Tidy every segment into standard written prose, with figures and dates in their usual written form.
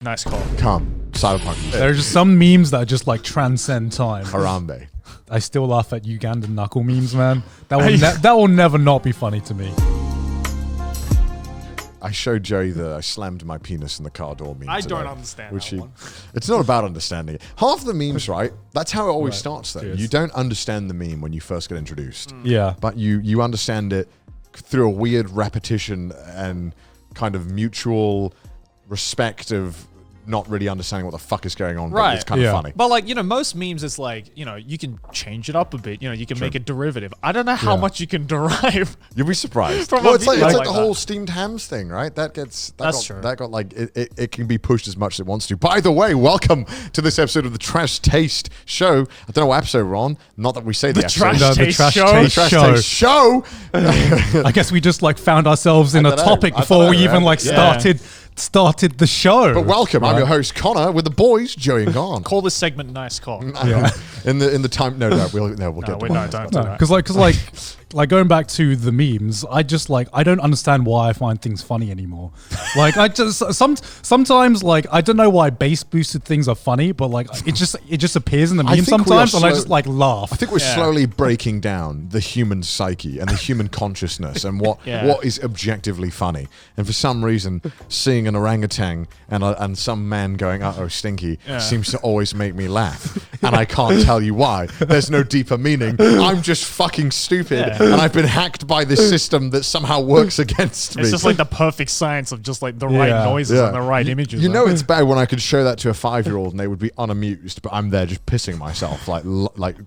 Nice call. Come, Cyberpunk. There are just some memes that just like transcend time. Harambe. I still laugh at Ugandan knuckle memes, man. That will never not be funny to me. I showed Joey that I slammed my penis in the car door meme. I today, don't understand which that one. It's not about understanding it. Half the memes, right? That's how it always starts, though. Cheers. You don't understand the meme when you first get introduced. Yeah. But you understand it through a weird repetition and kind of mutual respect of not really understanding what the fuck is going on. Right. But it's kind of funny. But like, most memes is like, you can change it up a bit. You can make a derivative. I don't know how Yeah. much you can derive. You'll be surprised. From Well, a it's like video the like whole that. steamed hams thing, right? That's true. That got like it can be pushed as much as it wants to. By the way, welcome to this episode of the Trash Taste Show. I don't know what episode we're on. Not that we say the episode. Trash No, the Taste Trash Show. Taste Trash Show. Taste Show. I guess we just like found ourselves in I a don't know. topic I before don't we know, even man. like Yeah. started the show. But welcome. I'm Right. your host Connor with the boys, Joey and Garnt. Call this segment nice call. Yeah. in the time. No, we'll get to Don't one. do that. Because like going back to the memes, I just like I don't understand why I find things funny anymore. Like I just sometimes like I don't know why bass boosted things are funny, but like it just appears in the I meme think we are sometimes, and I slow- just like laugh. I think we're Yeah. slowly breaking down the human psyche and the human consciousness and what is objectively funny. And for some reason, seeing an orangutan and some man going, "Uh-oh, stinky," seems to always make me laugh. And I can't tell you why. There's no deeper meaning. I'm just fucking stupid, and I've been hacked by this system that somehow works against me. It's just like the perfect science of just like the right Yeah. noises and the right images. You know it's bad when I could show that to a 5-year-old and they would be unamused, but I'm there just pissing myself, like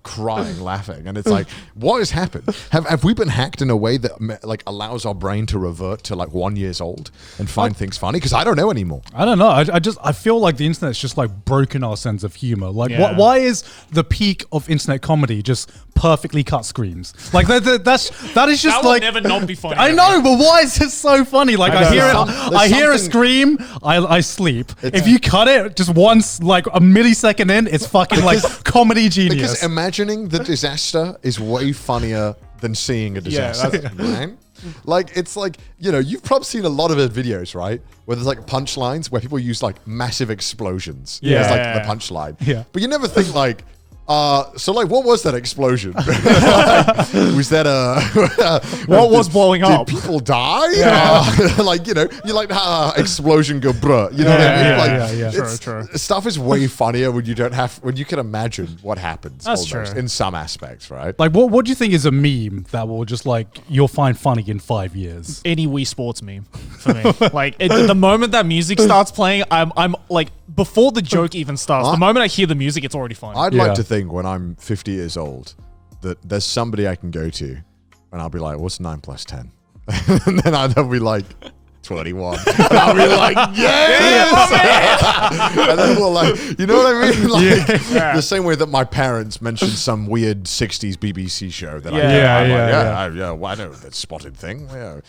crying, laughing, and it's like, what has happened? Have we been hacked in a way that like allows our brain to revert to like 1 year old and find things funny? Because I don't know anymore. I don't know. I feel like the internet's just like broken our sense of humor. Like, Yeah. why is the peak of internet comedy just perfectly cut screams? Like that is just that will like never not be funny. I know, but why is it so funny? Like I hear There's it, I hear a something- scream, I sleep. If you cut it just once, like a millisecond in, it's fucking like comedy genius. Because imagining the disaster is way funnier than seeing a disaster, right? Like, it's like, you've probably seen a lot of videos, right? Where there's like punchlines where people use like massive explosions as like the punchline. Yeah. But you never think like, so like, what was that explosion? Like, was that What was blowing up? Did people die? Like, you're like, explosion go bruh. You know what I mean? Like, yeah. True. Stuff is way funnier when you can imagine what happens. That's almost, true. in some aspects, right? Like what do you think is a meme that will just like you'll find funny in 5 years? Any Wii Sports meme for me. Like the moment that music starts playing, I'm like before the joke even starts. The moment I hear the music, it's already funny. I'd Yeah. like to think when I'm 50 years old that there's somebody I can go to and I'll be like, what's 9 plus 10? And then they'll be like, 21. And I'll be like, yes! And then we'll like, you know what I mean? Like, the same way that my parents mentioned some weird 60s BBC show that well, I know that spotted thing. Yeah.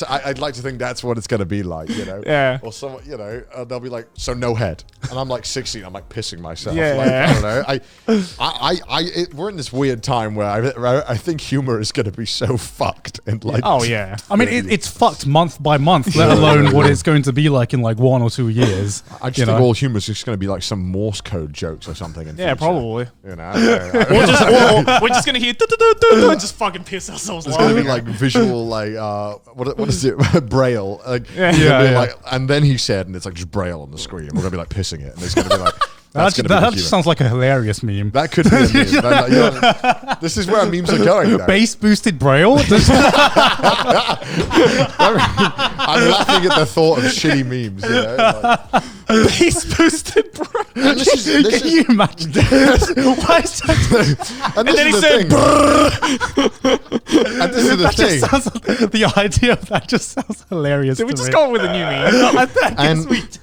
I'd like to think that's what it's going to be like, Yeah. Or someone, they'll be like, so no head. And I'm like 16, I'm like pissing myself. Yeah. Like, I don't know. We're in this weird time where I think humor is going to be so fucked and like. Oh yeah. I mean, it's fucked month by month, let alone what it's going to be like in like 1 or 2 years. I just think all humor is just going to be like some Morse code jokes or something. In Yeah, future. probably. Or We're just gonna hear and just fucking piss ourselves it's going to be laughing. like visual, like what is it, Braille? Like, Yeah. like, and then he said, and it's like just Braille on the screen. And we're going to be like pissing it, and it's going to be like. That's going to be the that humor. just sounds like a hilarious meme. That could be a meme. This is where memes are going. Though. Bass boosted braille. I'm laughing at the thought of shitty memes. Like, Bass boosted, bro. and this is Can you imagine? Why is that? and And then he said, and this is the That thing. just sounds, the idea of that just sounds hilarious. Did we to just me. go with a new meme? I think And- sweet.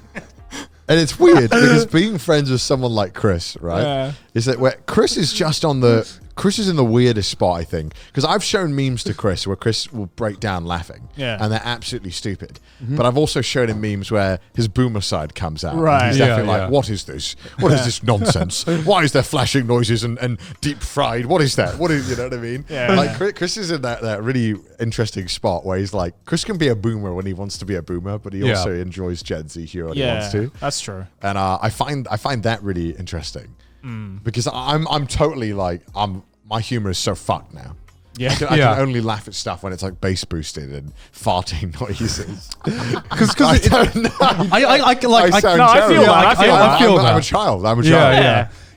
And it's weird because being friends with someone like Chris, right? Yeah. Is that where Chris is just on the Chris is in the weirdest spot, I think, because I've shown memes to Chris where Chris will break down laughing, and they're absolutely stupid. But I've also shown him memes where his boomer side comes out. Right. He's definitely like, what is this? What is this nonsense? Why is there flashing noises and deep fried? What is that? What is, you know what I mean? Yeah. Like Chris is in that really interesting spot where he's like, Chris can be a boomer when he wants to be a boomer, but he also enjoys Gen Z humor when he wants to. That's true. And I find that really interesting because I'm totally like my humor is so fucked now. Yeah. I can only laugh at stuff when it's like bass boosted and farting noises. Because I don't know. I feel that. I'm a child.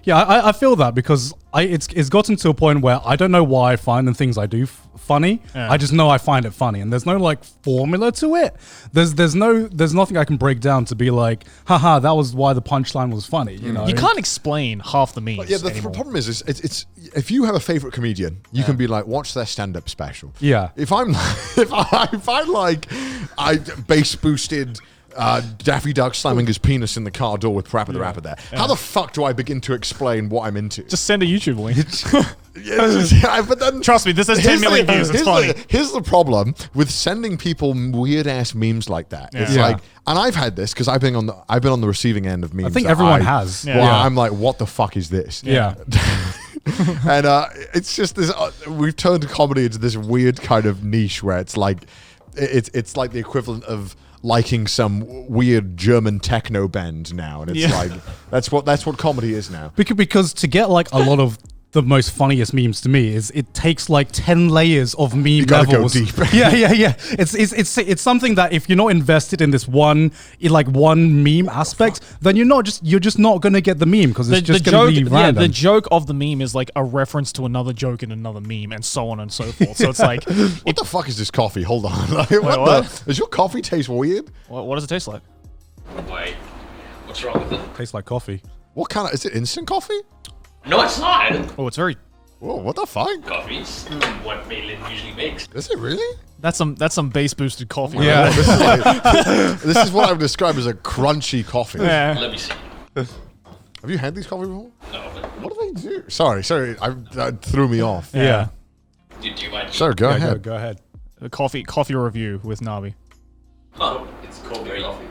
Yeah, I feel that because it's gotten to a point where I don't know why I find the things I do funny. I just know I find it funny, and there's no like formula to it. There's nothing I can break down to be like, haha, that was why the punchline was funny. You know, you can't explain half the memes. Yeah, the problem is it's if you have a favorite comedian, you can be like, watch their stand-up special. Yeah. If I'm I bass boosted. Daffy Duck slamming his penis in the car door with Parappa the Rapper there. How the fuck do I begin to explain what I'm into? Just send a YouTube link. But then, trust me, this has 10 million views. It's funny. Here's the problem with sending people weird ass memes like that. It's like, and I've had this because I've been on the receiving end of memes. I think everyone has. Well, I'm like, what the fuck is this? Yeah. And it's just this. We've turned comedy into this weird kind of niche where it's like, it's like the equivalent of liking some weird German techno band now, and it's like that's what comedy is now. Because to get like a lot of the most funniest memes to me is it takes like 10 layers of meme You gotta levels. go deep. Yeah. It's something that if you're not invested in this one meme aspect, then you're just not gonna get the meme because it's just gonna be random. The joke of the meme is like a reference to another joke in another meme, and so on and so forth. So it's like, what the fuck is this coffee? Hold on. What? Does your coffee taste weird? What does it taste like? Wait, what's wrong with it? Tastes like coffee. What kind of? Is it instant coffee? No, it's not. Oh, it's very. Whoa, what the fuck? Coffee's what Maitland usually makes. Is it really? That's some bass boosted coffee. Yeah. This is what I would describe as a crunchy coffee. Yeah. Let me see. Have you had these coffee before? No, but What do they do? Sorry, that threw me off. Yeah. do you mind? Sir, go ahead. Go ahead. A coffee review with Navi. Huh. It's cold coffee.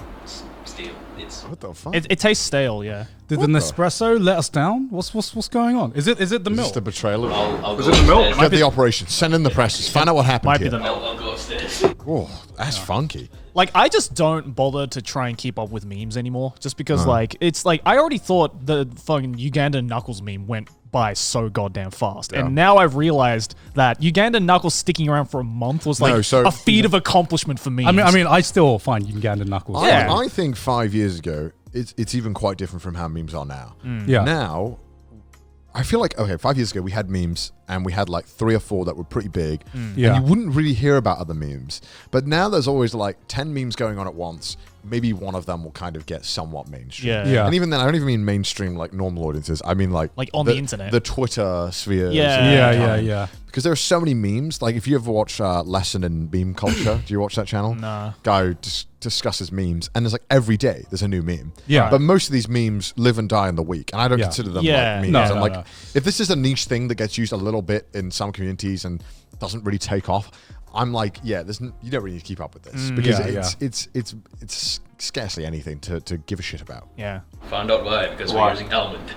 Steel. It's What the fuck? It tastes stale. Yeah. Did the Nespresso let us down? What's going on? Is it the Is this milk? the betrayal? I'll Was go it the milk? upstairs. Get the operation. Send in the presses. Find out what happened Might be here. the milk. I'll go upstairs. Oh, that's funky. Like, I just don't bother to try and keep up with memes anymore, just because like it's like I already thought the fucking Ugandan Knuckles meme went by so goddamn fast, and now I've realized that Ugandan Knuckles sticking around for a month was like a feat of accomplishment for me. I mean, I still find Ugandan Knuckles. I think 5 years ago, it's even quite different from how memes are now. Yeah. Now, I feel like, okay, 5 years ago, we had memes and we had like 3 or 4 that were pretty big. Yeah. And you wouldn't really hear about other memes. But now there's always like 10 memes going on at once. Maybe one of them will kind of get somewhat mainstream. Yeah. And even then, I don't even mean mainstream like normal audiences. I mean like on the internet. The Twitter sphere. Yeah. Because there are so many memes. Like if you ever watch Lesson in Meme Culture, do you watch that channel? Nah. Guy who discusses memes, and there's like every day there's a new meme. Yeah. But most of these memes live and die in the week, and I don't consider them like memes. No, I'm no, like, no. if this is a niche thing that gets used a little bit in some communities and doesn't really take off, I'm like, you don't really need to keep up with this because it's scarcely anything to give a shit about. Yeah. Found out why, because we're using almond,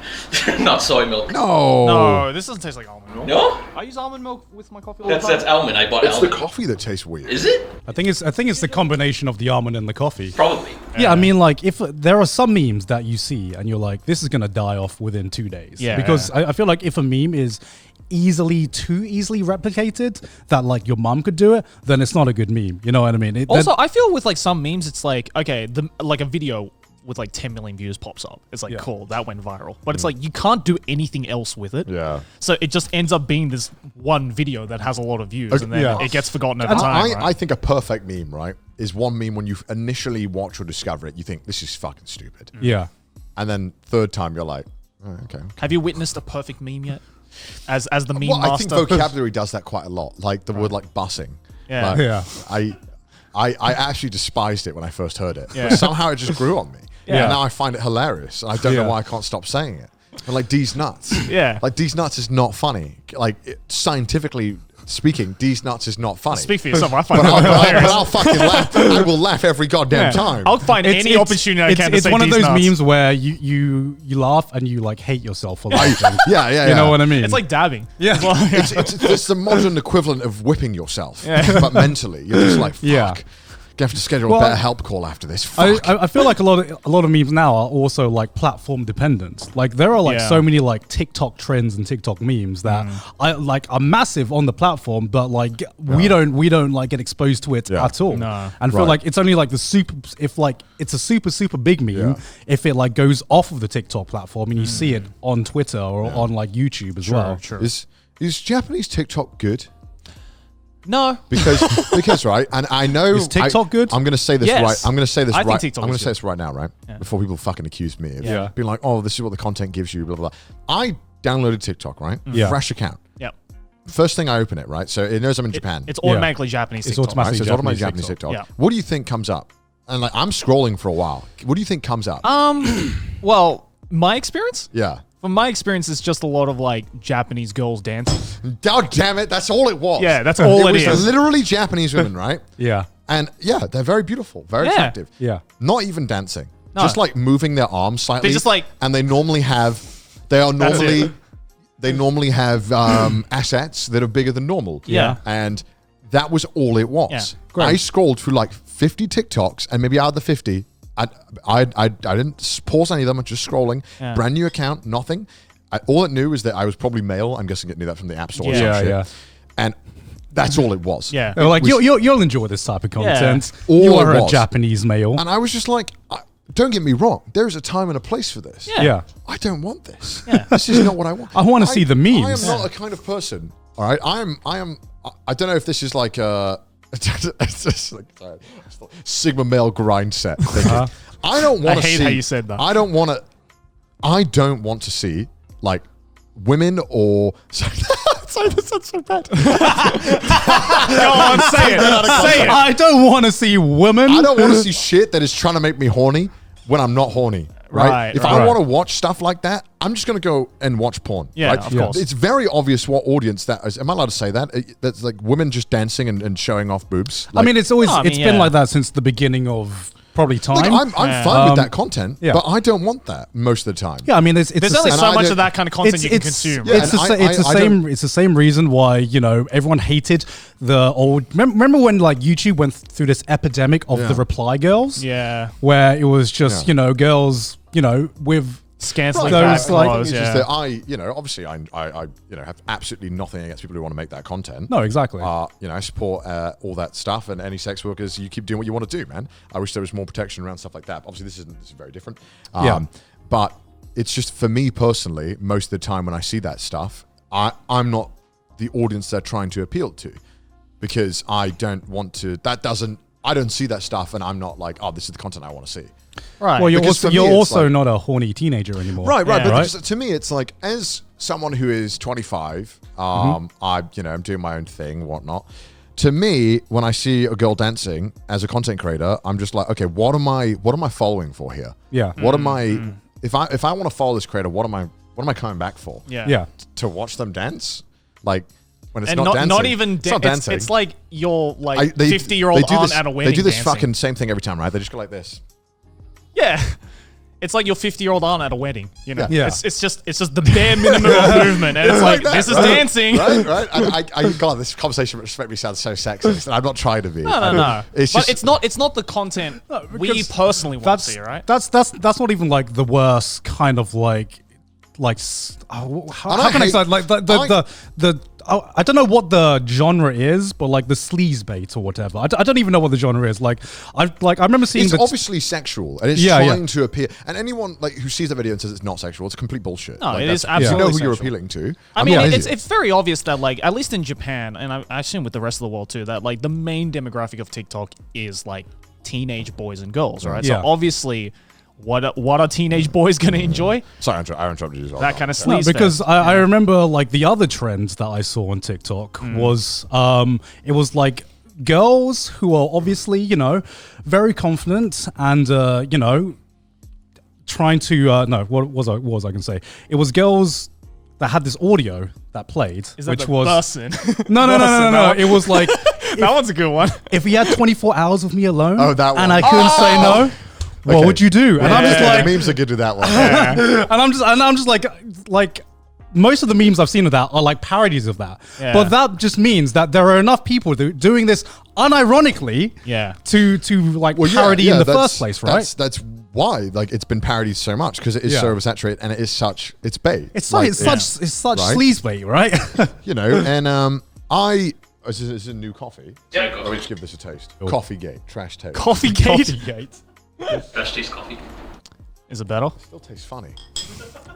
not soy milk. No, this doesn't taste like almond milk. No? I use almond milk with my coffee all the time. That's almond. I bought It's almond. the coffee that tastes weird. Is it? I think it's the combination of the almond and the coffee. Probably. Yeah, I mean, like, if there are some memes that you see and you're like, this is gonna die off within 2 days. Yeah. Because I feel like if a meme is too easily replicated that like your mom could do it, then it's not a good meme. You know what I mean? Also, I feel with like some memes, it's like, okay, like a video with like 10 million views pops up. It's like, cool, that went viral. But it's like, you can't do anything else with it. Yeah. So it just ends up being this one video that has a lot of views, and then it gets forgotten over time. I think a perfect meme, right, is one meme when you initially watch or discover it, you think, this is fucking stupid. Yeah. And then third time, you're like, oh, okay. Have you witnessed a perfect meme yet? As the meme Well, I master? think vocabulary does that quite a lot. Like the word like bussing. Yeah. Like, Yeah. I actually despised it when I first heard it. Yeah. But somehow it just grew on me. Yeah. And now I find it hilarious. And I don't know why I can't stop saying it. And like D's nuts. Yeah. Like D's nuts is not funny. Like scientifically speaking, D's nuts is not funny. Speak for yourself. I find But that hilarious. I'll fucking laugh. I will laugh every goddamn time. I'll find any opportunity I can to It's say one of these those nuts. memes where you laugh and you like hate yourself for laughing. Yeah. You know what I mean? It's like dabbing. Yeah. It's like- It's the modern equivalent of whipping yourself, but mentally you're just like, fuck. Yeah. You have to schedule Well, a better help call after this. Fuck. I feel like a lot of memes now are also like platform dependent. Like there are like so many like TikTok trends and TikTok memes that are massive on the platform, but like we don't like get exposed to it at all. No. And feel like it's only like it's a super big meme if it like goes off of the TikTok platform and you see it on Twitter or on like YouTube as well. True. Is Japanese TikTok good? No. Because right, and I know Is TikTok good? I'm going to say this Yes. right. I'm going to say this I think right. TikTok I'm going is to say good. this right now, right? Before people fucking accuse me of Yeah. being like, "Oh, this is what the content gives you." Blah blah blah. I downloaded TikTok, right? Yeah. Fresh account. Yep. First thing I open it, right? So it knows I'm in Japan. It's automatically Japanese It's TikTok. automatic. Right? So it's automatically Japanese TikTok. TikTok. Yeah. What do you think comes up? And like I'm scrolling for a while. What do you think comes up? Well, my experience? Yeah. From my experience, it's just a lot of like Japanese girls dancing. God damn it! That's all it was. Yeah, that's all it was is. literally Japanese women, right? Yeah. And yeah, they're very beautiful, very Yeah. attractive. Yeah. Not even dancing. No. Just like moving their arms slightly. They just like- and they normally have assets that are bigger than normal. Yeah. And that was all it was. Yeah. Great. I scrolled through like 50 TikToks, and maybe out of the 50, I didn't pause any of them. I'm just scrolling. Yeah. Brand new account, nothing. All it knew is that I was probably male. I'm guessing it knew that from the App Store. Or some Yeah, shit. yeah. And that's all it was. Yeah. They're like you'll enjoy this type of content. All You it are a was. Japanese male. And I was just like, don't get me wrong. There is a time and a place for this. Yeah. Yeah. I don't want this. This is not what I want. I wanna see the memes. I am not a kind of person. All right. I don't know if this is like a it's just like, sorry, Sigma male grind set. Thinking. I don't want I to hate see. how you said that. I don't want to see like women or. Sorry, this sounds so bad. Go on, say it. Say it. I don't want to see women. I don't want to see shit that is trying to make me horny when I'm not horny. Right? Right, If right. I want to watch stuff like that, I'm just going to go and watch porn. Yeah, right? of course. It's very obvious what audience that is. Am I allowed to say that? That's like women just dancing and showing off boobs. I mean, it's always No, I mean, it's been yeah. like that since the beginning of probably time. like, I'm fine with that content, yeah. but I don't want that most of the time. yeah, I mean, it's There's the only same- so and much I of that kind of content you can consume. Yeah, right? It's the, and it's the I same. don't- It's the same reason why everyone hated the old. Remember when like YouTube went through this epidemic of the reply girls? Yeah. where it was just girls with Scantily Those, clad like- clothes, It's yeah. just that obviously I have absolutely nothing against people who want to make that content. no, exactly. I support all that stuff, and any sex workers, you keep doing what you want to do, man. I wish there was more protection around stuff like that. Obviously, this is very different. Yeah. But it's just for me personally, most of the time when I see that stuff, I'm not the audience they're trying to appeal to, because I don't want to. I don't see that stuff, and I'm not like, oh, this is the content I want to see. Right. well, you're because for also, me, you're it's also like- not a horny teenager anymore. Right. Yeah. But Right? to me, it's like, as someone who is 25, I'm doing my own thing, whatnot. To me, when I see a girl dancing as a content creator, I'm just like, okay, what am I following for here? Yeah. What am I? If I want to follow this creator, what am I coming back for? yeah. Yeah. To watch them dance, like when it's And not dancing. not even it's not dancing. dancing. It's like your like They 50-year-old do aunt this- at a wedding. They do this dancing. fucking same thing every time, right? They just go like this. Yeah. It's like your 50-year-old aunt at a wedding, you know. Yeah. It's just the bare minimum of movement, and it's like that, this is right? dancing. Right. God, this conversation must make me sound so sexist, and I'm not trying to be. No. It's But just, it's not the content we because personally want to see, right? That's not even like the worst kind of how can I hate- say like I don't know what the genre is, but like the sleaze bait or whatever. I don't even know what the genre is. I remember seeing it's obviously sexual, and it's trying to appear. And anyone like who sees the video and says it's not sexual, it's complete bullshit. No, like, it is that's- absolutely You know who you're sexual. appealing to. I mean, not it's idiot. it's very obvious that like at least in Japan, and I assume with the rest of the world too, that like the main demographic of TikTok is like teenage boys and girls, right? Yeah. So obviously, what are teenage boys gonna enjoy? Sorry, I interrupted you as well. That kind of No, sleaze. because fest. I remember like the other trend that I saw on TikTok was it was like girls who are obviously very confident and trying to no, what was I going to say? It was girls that had this audio that played, Is that which the was person? no. It was like That one's a good one. if you had 24 hours with me alone, that one. and I couldn't say no, what Okay. would you do? And I'm just like, the memes are good with that one. and I'm just like. Most of the memes I've seen of that are like parodies of that. Yeah. But that just means that there are enough people doing this unironically to like parody in the first place, right? That's why like it's been parodied so much because it is so oversaturated and it's bait. It's such right? sleaze bait, right? You know, and is this a new coffee? Yeah, Let me just give this a taste. Coffee gate, trash taste. Coffee gate. Fresh taste coffee. Is it better? Still tastes funny.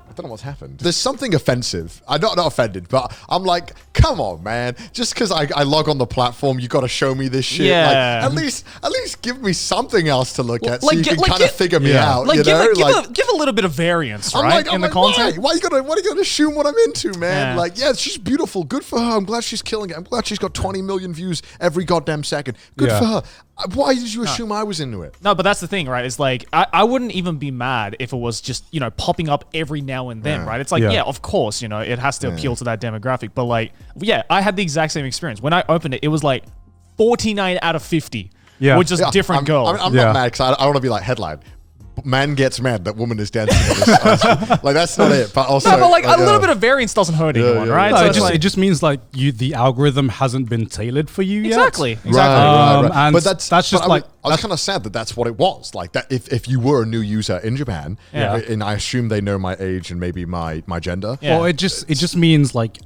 I don't know what's happened. There's something offensive. I'm not offended, but I'm like, come on, man. Just because I log on the platform, you got to show me this shit. Yeah. Like, at least give me something else to look at, so like, you can like, kind of figure me out. Like, you know? give a little bit of variance, I'm right? like, in the content. Why are you gonna assume what I'm into, man? Yeah. Like, yeah, she's beautiful. Good for her. I'm glad she's killing it. I'm glad she's got 20 million views every goddamn second. Good for her. Why did you assume I was into it? No, but that's the thing, right? It's like I wouldn't even be mad if it was just, you know, popping up every now and then, right? It's like, yeah, of course, you know, it has to appeal to that demographic. But like, yeah, I had the exact same experience. When I opened it, it was like 49 out of 50. Yeah. With just different girls. I'm not mad because I want to be like headline. Man gets mad that woman is dancing. Like that's not it. But also, no, but like a little bit of variance doesn't hurt anyone, right? No, So it just means like the algorithm hasn't been tailored for you exactly, yet. exactly. Right. And But that's just but like I was kind of sad that that's what it was. Like that, if you were a new user in Japan, and I assume they know my age and maybe my gender. Yeah. well, it just means like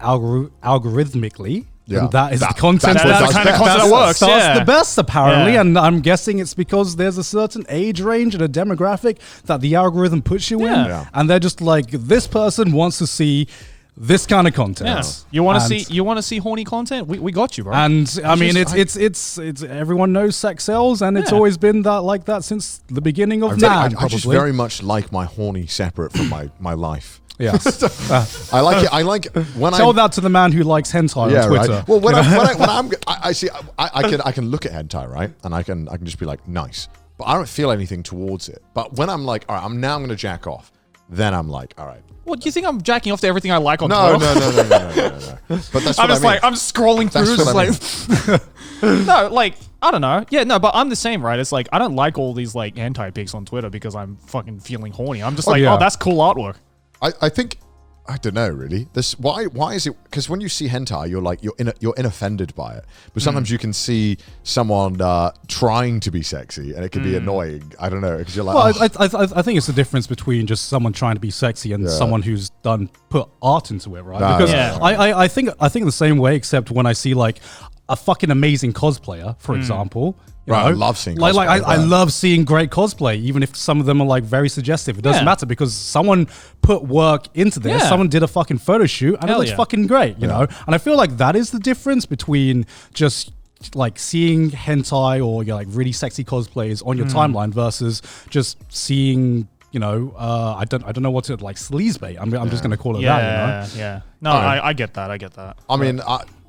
algorithmically. Yeah. And that is the content that's what that does kind of best. content that works. starts Yeah. the best, apparently. Yeah. And I'm guessing it's because there's a certain age range and a demographic that the algorithm puts you in. Yeah. And they're just like, this person wants to see this kind of content. Yeah. You want And- to see horny content? We got you, bro. And I mean, it's everyone knows sex sells, and it's Yeah. always been that like that since the beginning of I man. just Probably. very much like my horny separate from my life. Yeah. I like it. I like when Tell I that to the man who likes hentai on Twitter. Right. Well, when I see, I can look at hentai, right, and I can just be like, nice, but I don't feel anything towards it. But when I'm like, all right, I'm going to jack off, then I'm like, all right. What do you think I'm jacking off to everything I like on No. Twitter? But that's I'm what just I mean. like I'm scrolling through, That's just what like no, like I don't know. Yeah, no, but I'm the same, right? It's like I don't like all these like hentai pics on Twitter because I'm fucking feeling horny. I'm just like, yeah. oh, that's cool artwork. I think. I don't know really. This why is it? Because when you see hentai, you're like you're unoffended by it. But sometimes you can see someone trying to be sexy, and it can be annoying. I don't know because you're like. Well, I think it's the difference between just someone trying to be sexy and someone who's put art into it, right? Because I think the same way, except when I see like a fucking amazing cosplayer, for example. You Right, know? I love seeing like cosplay, I love seeing great cosplay, even if some of them are like very suggestive. It doesn't matter because someone put work into this. Yeah. Someone did a fucking photo shoot, and Hell it looks yeah. fucking great, you know. And I feel like that is the difference between just like seeing hentai or like really sexy cosplays on your timeline versus just seeing. You know, I don't know what to like sleazebait. I'm just gonna call it that. You know? Yeah. No, I get that. I get that. I mean,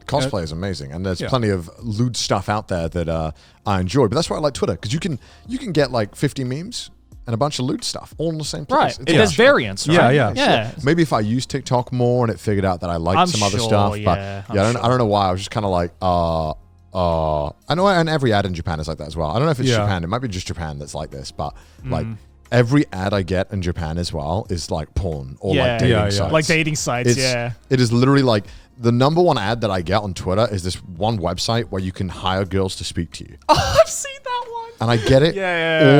cosplay is amazing, and there's plenty of lewd stuff out there that I enjoy. But that's why I like Twitter, because you can get like 50 memes and a bunch of lewd stuff all in the same place. Right. It's There's actually- variance, right? Yeah. Maybe if I used TikTok more and it figured out that I liked I'm some other sure, stuff, yeah, but I don't know why. I was just kind of like, I know, and every ad in Japan is like that as well. I don't know if it's Japan. It might be just Japan that's like this, but like. Every ad I get in Japan as well is like porn or like dating sites. Like dating sites, It is literally like the number one ad that I get on Twitter is this one website where you can hire girls to speak to you. Oh, I've seen that one. And I get it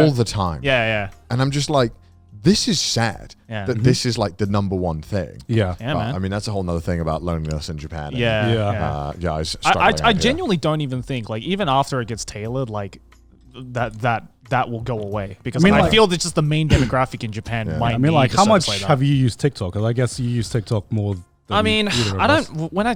all the time. Yeah. And I'm just like, this is sad that this is like the number one thing. Yeah. Yeah, But, man. I mean, that's a whole nother thing about loneliness in Japan. Yeah. I was struggling I out here. genuinely don't even think like even after it gets tailored, like that will go away because I feel that's just the main demographic in Japan. Might I mean, need like, to how sort of much say that. have you used TikTok? Because I guess you use TikTok more. Than I mean, either of I us. don't. When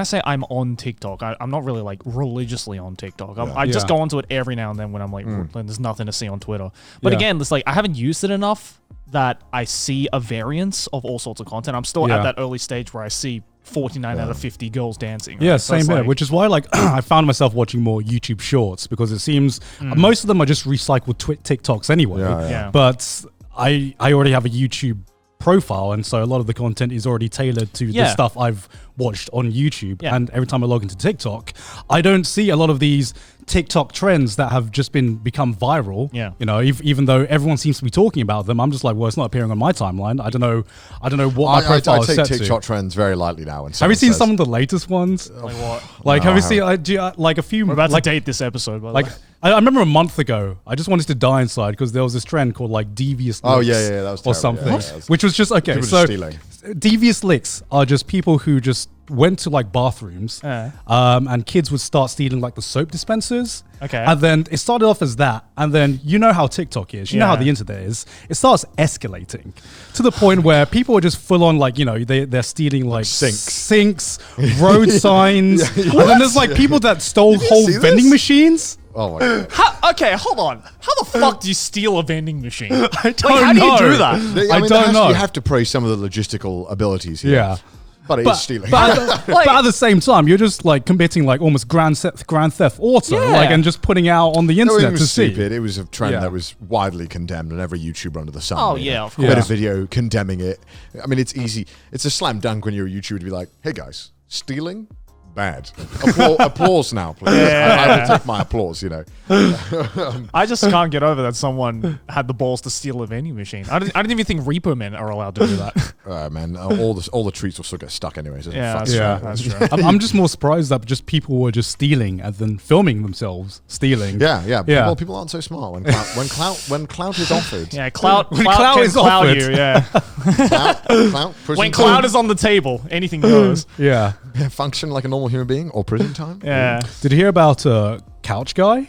I say I'm on TikTok, I'm not really like religiously on TikTok. I just go onto it every now and then when I'm like, when there's nothing to see on Twitter. But again, it's like I haven't used it enough that I see a variance of all sorts of content. I'm still at that early stage where I see 49 out of 50 girls dancing. Yeah, right? So same it's here. like- Which is why, like, I found myself watching more YouTube Shorts because it seems most of them are just recycled TikToks anyway. Yeah, yeah. But I already have a YouTube profile, and so a lot of the content is already tailored to the stuff I've watched on YouTube. And every time I log into TikTok, I don't see a lot of these TikTok trends that have just become viral. You know, even though everyone seems to be talking about them, I'm just like, well, it's not appearing on my timeline. I don't know what my profile is set to. I take TikTok trends very lightly now. Have you seen some of the latest ones? Like what? Like, have you seen like a few? We're about to date this episode, by the way. I remember a month ago, I just wanted to die inside because there was this trend called like devious licks. Oh yeah, that was terrible. Or something, Yeah, which was just okay. So stealing. Devious licks are just people who just went to like bathrooms, and kids would start stealing like the soap dispensers. Okay. And then it started off as that, and then you know how TikTok is, you know how the internet is. It starts escalating to the point where people are just full on like, you know, they're stealing like sinks, road signs, and then there's like people that stole whole vending machines. Oh my god. Okay, hold on. How the fuck do you steal a vending machine? I don't how know. do you do that? I don't know. You have to praise some of the logistical abilities here. Yeah. But it is stealing. But at the same time, you're just like committing like almost grand theft auto, like, and just putting out on the internet to see. It was a trend that was widely condemned, and every YouTuber under the sun. Oh yeah, of course. Made a video condemning it. I mean, it's easy. It's a slam dunk when you're a YouTuber to be like, "Hey guys, stealing." Bad. Applause now, please. I will take my applause, you know. I just can't get over that someone had the balls to steal a vending machine. I don't even think repo men are allowed to do that. Man, all the treats will still get stuck anyways. That's true. I'm just more surprised that just people were just stealing and then filming themselves stealing. Yeah. Well, people aren't so smart when clout is offered. Yeah, clout is clout offered. you. Yeah. Clout, When clout is on the table, anything goes. Yeah. Function like a normal human being or prison time. Yeah. Did you hear about Couchguy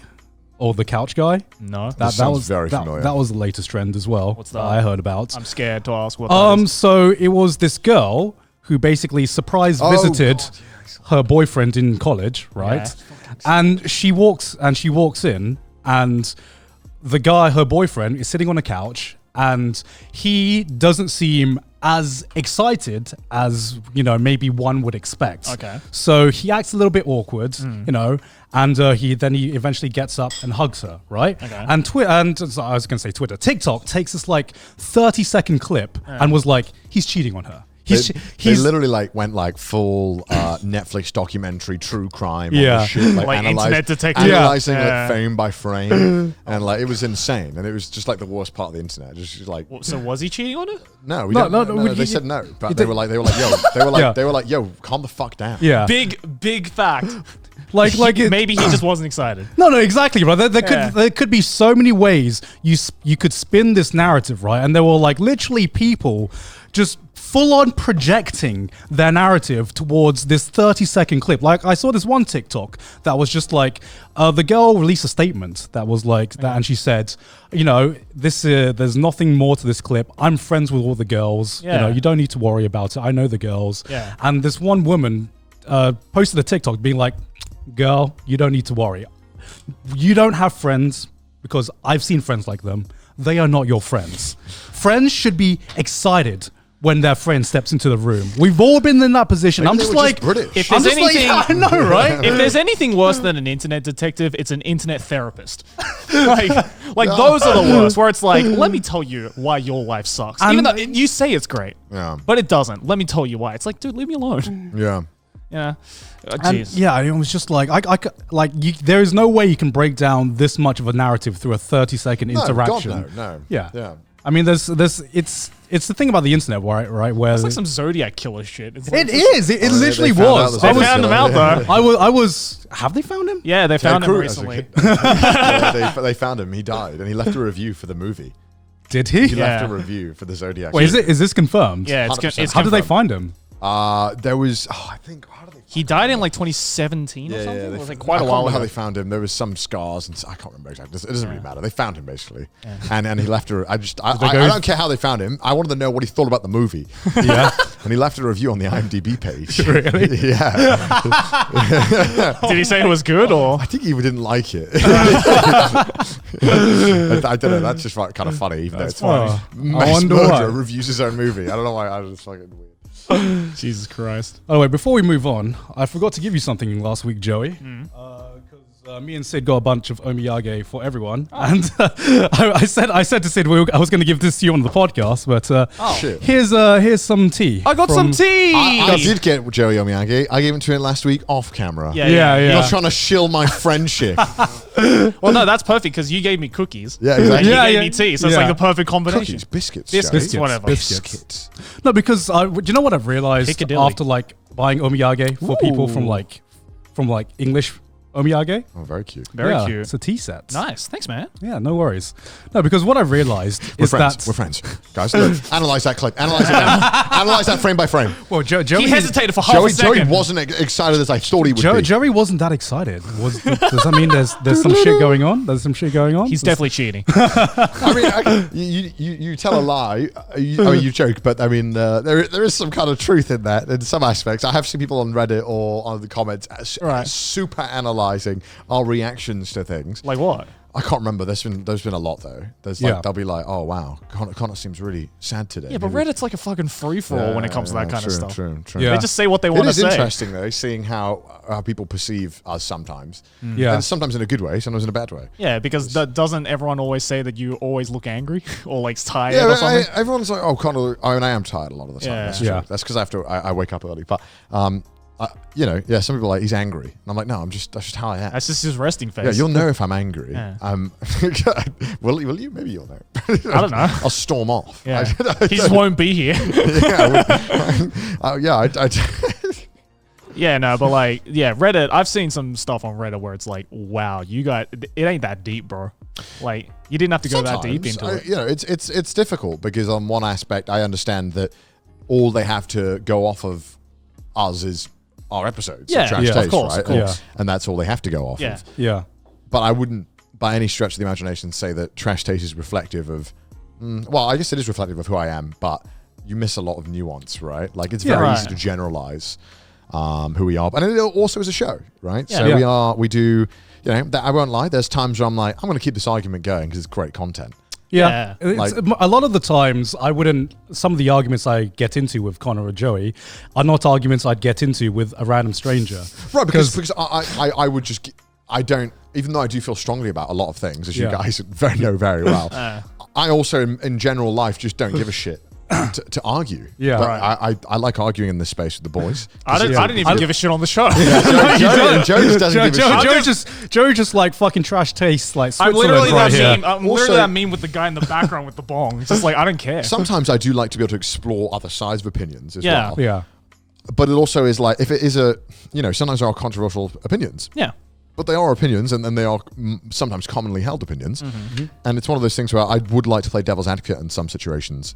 or the Couchguy? No. That was very familiar. That was the latest trend as well. What's that? I heard about. I'm scared to ask what that is. So it was this girl who basically surprise visited her boyfriend in college, right? Yeah. And she walks in, and the guy, her boyfriend, is sitting on a couch, and he doesn't seem as excited as, you know, maybe one would expect. Okay. So he acts a little bit awkward, you know, and he eventually gets up and hugs her, right? Okay. And so I was going to say Twitter. TikTok takes this like 30-second clip and was like, he's cheating on her. They literally like went like full Netflix documentary true crime on Yeah. the shit, Like internet detective. analyzing Yeah. like frame by frame, and like it was insane, and it was just like the worst part of the internet. Just like So was he cheating on her? no, No, they said no, but they were like, yo, calm the fuck down. Yeah. Big fact. Like Maybe he just wasn't excited. No, exactly, right. There could be so many ways you could spin this narrative, right? And there were like literally people just full on projecting their narrative towards this 30-second clip. Like I saw this one TikTok that was just like the girl released a statement that was like that, and she said, you know, there's nothing more to this clip. I'm friends with all the girls. Yeah. You know, you don't need to worry about it. I know the girls. Yeah. And this one woman posted a TikTok being like, girl, you don't need to worry. You don't have friends because I've seen friends like them. They are not your friends. Friends should be excited when their friend steps into the room. We've all been in that position. Maybe I'm they just were like, British. If there's anything, I know, right? If there's anything worse than an internet detective, it's an internet therapist. like those are the worst. Where it's like, let me tell you why your life sucks, even though you say it's great, but it doesn't. Let me tell you why. It's like, dude, leave me alone. Yeah. Yeah. And yeah, it was just like there is no way you can break down this much of a narrative through a 30-second interaction. God, no. Yeah. I mean, it's the thing about the internet, right? Where it's like some Zodiac killer shit. It's like it literally they found was. out They found him out though. I was. Have they found him? Yeah, they found him Ted Cruz, recently. they found him. He died, and he left a review for the movie. Did he? He left a review for the Zodiac. Wait, is this confirmed? Yeah, it's 100%. How did they confirmed. find him? There was, I think, how did they? He died in like 2017 or something. It was like quite a I can't while remember how ago. they found him. There was some scars, and I can't remember exactly. It doesn't really matter. They found him basically, and he left her. I don't care how they found him. I wanted to know what he thought about the movie. Yeah, and he left a review on the IMDb page. Really? Yeah. Did he say it was good or? I think he didn't like it. I don't know. That's just kind of funny. Even though it's funny. I wonder why. Reviews his own movie. I don't know why. I just fucking weird. Jesus Christ. Oh wait, before we move on, I forgot to give you something last week, Joey. Because Me and Sid got a bunch of omiyage for everyone, and I said to Sid I was going to give this to you on the podcast, but Shit. here's some tea. I got some tea. I did get Joey Omiyage. I gave it to him last week off camera. Yeah. Not trying to shill my friendship. Well, no, that's perfect because you gave me cookies. Yeah, exactly. And you gave me tea, so it's like the perfect combination. Cookies, biscuits, Biscuits, Joey. whatever. Biscuits. No, because do you know what I've realized Piccadilly. after like buying omiyage for people from like English omiyage? Oh, very cute. Very cute. It's a tea set. Nice. Thanks, man. Yeah, no worries. No, because what I've realized is that We're friends. Guys, look, analyze that clip. Analyze it now. Analyze that frame by frame. well, Joey He hesitated for half a Joey second. wasn't excited as I thought he would be. Joey wasn't that excited. Does that mean there's some shit going on? There's some shit going on. He's definitely cheating. I mean, you tell a lie. You joke, but I mean, there is some kind of truth in that in some aspects. I have seen people on Reddit or on the comments super analyzing our reactions to things. Like what? I can't remember. There's been a lot though. There's like they'll be like, oh wow, Connor seems really sad today. Yeah, but Maybe- Reddit's like a fucking free for all when it comes to that kind true, of stuff. True. Yeah. They just say what they It want to is say. interesting though, seeing how people perceive us sometimes. Yeah. And sometimes in a good way, sometimes in a bad way. Yeah, because doesn't everyone always say that you always look angry or like tired Yeah, or but something? everyone's like, oh, Connor. I mean, I am tired a lot of the time. Yeah. That's true. Yeah. That's because I wake up early. But some people are like, he's angry, and I'm like, no, that's just how I am. That's just his resting face. Yeah, you'll know if I'm angry. Yeah. Will you? Maybe you'll know. I don't know. I'll storm off. Yeah. He just won't be here. Yeah, no, but like, Reddit, I've seen some stuff on Reddit where it's like, wow, you got, it ain't that deep, bro. Like, you didn't have to go that deep into it. It's difficult because on one aspect, I understand that all they have to go off of us is our episodes. Yeah, of Trash of Taste, course, right? of course. And that's all they have to go off Yeah. of. Yeah. But I wouldn't, by any stretch of the imagination, say that Trash Taste is reflective of. Well, I guess it is reflective of who I am, but you miss a lot of nuance, right? Like it's very easy to generalize who we are, and it also is a show, right? Yeah. So we do. I won't lie. There's times where I'm like, I'm going to keep this argument going because it's great content. Yeah. Yeah. A lot of the times some of the arguments I get into with Connor or Joey are not arguments I'd get into with a random stranger. Right, because I would just, I don't, even though I do feel strongly about a lot of things, as you guys know very well, I also, in general life, just don't give a shit. To argue. Yeah. But I like arguing in this space with the boys. I didn't even give a shit on the show. Joe just doesn't give a shit. Joe just like fucking Trash Taste like I'm Switzerland literally right that here. meme. I'm Also- literally that meme with the guy in the background with the bong. It's just like, I don't care. Sometimes I do like to be able to explore other sides of opinions as Yeah. well. Yeah. But it also is like, if it is sometimes there are controversial opinions. Yeah. But they are opinions, and they are sometimes commonly held opinions. And it's one of those things where I would like to play devil's advocate in some situations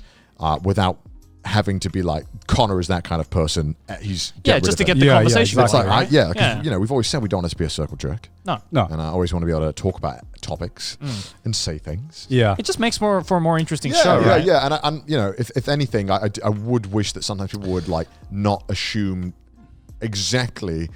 without having to be like, Connor is that kind of person. He's Just to get the Yeah, conversation yeah, It's going, like, right? because we've always said we don't want us to be a circle jerk. No. And I always want to be able to talk about topics and say things. Yeah. It just makes for a more interesting show, right? Yeah. And if anything, I would wish that sometimes people would like not assume exactly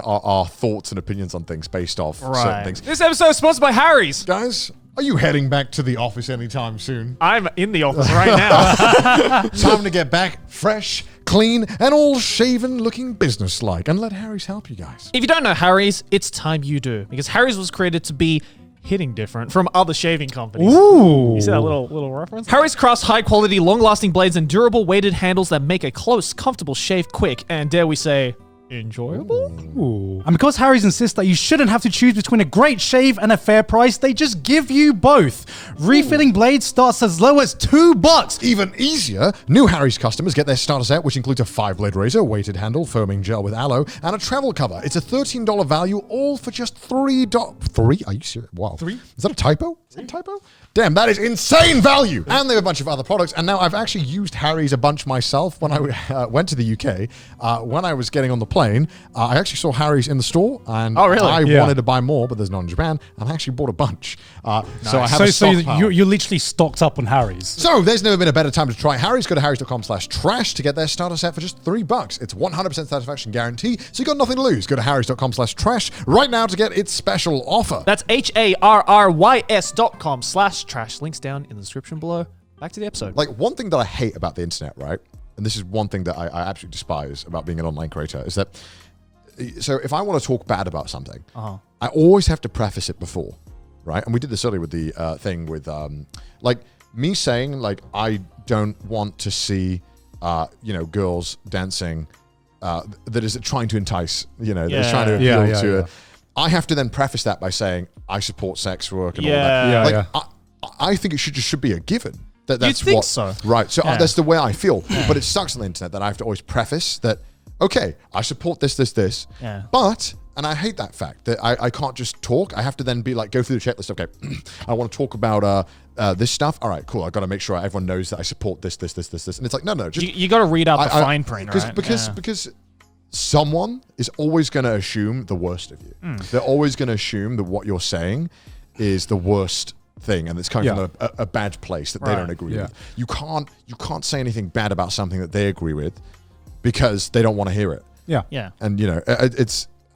our thoughts and opinions on things based off certain things. This episode is sponsored by Harry's. Guys, are you heading back to the office anytime soon? I'm in the office right now. Time to get back fresh, clean, and all shaven looking businesslike, and let Harry's help you guys. If you don't know Harry's, it's time you do. Because Harry's was created to be hitting different from other shaving companies. Ooh. You see that little reference? Harry's crafts high-quality, long-lasting blades and durable weighted handles that make a close, comfortable shave quick and, dare we say, enjoyable? Ooh. And because Harry's insists that you shouldn't have to choose between a great shave and a fair price, they just give you both. Refilling blades starts as low as $2. Even easier, new Harry's customers get their starter set, which includes a 5-blade razor, weighted handle, foaming gel with aloe, and a travel cover. It's a $13 value, all for just $3. $3? Are you serious? Wow. 3? Is that a typo? Is that a typo? Damn, that is insane value. And they have a bunch of other products. And now I've actually used Harry's a bunch myself when I went to the UK. When I was getting on the plane, I actually saw Harry's in the store, and I wanted to buy more, but there's none in Japan, and I actually bought a bunch. So I have a stockpile. you're literally stocked up on Harry's. So there's never been a better time to try Harry's. Go to harrys.com/trash to get their starter set for just $3. It's 100% satisfaction guarantee, so you got nothing to lose. Go to harrys.com/trash right now to get its special offer. That's HARRYS.com/trash. Links down in the description below. Back to the episode. Like, one thing that I hate about the internet, right? And this is one thing that I absolutely despise about being an online creator, is that so if I want to talk bad about something, I always have to preface it before, right? And we did this earlier with the thing with like me saying like I don't want to see girls dancing that is trying to entice, that is trying to appeal to it. I have to then preface that by saying I support sex work and all that. I think it should be a given. That's think so. Right. So that's the way I feel. But it sucks on the internet that I have to always preface that, okay, I support this. Yeah. But, and I hate that fact that I can't just talk. I have to then be like, go through the checklist. Okay, I want to talk about this stuff. All right, cool. I got to make sure everyone knows that I support this. And it's like, no. Just, you got to read out the fine print, right? Because someone is always going to assume the worst of you. They're always going to assume that what you're saying is the worst thing, and it's coming from a bad place that they don't agree with. You can't say anything bad about something that they agree with because they don't want to hear it. Yeah. And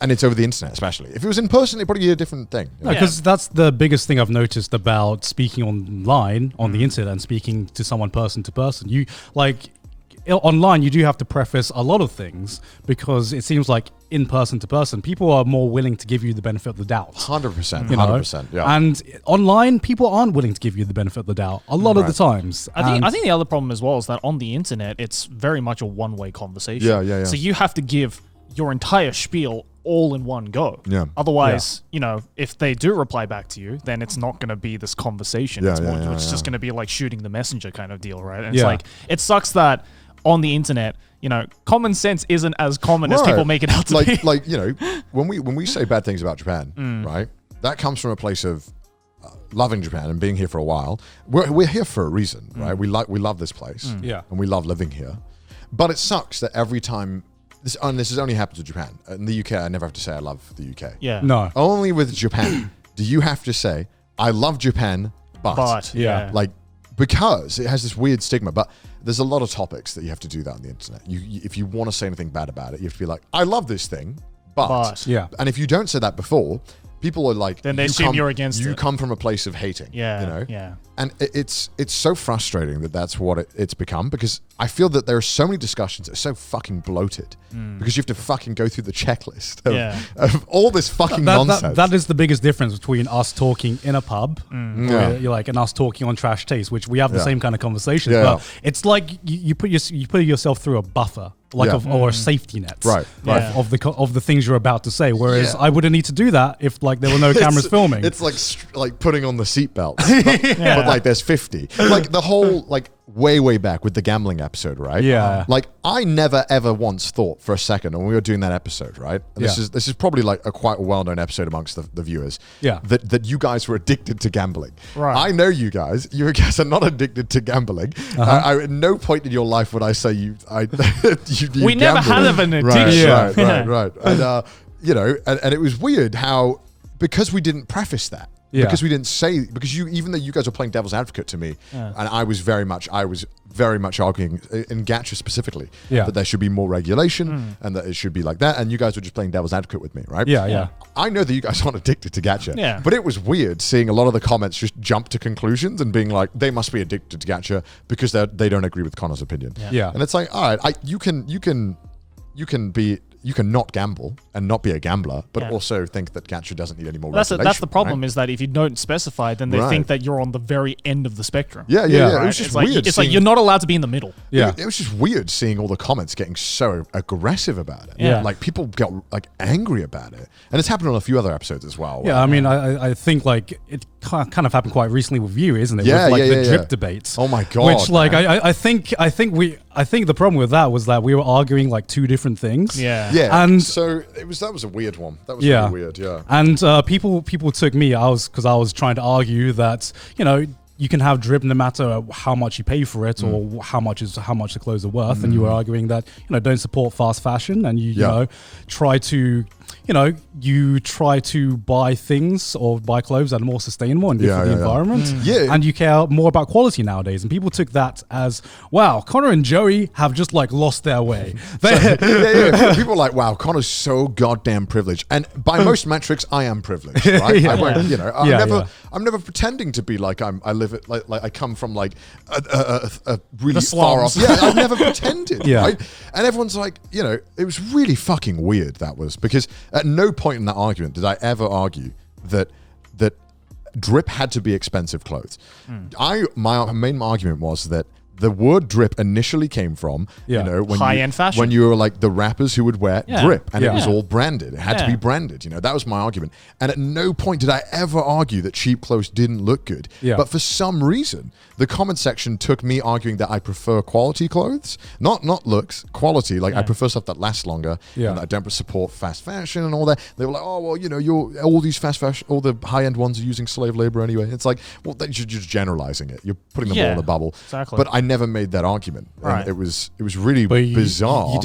it's over the internet, especially. If it was in person, it'd probably be a different thing. Because that's the biggest thing I've noticed about speaking online on the internet and speaking to someone person to person. You online, you do have to preface a lot of things because it seems like in person to person, people are more willing to give you the benefit of the doubt. 100%. 100%. Yeah. And online, people aren't willing to give you the benefit of the doubt a lot of the times. I think the other problem as well is that on the internet, it's very much a one-way conversation. Yeah. So you have to give your entire spiel all in one go. Yeah. Otherwise, if they do reply back to you, then it's not going to be this conversation. It's just going to be like shooting the messenger kind of deal, right? And it's like, it sucks that on the internet, common sense isn't as common as people make it out to be. Like, when we say bad things about Japan, right? That comes from a place of loving Japan and being here for a while. We're here for a reason, right? We love this place, and we love living here. But it sucks that every time this has only happened to Japan. In the UK, I never have to say I love the UK. Yeah. No. Only with Japan do you have to say I love Japan, but because it has this weird stigma. But there's a lot of topics that you have to do that on the internet. If you want to say anything bad about it, you have to be like, I love this thing, but. And if you don't say that before, people are like, then they assume you're against it. You come from a place of hating. Yeah. And it's so frustrating that that's what it's become, because I feel that there are so many discussions that are so fucking bloated because you have to fucking go through the checklist of all this fucking nonsense. That is the biggest difference between us talking in a pub and us talking on Trash Taste, which we have the same kind of conversations. But it's like you put yourself through a buffer. Or a safety net, of the things you're about to say. Whereas I wouldn't need to do that if there were no cameras filming. It's like putting on the seatbelt, but there's 50. Like the whole way back with the gambling episode, right? Yeah. Like I never ever once thought for a second when we were doing that episode, right? And this is probably like a quite well-known episode amongst the viewers. Yeah. That you guys were addicted to gambling. Right. I know you guys. You guys are not addicted to gambling. At no point in your life would I say you we never had an addiction. Right. And and it was weird how, because we didn't preface that. Because we didn't say, because even though you guys were playing devil's advocate to me, and I was very much arguing in gacha specifically that there should be more regulation and that it should be like that, and you guys were just playing devil's advocate with me, right? Yeah. I know that you guys aren't addicted to gacha, but it was weird seeing a lot of the comments just jump to conclusions and being like, they must be addicted to gacha because they don't agree with Connor's opinion. And it's like, all right, you can not gamble and not be a gambler, but also think that gacha doesn't need any more regulation. That's the problem, is that if you don't specify, then they think that you're on the very end of the spectrum. Yeah. It was just weird. It's like you're not allowed to be in the middle. Yeah. It was just weird seeing all the comments getting so aggressive about it. Yeah. Like people got angry about it. And it's happened on a few other episodes as well. Yeah, I mean, I think it kind of happened quite recently with you, isn't it? Yeah, with the drip debates. Oh my God. Which I think the problem with that was that we were arguing two different things. Yeah. And so that was a weird one. That was really weird. Yeah. And people took me. I was trying to argue that you can have drip no matter how much you pay for it or how much the clothes are worth. And you were arguing that don't support fast fashion, and you try to buy things or buy clothes that are more sustainable and good for the environment. And you care more about quality nowadays. And people took that as, wow, Connor and Joey have just lost their way. People are like, wow, Connor's so goddamn privileged. And by most metrics, I am privileged, right? I'm never pretending to be like I live it like I come from like a really far off. Yeah, I've never pretended. Yeah. Right? And everyone's like, you know, it was really fucking weird. That was because at no point in that argument did I ever argue that drip had to be expensive clothes. My main argument was that the word drip initially came from, you know, when high-end fashion. When you were like the rappers who would wear drip, and it was Yeah. all branded. It had to be branded. You know, that was my argument. And at no point did I ever argue that cheap clothes didn't look good. Yeah. But for some reason, the comment section took me arguing that I prefer quality clothes, not looks, quality. Like I prefer stuff that lasts longer. Yeah. And that I don't support fast fashion and all that. They were like, oh well, you know, all these fast fashion, all the high end ones are using slave labor anyway. It's like, well, you're just generalizing it. You're putting them all in a bubble. Exactly. But I never made that argument. Right. And it was really But bizarre.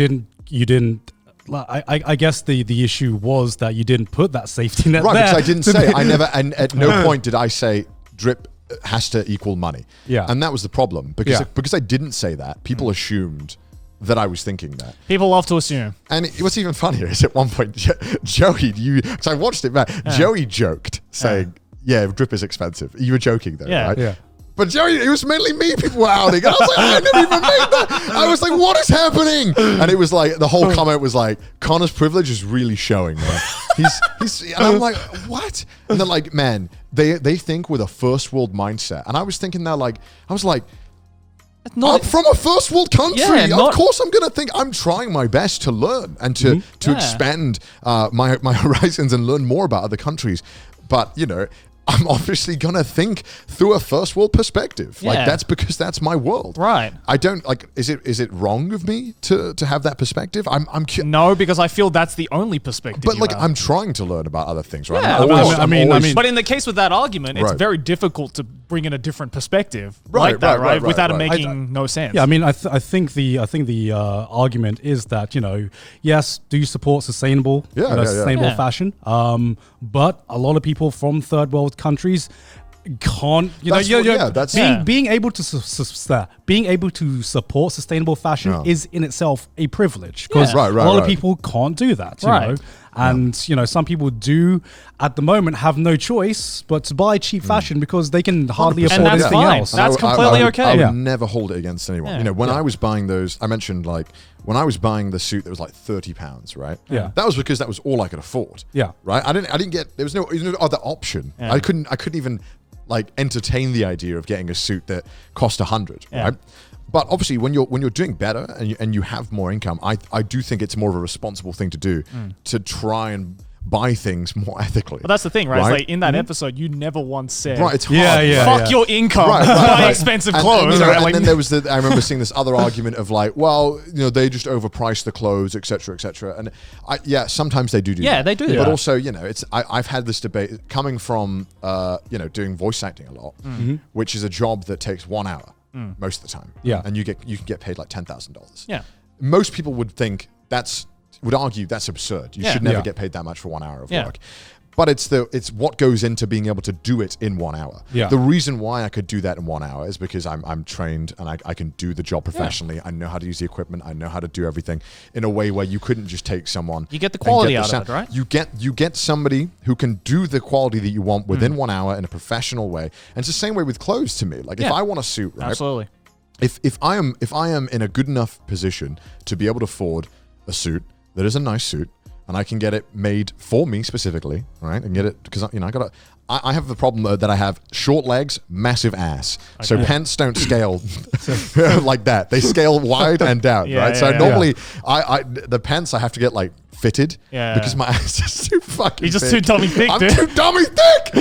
You didn't. Like, I guess the issue was that you didn't put that safety net Right, there. because I didn't say I never, and at no point did I say drip has to equal money. Yeah. And that was the problem because Yeah. because I didn't say that, people assumed that I was thinking that. People love to assume. And what's even funnier is at one point, Joey, because I watched it back, Joey joked saying, yeah, drip is expensive. You were joking though, Yeah. right? Yeah. But Joey, it was mainly me people were outing. And I was like, I never even made that. I was like, what is happening? And it was like, the whole comment was like, Connor's privilege is really showing, man. He's, and I'm like, what? And they're like, man, they think with a first world mindset. And I was thinking that like, I was like, I'm from a first world country. Yeah, of course I'm going to think I'm trying my best to learn and to expand my horizons and learn more about other countries. But, you know, I'm obviously going to think through a first world perspective. Like that's because that's my world. Right. I don't like, is it wrong of me to have that perspective? No, because I feel that's the only perspective. But you like, have. I'm trying to learn about other things, right? Yeah, I mean, but in the case with that argument, it's Right. very difficult to bring in a different perspective Right, like that, right, right? right, Without it right. making no sense. Yeah, I mean, I think the argument is that, you know, yes, do you support sustainable, sustainable Yeah. fashion? But a lot of people from third world countries can't, being able to being able to support sustainable fashion is in itself a privilege because Right, a lot of right. people can't do that, you Right. know. And, you know, some people do at the moment have no choice but to buy cheap fashion because they can hardly 100%. afford And that's anything fine. else. That's I completely would- okay. I would Yeah. never hold it against anyone. Yeah. You know, when I was buying those, I mentioned like when I was buying the suit that was like £30, right? Yeah. That was because that was all I could afford. Yeah. Right. I didn't get. There was no other option. Yeah. I couldn't even like entertain the idea of getting a suit that cost 100. Yeah. Right. But obviously, when you're doing better and you have more income, I do think it's more of a responsible thing to do to try and buy things more ethically. But that's the thing, right? It's like in that episode, you never once said, Right, it's hard. fuck your income, buy expensive clothes. And, right? and Like, then there was I remember seeing this other argument of like, well, you know, they just overprice the clothes, etc., etc. And sometimes they do that. Yeah, they do But that. also, you know, I've had this debate coming from, you know, doing voice acting a lot, which is a job that takes 1 hour most of the time. Yeah. And you can get paid like $10,000. Yeah. Most people would think would argue that's absurd. You Yeah. should never Yeah. get paid that much for 1 hour of Yeah. work. But it's what goes into being able to do it in 1 hour. Yeah. The reason why I could do that in 1 hour is because I'm trained and I can do the job professionally. I know how to use the equipment. I know how to do everything in a way where you couldn't just take someone. You get the and quality the out of sound. it, right? You get somebody who can do the quality that you want within 1 hour in a professional way. And it's the same way with clothes to me. Like if I want a suit, right? absolutely. If I am in a good enough position to be able to afford a suit that is a nice suit, and I can get it made for me specifically, right? And get it because I have the problem that I have short legs, massive ass. Okay. So pants don't scale like that. They scale wide and down, right? So normally the pants I have to get like fitted because my ass is too fucking You're just thick. too dummy thick, I'm dude. too dummy thick.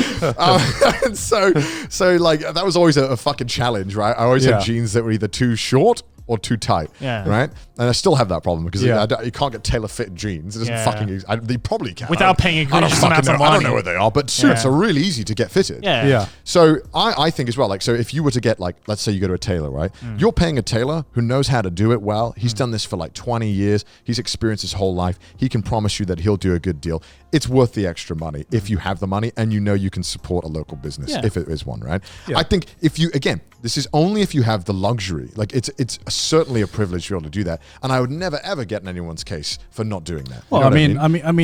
And so like that was always a fucking challenge, right? I always had jeans that were either too short or too tight, right? And I still have that problem because you can't get tailor-fit jeans. It doesn't fucking. They probably can Without paying egregious amounts of I don't money. know where they are, but suits are really easy to get fitted. Yeah. So I think as well, like, so if you were to get like, let's say you go to a tailor, right? You're paying a tailor who knows how to do it well. He's done this for like 20 years. He's experienced his whole life. He can promise you that he'll do a good deal. it's worth the extra money if you have the money and you know you can support a local business if it is one, right? I think if you, again, this is only if you have the luxury. Like it's certainly a privilege to be able to do that, and I would never ever get in anyone's case for not doing that. Well, I mean,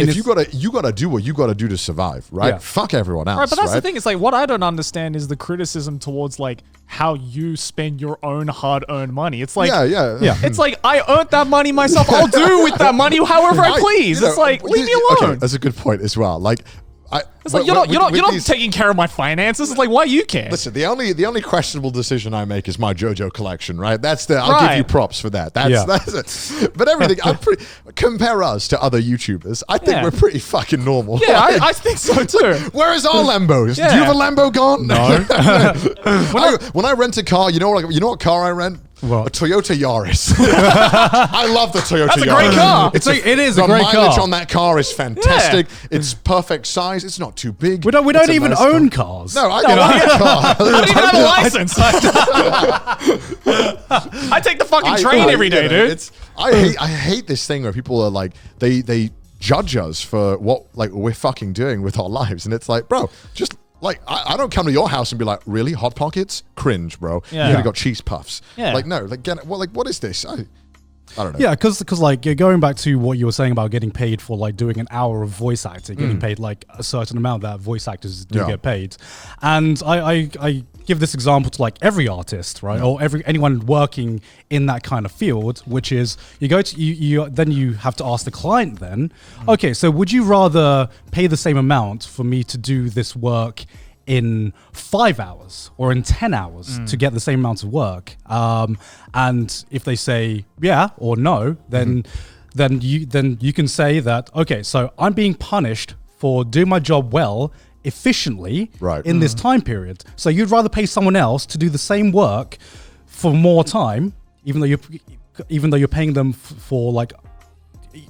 if you gotta do what you gotta do to survive, right? Yeah. Fuck everyone else, Right, but that's the thing. It's like what I don't understand is the criticism towards like how you spend your own hard-earned money. It's like yeah. It's like I earned that money myself. I'll do with that money however I please. It's like leave me alone. Okay, that's a good point as well. Like. It's like you're not taking care of my finances. It's like why you care? Listen, the only questionable decision I make is my JoJo collection, right? I'll give you props for that. That's it. But everything, compare us to other YouTubers. I think we're pretty fucking normal. Yeah, I think so too. Where is our Lambos? Do you have a Lambo, Garnt? No. When I rent a car, you know what car I rent? What? A Toyota Yaris. I love the Toyota Yaris. That's a great car. It is a great car. The mileage on that car is fantastic. It's perfect size. It's not too big. We don't even own cars. No, I don't own a car. I don't even have a license. I take the fucking train every day, dude. I hate this thing where people are like they judge us for what like we're fucking doing with our lives, and it's like, bro, just. Like, I don't come to your house and be like, really? Hot Pockets? Cringe, bro. Yeah. You could have got cheese puffs. Yeah. Like, no. Like, what is this? I don't know. Yeah, because like going back to what you were saying about getting paid for like doing an hour of voice acting, getting paid like a certain amount that voice actors do get paid. And I give this example to like every artist, right? Or anyone working in that kind of field, which is you go to then you have to ask the client then, okay, so would you rather pay the same amount for me to do this work in 5 hours or in 10 hours to get the same amount of work? And if they say yeah or no, then you can say that, okay, so I'm being punished for doing my job well, efficiently in this time period. So you'd rather pay someone else to do the same work for more time, even though you're paying them for like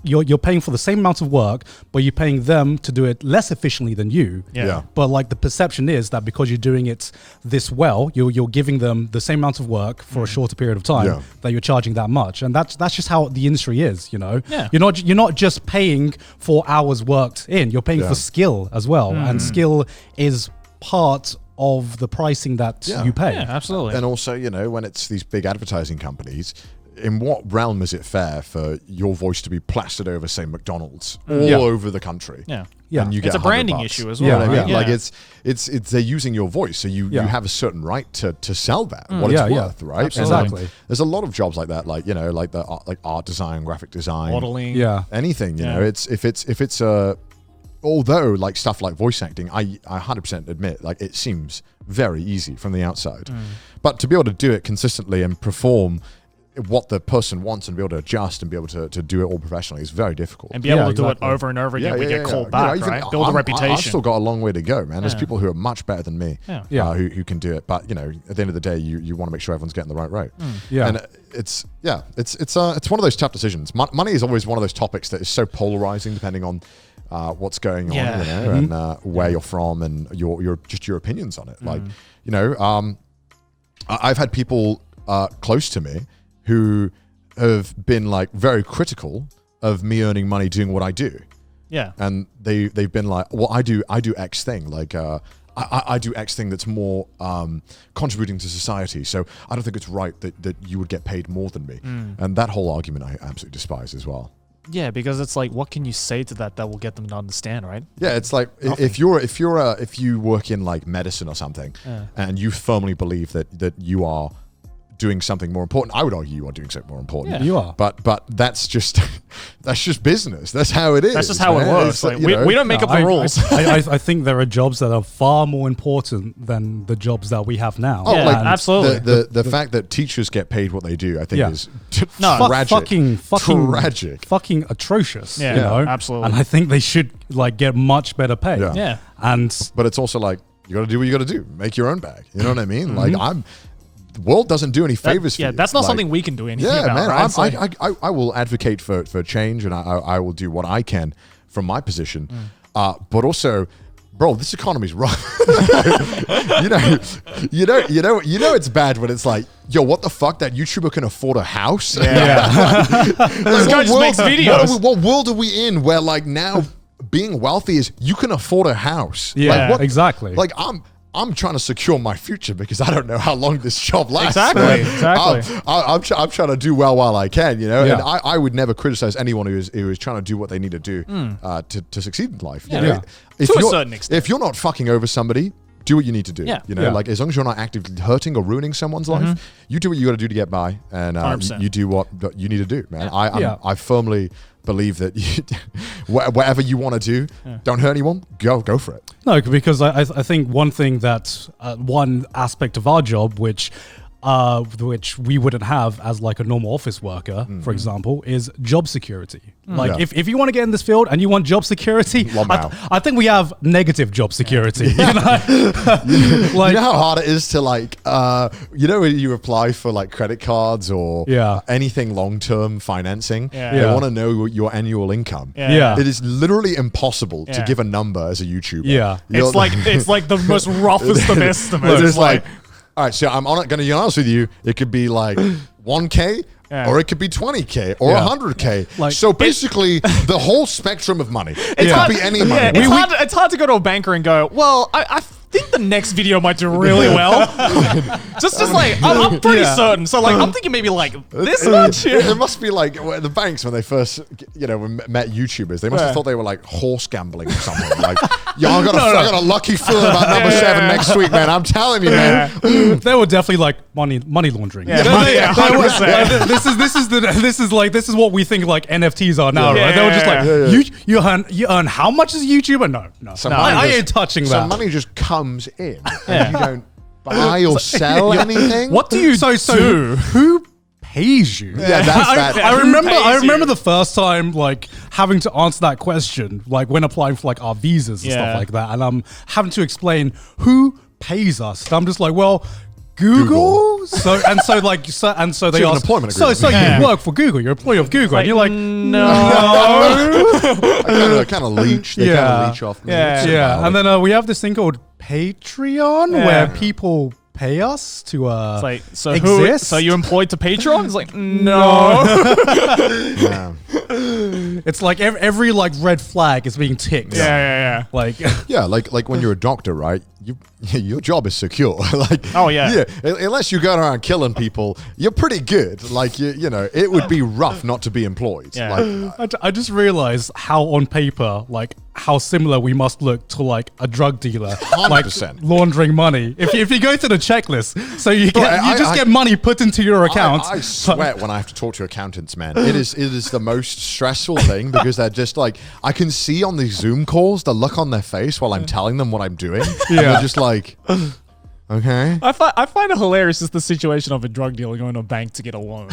you're paying for the same amount of work, but you're paying them to do it less efficiently than you. Yeah. But like the perception is that because you're doing it this well, you're giving them the same amount of work for a shorter period of time that you're charging that much, and that's just how the industry is. You know, you're not just paying for hours worked in. You're paying for skill as well, and skill is part of the pricing that you pay. Yeah, absolutely. And also, you know, when it's these big advertising companies, in what realm is it fair for your voice to be plastered over, say, McDonald's all over the country? Yeah. And you get It's a branding $100. issue as You know well. what I mean? Yeah. Like it's they're using your voice, so you have a certain right to sell that, what it's worth, right? Exactly. There's a lot of jobs like that, like, you know, like the art design, graphic design, Modeling. anything. You know, if it's although like stuff like voice acting, I 100% admit like it seems very easy from the outside, but to be able to do it consistently and perform what the person wants and be able to adjust and be able to do it all professionally is very difficult. And be able to do it over and over again. We get called back, you know, right? Build a reputation. I've still got a long way to go, man. There's people who are much better than me who can do it. But, you know, at the end of the day, you want to make sure everyone's getting the right rate. And it's one of those tough decisions. Money is always one of those topics that is so polarizing depending on what's going on, you know, and where you're from and your opinions on it. Like, you know, I've had people close to me who have been like very critical of me earning money doing what I do. Yeah. And they've been like, well, I do X thing. Like, I do X thing that's more contributing to society. So I don't think it's right that you would get paid more than me. And that whole argument I absolutely despise as well. Yeah, because it's like, what can you say to that will get them to understand, right? Yeah, it's like if you work in like medicine or something, and you firmly believe that you are doing something more important, I would argue you are doing something more important. Yeah. You are. But that's just business. That's how it is. That's just how it works. Like, we don't make up the rules. I think there are jobs that are far more important than the jobs that we have now. Oh, like, absolutely. The fact that teachers get paid what they do, I think is tragic. Tragic. Fucking atrocious. Yeah, you know? absolutely. And I think they should like get much better pay. Yeah. But it's also like, you got to do what you got to do. Make your own bag. You know what I mean? Like the world doesn't do any favors for you. Yeah, that's not like, something we can do anything about, man, right? I will advocate for change, and I will do what I can from my position. But also, bro, this economy's rough. you know it's bad when it's like, yo, what the fuck? That YouTuber can afford a house? This guy just makes videos. What world are we in where like now being wealthy is you can afford a house. Yeah, like, exactly. Like I'm trying to secure my future because I don't know how long this job lasts. Exactly. I'm trying to do well while I can, you know. Yeah. And I would never criticize anyone who is trying to do what they need to do to succeed in life. Yeah. You know? Yeah. To a certain extent. If you're not fucking over somebody, do what you need to do. Yeah. You know, like as long as you're not actively hurting or ruining someone's life, you do what you got to do to get by, and you do what you need to do, man. I firmly believe that whatever you want to do, don't hurt anyone. Go for it. No, because I think one thing that one aspect of our job, which we wouldn't have as like a normal office worker, for example, is job security. Like if you want to get in this field and you want job security, I think we have negative job security. You know? Like, you know how hard it is to like, you know, when you apply for like credit cards or anything long-term financing, they want to know your annual income. It is literally impossible to give a number as a YouTuber. It's like the most roughest of estimates. It's like, all right, so I'm going to be honest with you. It could be like 1K, or it could be 20K, or 100K. Like, so basically, the whole spectrum of money. It could be any money. It's hard to go to a banker and go, well, I think the next video might do really well. just like, I'm pretty certain. So like, I'm thinking maybe like this much. It must be like the banks when they first, met YouTubers. They must have thought they were like horse gambling or something. Like, I got a lucky feeling about number 7 next week, man. I'm telling you, man. They were definitely like money laundering. This is what we think like NFTs are now, right? They were just like, you earn how much as a YouTuber? No. I ain't touching that. So money just comes in, and you don't buy or sell anything. What do you do? Who pays you? Yeah, that's that. I remember the first time like having to answer that question, like when applying for like our visas and stuff like that, and I'm having to explain who pays us. And I'm just like, well, Google. So they ask. Employment So you work for Google. You're an employee of Google, and you're like, no. I kind of leech. They kind of leech off me. Yeah. And then we have this thing called Patreon where people pay us to exist. So you're employed to Patreon? It's like, no. It's like every like red flag is being ticked. Yeah. Like like when you're a doctor, right? Your job is secure. Like, unless you go around killing people, you're pretty good. Like, you know, it would be rough not to be employed. Yeah. Like, I just realized how on paper, like how similar we must look to like a drug dealer, 100%. like laundering money. If you go to the checklist, so you get money put into your account. I sweat when I have to talk to accountants, man. It is the most stressful thing because they're just like, I can see on these Zoom calls the look on their face while I'm telling them what I'm doing. They're just like, okay. I find it hilarious just the situation of a drug dealer going to a bank to get a loan.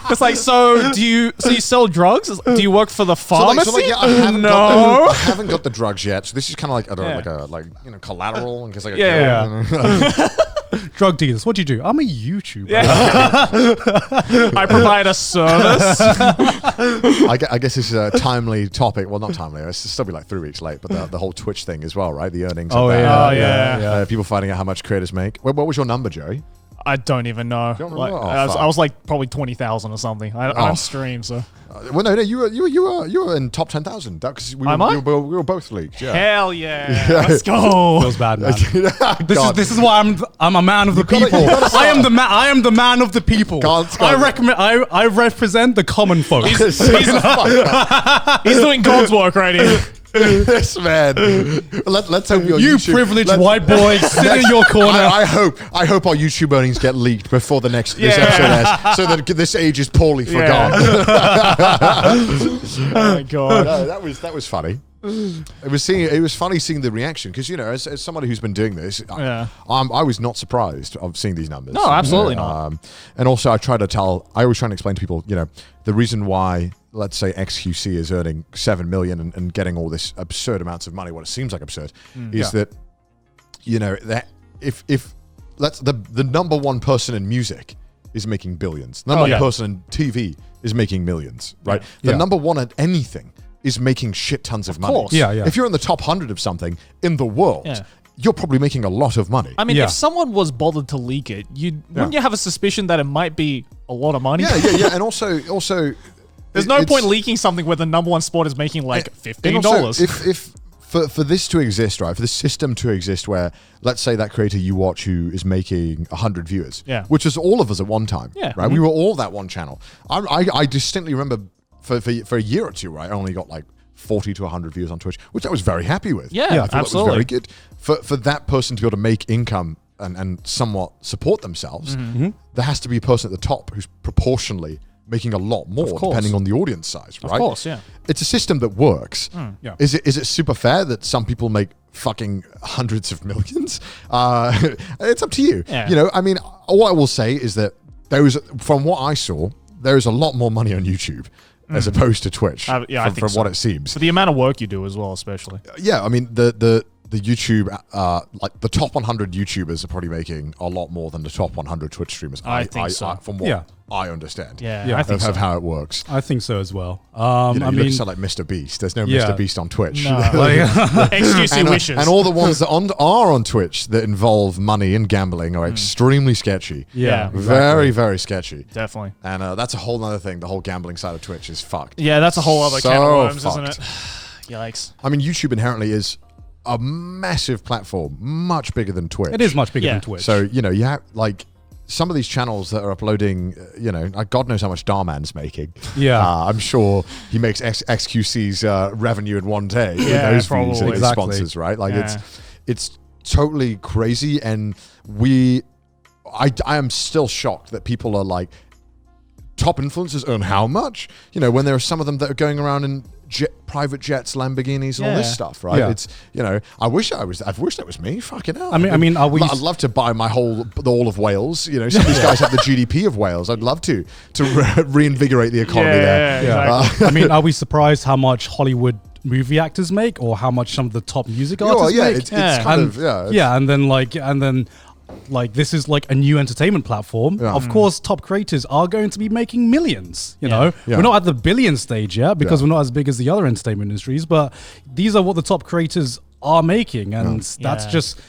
It's like, so you sell drugs? Do you work for the pharmacy? I haven't got the drugs yet. So this is kind of like collateral in case I get Drug dealers, what do you do? I'm a YouTuber. I provide a service. I guess this is a timely topic. Well, not timely. It's still be like 3 weeks late, but the whole Twitch thing as well, right? The earnings. People finding out how much creators make. What was your number, Joey? I don't even know. I was like probably 20,000 or something. On stream, so. Well, no, you were in top 10,000. We were both leaked. Yeah. Hell yeah. Let's go. Feels bad, man. This is why I'm a man of the people. I am the man of the people. I represent the common folk. He's doing God's work right here. This man. Let's hope your YouTube, privileged white boy, sit in your corner. I hope our YouTube earnings get leaked before this episode ends, so that this age is poorly forgotten. Oh my god, no, that was funny. It was funny seeing the reaction because as somebody who's been doing this, I was not surprised of seeing these numbers. No, absolutely not. And also, I always try to explain to people, the reason why, let's say XQC is earning 7 million and getting all this absurd amounts of money, what it seems like absurd, is that that if the number one person in music is making billions, number one person in TV is making millions, right? The number one at anything is making shit tons of money. Course. If you're in the top 100 of something in the world, you're probably making a lot of money. I mean, if someone was bothered to leak it, wouldn't you have a suspicion that it might be a lot of money? Yeah. And also, There's no point leaking something where the number one sport is making like $15. If for this to exist, right, for the system to exist where, let's say that creator you watch who is making 100 viewers, which is all of us at one time, right? We were all that one channel. I distinctly remember for a year or two, right, I only got like 40 to 100 views on Twitch, which I was very happy with. Yeah, I thought absolutely. It was very good. For that person to be able to make income and somewhat support themselves, there has to be a person at the top who's proportionally making a lot more depending on the audience size, right? Of course, yeah. It's a system that works. Is it super fair that some people make fucking hundreds of millions? It's up to you. Yeah. You know, I mean, what I will say is that from what I saw, there is a lot more money on YouTube as opposed to Twitch. I think from so. what it seems. For the amount of work you do as well, especially. Yeah, I mean the YouTube, like the top 100 YouTubers are probably making a lot more than the top 100 Twitch streamers. I think so. From what I understand. I think of how it works. I think so as well. You look like Mr. Beast. There's no Mr. Beast on Twitch. No. Excuse your wishes. And all the ones that are on Twitch that involve money and gambling are extremely sketchy. Yeah, very, very sketchy. Definitely. And that's a whole other thing. The whole gambling side of Twitch is fucked. Yeah, that's a whole other can of worms, fucked. isn't it? Yikes. I mean, YouTube inherently is a massive platform, much bigger than Twitch. It is much bigger than Twitch. So, you know, you have like some of these channels that are uploading, you know, God knows how much Darman's making. Yeah. I'm sure he makes XQC's revenue in one day. with Yeah, those probably. views and Exactly. sponsors, right? Like it's totally crazy. And I am still shocked that people are like, top influencers earn how much? You know, when there are some of them that are going around in private jets, Lamborghinis, and all this stuff, right? Yeah. It's, you know, I wish that was me. Fucking hell. I mean, are we? I'd love to buy all of Wales. You know, some of these guys have the GDP of Wales. I'd love to reinvigorate the economy there. Exactly. I mean, are we surprised how much Hollywood movie actors make, or how much some of the top music artists make? It's kind of and then this is like a new entertainment platform. Of course, top creators are going to be making millions. You know, we're not at the billion stage yet because we're not as big as the other entertainment industries, but these are what the top creators are making, and that's just,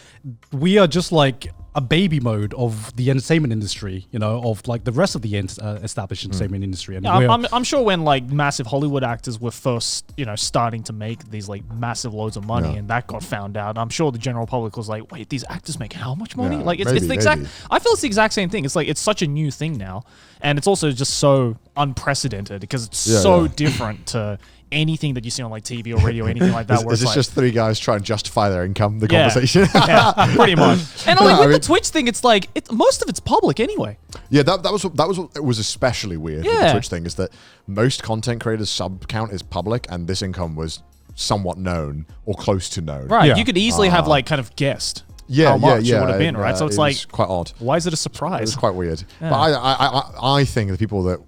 we are just like a baby mode of the entertainment industry, you know, of like the rest of the established entertainment industry. And I'm sure when like massive Hollywood actors were first, you know, starting to make these like massive loads of money and that got found out, I'm sure the general public was like, wait, these actors make how much money? Like it's the exact, I feel it's the exact same thing. It's like, it's such a new thing now. And it's also just so unprecedented because it's so different to anything that you see on like TV or radio or anything like that. Is this just three guys trying to justify their income, the conversation? Pretty much. And like with the Twitch thing, it's like most of it's public anyway. Yeah, that was what was especially weird with the Twitch thing, is that most content creators' sub count is public, and this income was somewhat known or close to known. Right. You could easily have like kind of guessed how much it would have been, right? So it's like quite odd. Why is it a surprise? It's quite weird. But I think the people that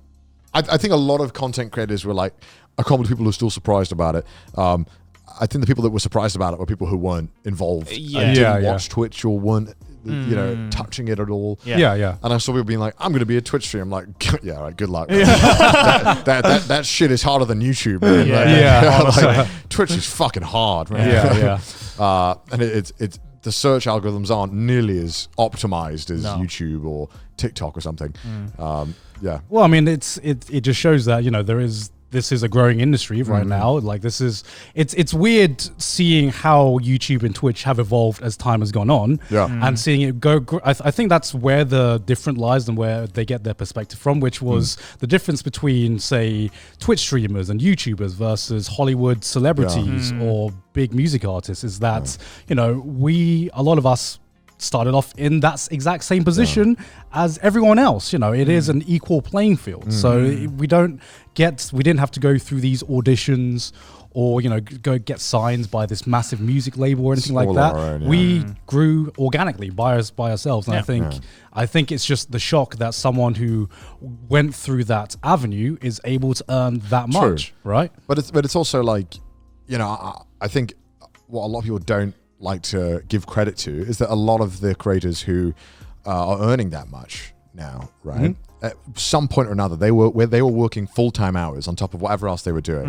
I think a lot of content creators were like, I can't believe people who are still surprised about it. I think the people that were surprised about it were people who weren't involved and didn't watch Twitch or weren't, you know, touching it at all. Yeah. And I saw people being like, I'm going to be a Twitch streamer. I'm like, yeah, all right, good luck. that shit is harder than YouTube. Man. Like, Twitch is fucking hard, man. And it's the search algorithms aren't nearly as optimized as YouTube or TikTok or something. Well, I mean, it just shows that, you know, this is a growing industry right now. Like it's weird seeing how YouTube and Twitch have evolved as time has gone on, and seeing it go. I think that's where the difference lies and where they get their perspective from, which was the difference between, say, Twitch streamers and YouTubers versus Hollywood celebrities or big music artists. Is that you know, a lot of us started off in that exact same position as everyone else. You know, it is an equal playing field. So we didn't have to go through these auditions or, you know, go get signed by this massive music label or anything like that. We grew organically by ourselves. And I think it's just the shock that someone who went through that avenue is able to earn that much, right? But it's also like, you know, I think what a lot of people don't like to give credit to is that a lot of the creators who are earning that much now, right? At some point or another, they were working full-time hours on top of whatever else they were doing,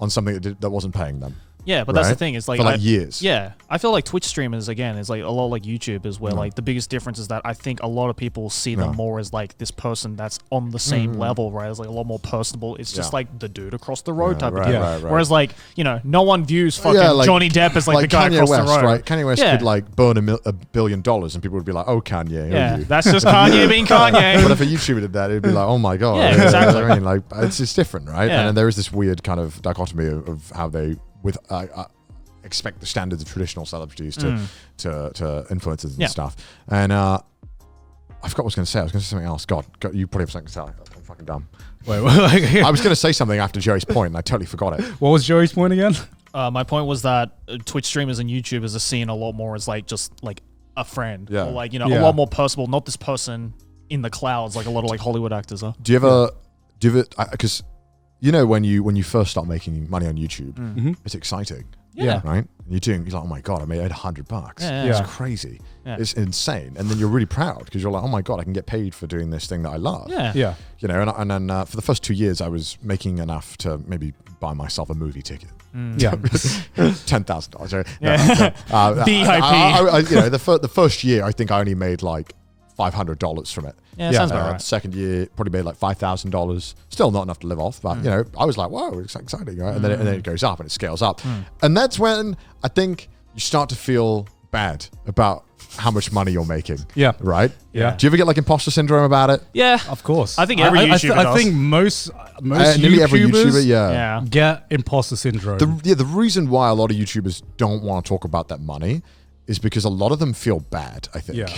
on something that wasn't paying them. Yeah, but that's the thing. It's like for like years. Yeah, I feel like Twitch streamers again is like a lot like YouTubers, where like the biggest difference is that I think a lot of people see them more as like this person that's on the same level, right? It's like a lot more personable. It's just like the dude across the road type of thing. Right. Whereas like no one views fucking Johnny Depp as like the guy Kanye across West, the road. Right? Kanye West could like burn $1 billion, and people would be like, "Oh, Kanye, yeah, you?" that's just Kanye being Kanye. But if a YouTuber did that, it'd be like, "Oh my god!" Yeah, exactly. I mean, like it's different, right? Yeah. And there is this weird kind of dichotomy of how they expect the standards of traditional celebrities to influencers and stuff. And I forgot what I was going to say. I was going to say something else. God, you probably have something to say. I'm fucking dumb. Wait, I was going to say something after Jerry's point, and I totally forgot it. what was Joey's point again? My point was that Twitch streamers and YouTubers are seen a lot more as like just like a friend, or like a lot more personable. Not this person in the clouds like a lot of like Hollywood actors are. Do you ever because when you first start making money on YouTube, it's exciting. Yeah. Right? You're like, oh my God, I made $100. Yeah. It's crazy. Yeah. It's insane. And then you're really proud because you're like, oh my God, I can get paid for doing this thing that I love. Yeah. And then for the first 2 years, I was making enough to maybe buy myself a movie ticket. Yeah. $10,000. BIP. The first year, I think I only made like $500 from it. Yeah, sounds about right. Second year, probably made like $5,000. Still not enough to live off, but I was like, "Whoa, it's exciting!" Right? And then it goes up and it scales up, and that's when I think you start to feel bad about how much money you're making. Yeah. Right. Yeah. Do you ever get like imposter syndrome about it? Yeah, of course. I think every YouTuber does. I think most nearly every YouTuber, YouTubers get imposter syndrome. The reason why a lot of YouTubers don't want to talk about that money is because a lot of them feel bad, I think. Yeah.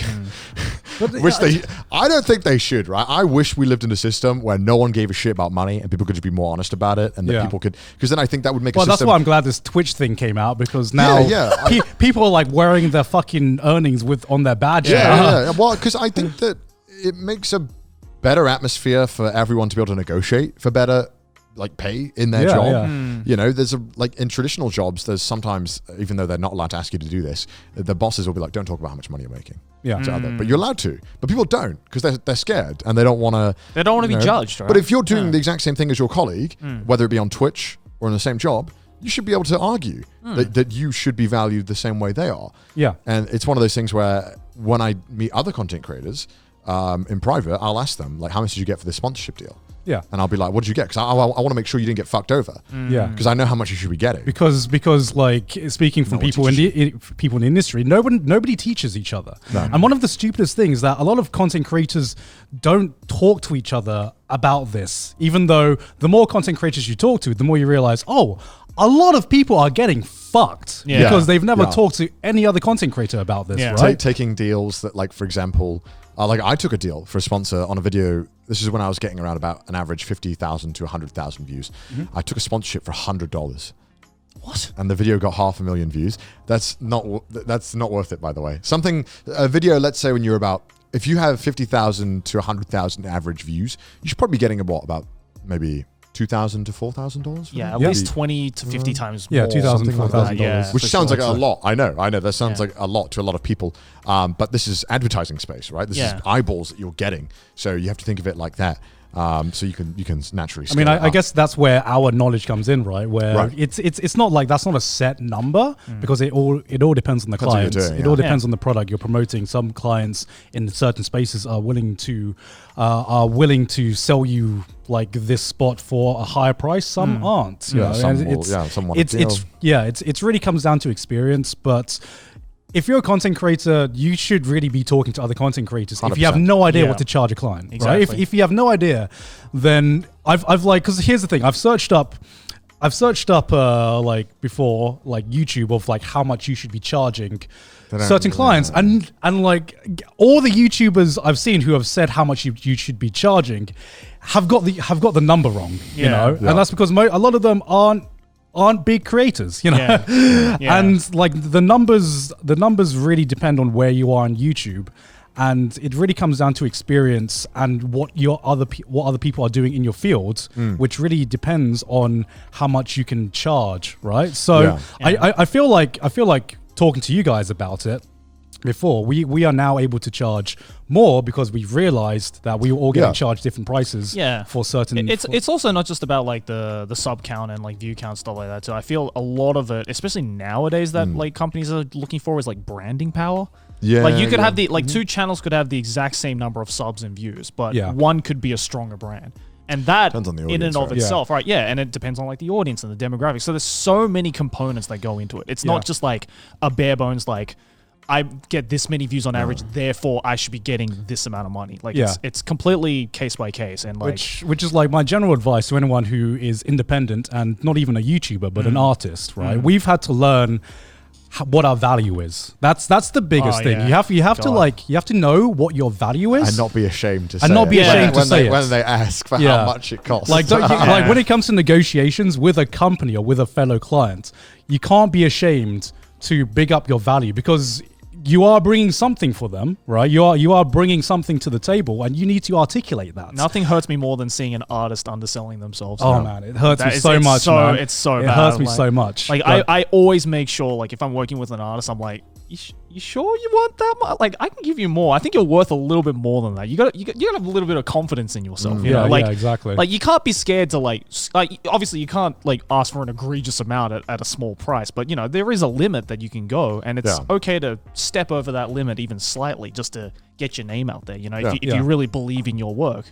I don't think they should, right? I wish we lived in a system where no one gave a shit about money and people could just be more honest about it, and that people could, because then I think that would make a system. Well, that's why I'm glad this Twitch thing came out, because now people are like wearing their fucking earnings on their badge. Yeah. Well, because I think that it makes a better atmosphere for everyone to be able to negotiate for better like pay in their job. There's in traditional jobs, there's sometimes, even though they're not allowed to ask you to do this, the bosses will be like, don't talk about how much money you're making. But you're allowed to. But people don't, because they're scared and they don't want to. They don't want to be judged, right? But if you're doing the exact same thing as your colleague, whether it be on Twitch or in the same job, you should be able to argue that you should be valued the same way they are. Yeah. And it's one of those things where when I meet other content creators in private, I'll ask them, like, how much did you get for this sponsorship deal? Yeah. And I'll be like, what did you get? Because I want to make sure you didn't get fucked over. Yeah. Because I know how much you should be getting. Because like, speaking from people in the industry, nobody teaches each other. No. And one of the stupidest things that a lot of content creators don't talk to each other about this, even though the more content creators you talk to, the more you realize, oh, a lot of people are getting fucked because they've never talked to any other content creator about this, right? Taking deals that, like, for example, like I took a deal for a sponsor on a video. This is when I was getting around about an average 50,000 to 100,000 views. I took a sponsorship for $100. What? And the video got 500,000 views. That's not worth it, by the way. A video, let's say when you're if you have 50,000 to 100,000 average views, you should probably be getting about maybe $2,000 to $4,000. Yeah, at least 20 to 50 times more. Yeah, $2,000 to $4,000. Which sounds like a lot. I know. That sounds like a lot to a lot of people. But this is advertising space, right? This is eyeballs that you're getting. So you have to think of it like that. So you can naturally scale I guess that's where our knowledge comes in, right? Where it's not like that's not a set number because it all depends on the client. It all depends on the product you're promoting. Some clients in certain spaces are willing to sell you like this spot for a higher price. Some aren't. Some want it's really comes down to experience, but if you're a content creator, you should really be talking to other content creators. 100%. If you have no idea what to charge a client, right? If you have no idea, then I've like, because here's the thing, I've searched up like before, like YouTube of like how much you should be charging certain clients, and like all the YouTubers I've seen who have said how much you should be charging have got the number wrong, you know, and that's because a lot of them aren't big creators, you know, and like the numbers really depend on where you are on YouTube, and it really comes down to experience and what other people are doing in your field, which really depends on how much you can charge, right? So I feel like talking to you guys about it, before, we are now able to charge more because we've realized that we were all getting charged different prices for certain. It's also not just about like the sub count and like view count, stuff like that too. I feel a lot of it, especially nowadays, that like companies are looking for is like branding power. Yeah, like you could have the two channels could have the exact same number of subs and views, but one could be a stronger brand. And that depends on the audience, in and of itself, right? Yeah, and it depends on like the audience and the demographics. So there's so many components that go into it. It's not just like a bare bones like I get this many views on average, therefore I should be getting this amount of money. Like it's completely case by case, and like which is like my general advice to anyone who is independent and not even a YouTuber but an artist, right? We've had to learn what our value is. That's the biggest thing. You have to know what your value is and not be ashamed to say it. When they ask for how much it costs. Like when it comes to negotiations with a company or with a fellow client, you can't be ashamed to big up your value because you are bringing something for them, right? You are bringing something to the table, and you need to articulate that. Nothing hurts me more than seeing an artist underselling themselves. Oh man, it hurts me so much. It's so bad. It hurts me so much. Like I always make sure, like if I'm working with an artist, I'm like, you sure you want that much? Like I can give you more. I think you're worth a little bit more than that. You got to have a little bit of confidence in yourself. You know? Like, exactly. Like you can't be scared to like obviously you can't like ask for an egregious amount at a small price, but you know there is a limit that you can go, and it's okay to step over that limit even slightly just to get your name out there. You know, if you really believe in your work.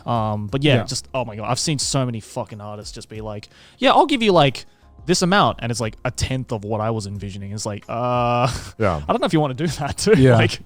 But just oh my god, I've seen so many fucking artists just be like, yeah, I'll give you like this amount, and it's like a tenth of what I was envisioning. It's like, I don't know if you want to do that too. Yeah. Like,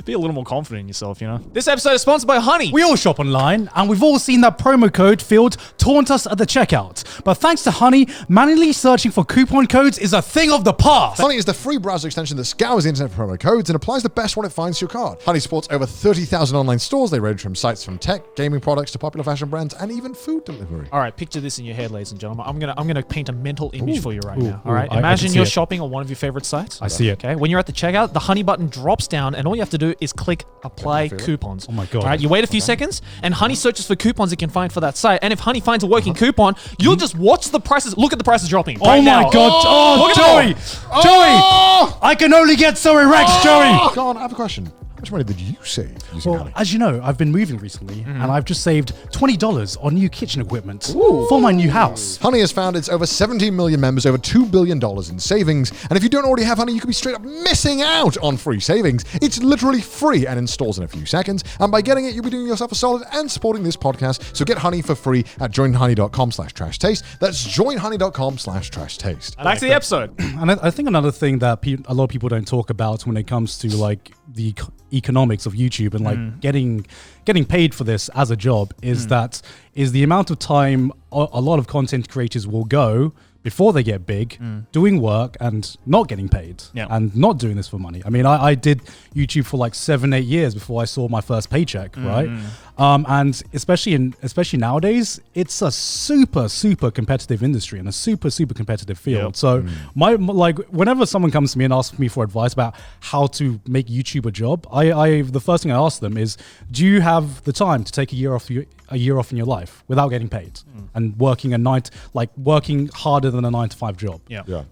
be a little more confident in yourself, you know? This episode is sponsored by Honey. We all shop online, and we've all seen that promo code field taunt us at the checkout. But thanks to Honey, manually searching for coupon codes is a thing of the past. Honey is the free browser extension that scours the internet for promo codes and applies the best one it finds to your card. Honey supports over 30,000 online stores. They range from sites from tech, gaming products to popular fashion brands, and even food delivery. All right, picture this in your head, ladies and gentlemen. I'm gonna paint a mental image for you right now. All right, imagine you're shopping on one of your favorite sites. I see it. Okay, when you're at the checkout, the Honey button drops down, and all you have to do is click apply coupons. Oh my god! All right, you wait a few seconds, and Honey searches for coupons it can find for that site. And if Honey finds a working coupon, you'll just watch the prices. Look at the prices dropping. Oh my god! Oh, Joey! Joey! I can only get so erect, Joey. Go on, I have a question. How much money did you save using Honey? As you know, I've been moving recently, and I've just saved $20 on new kitchen equipment for my new house. Honey has found its over 17 million members, over $2 billion in savings. And if you don't already have Honey, you could be straight up missing out on free savings. It's literally free and installs in a few seconds. And by getting it, you'll be doing yourself a solid and supporting this podcast. So get Honey for free at joinhoney.com/trash-taste. That's joinhoney.com/trash-taste. Back to the episode. And I think another thing that a lot of people don't talk about when it comes to like the economics of YouTube and like getting paid for this as a job is the amount of time a lot of content creators will go before they get big doing work and not getting paid and not doing this for money. I mean, I did YouTube for like 7-8 years before I saw my first paycheck, right? And especially nowadays, it's a super competitive industry and a super competitive field. So like whenever someone comes to me and asks me for advice about how to make YouTube a job, I the first thing I ask them is, do you have the time to take a year off in your life without getting paid and working working harder than a 9-to-5 job?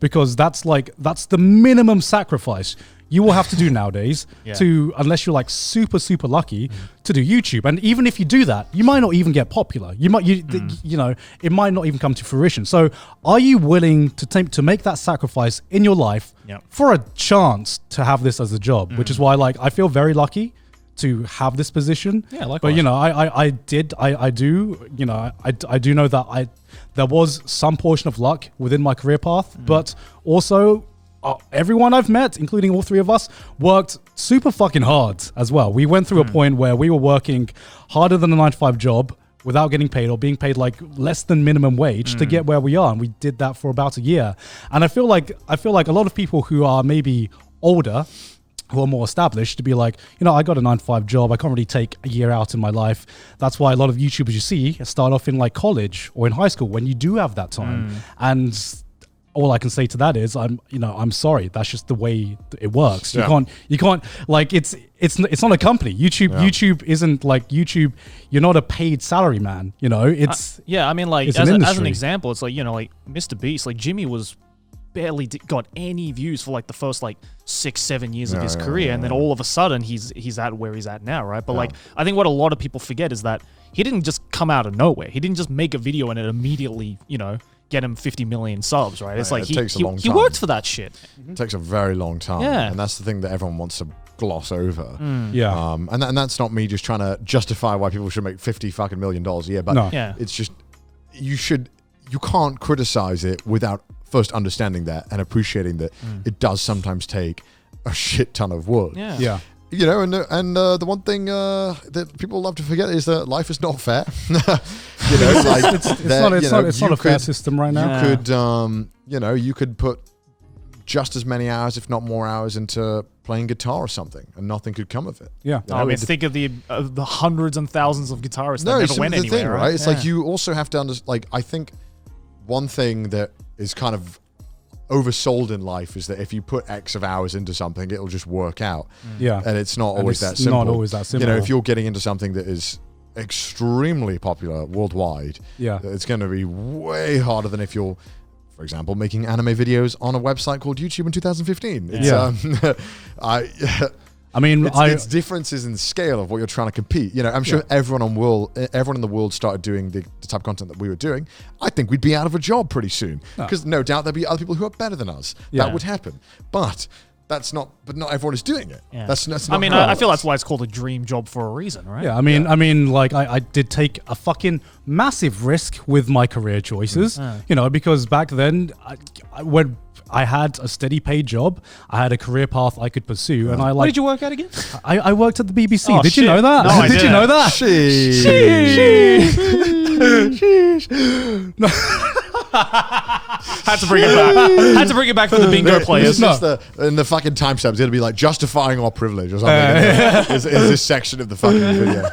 Because that's the minimum sacrifice you will have to do nowadays unless you're like super lucky to do YouTube. And even if you do that, you might not even get popular. You know, it might not even come to fruition. So are you willing to make that sacrifice in your life for a chance to have this as a job? Which is why like I feel very lucky to have this position. But you know, I do know that there was some portion of luck within my career path, but also everyone I've met, including all three of us, worked super fucking hard as well. We went through a point where we were working harder than a 9-to-5 job without getting paid or being paid like less than minimum wage to get where we are. And we did that for about a year. And I feel like a lot of people who are maybe older, who are more established, to be like, you know, I got a 9-to-5 job. I can't really take a year out in my life. That's why a lot of YouTubers you see start off in like college or in high school when you do have that time. And all I can say to that is I'm sorry. That's just the way it works. You can't like it's not a company. YouTube isn't like YouTube. You're not a paid salary man. You know, it's I mean, like as an example, it's like, you know, like Mr. Beast, like Jimmy was barely got any views for like the first like 6-7 years of his career, and then all of a sudden he's at where he's at now, right? But like I think what a lot of people forget is that he didn't just come out of nowhere. He didn't just make a video and it immediately, get him 50 million subs, right? It's like it takes a long he time. worked for that shit. It takes a very long time. Yeah. And that's the thing that everyone wants to gloss over. Yeah. And that's not me just trying to justify why people should make $50 fucking million a year, but No. it's just you can't criticize it without first understanding that and appreciating that it does sometimes take a shit ton of work. Yeah. Yeah. And the one thing that people love to forget is that life is not fair. It's not a fair system right now. You could put just as many hours, if not more hours, into playing guitar or something, and nothing could come of it. Yeah. Think of the hundreds and thousands of guitarists that never went anywhere. Thing, right? It's like you also have to understand. Like, I think one thing that is kind of oversold in life is that if you put X of hours into something, it'll just work out. Yeah. And it's not always that simple. Not always that simple. If you're getting into something that is extremely popular worldwide, it's going to be way harder than if you're, for example, making anime videos on a website called YouTube in 2015. It's differences in scale of what you're trying to compete. I'm sure everyone in the world started doing the type of content that we were doing. I think we'd be out of a job pretty soon because no doubt there'd be other people who are better than us. That would happen, but not everyone is doing it. Yeah. That's not I feel that's why it's called a dream job for a reason, right? Yeah, I did take a fucking massive risk with my career choices, because back then, when I had a steady paid job, I had a career path I could pursue, and Where did you work at again? I worked at the BBC. Oh, did you know that? No, I did you know that? Had to bring it back. Had to bring it back for the bingo players. In the fucking timestamps, it'll be like justifying our privilege or something. Is this section of the fucking video?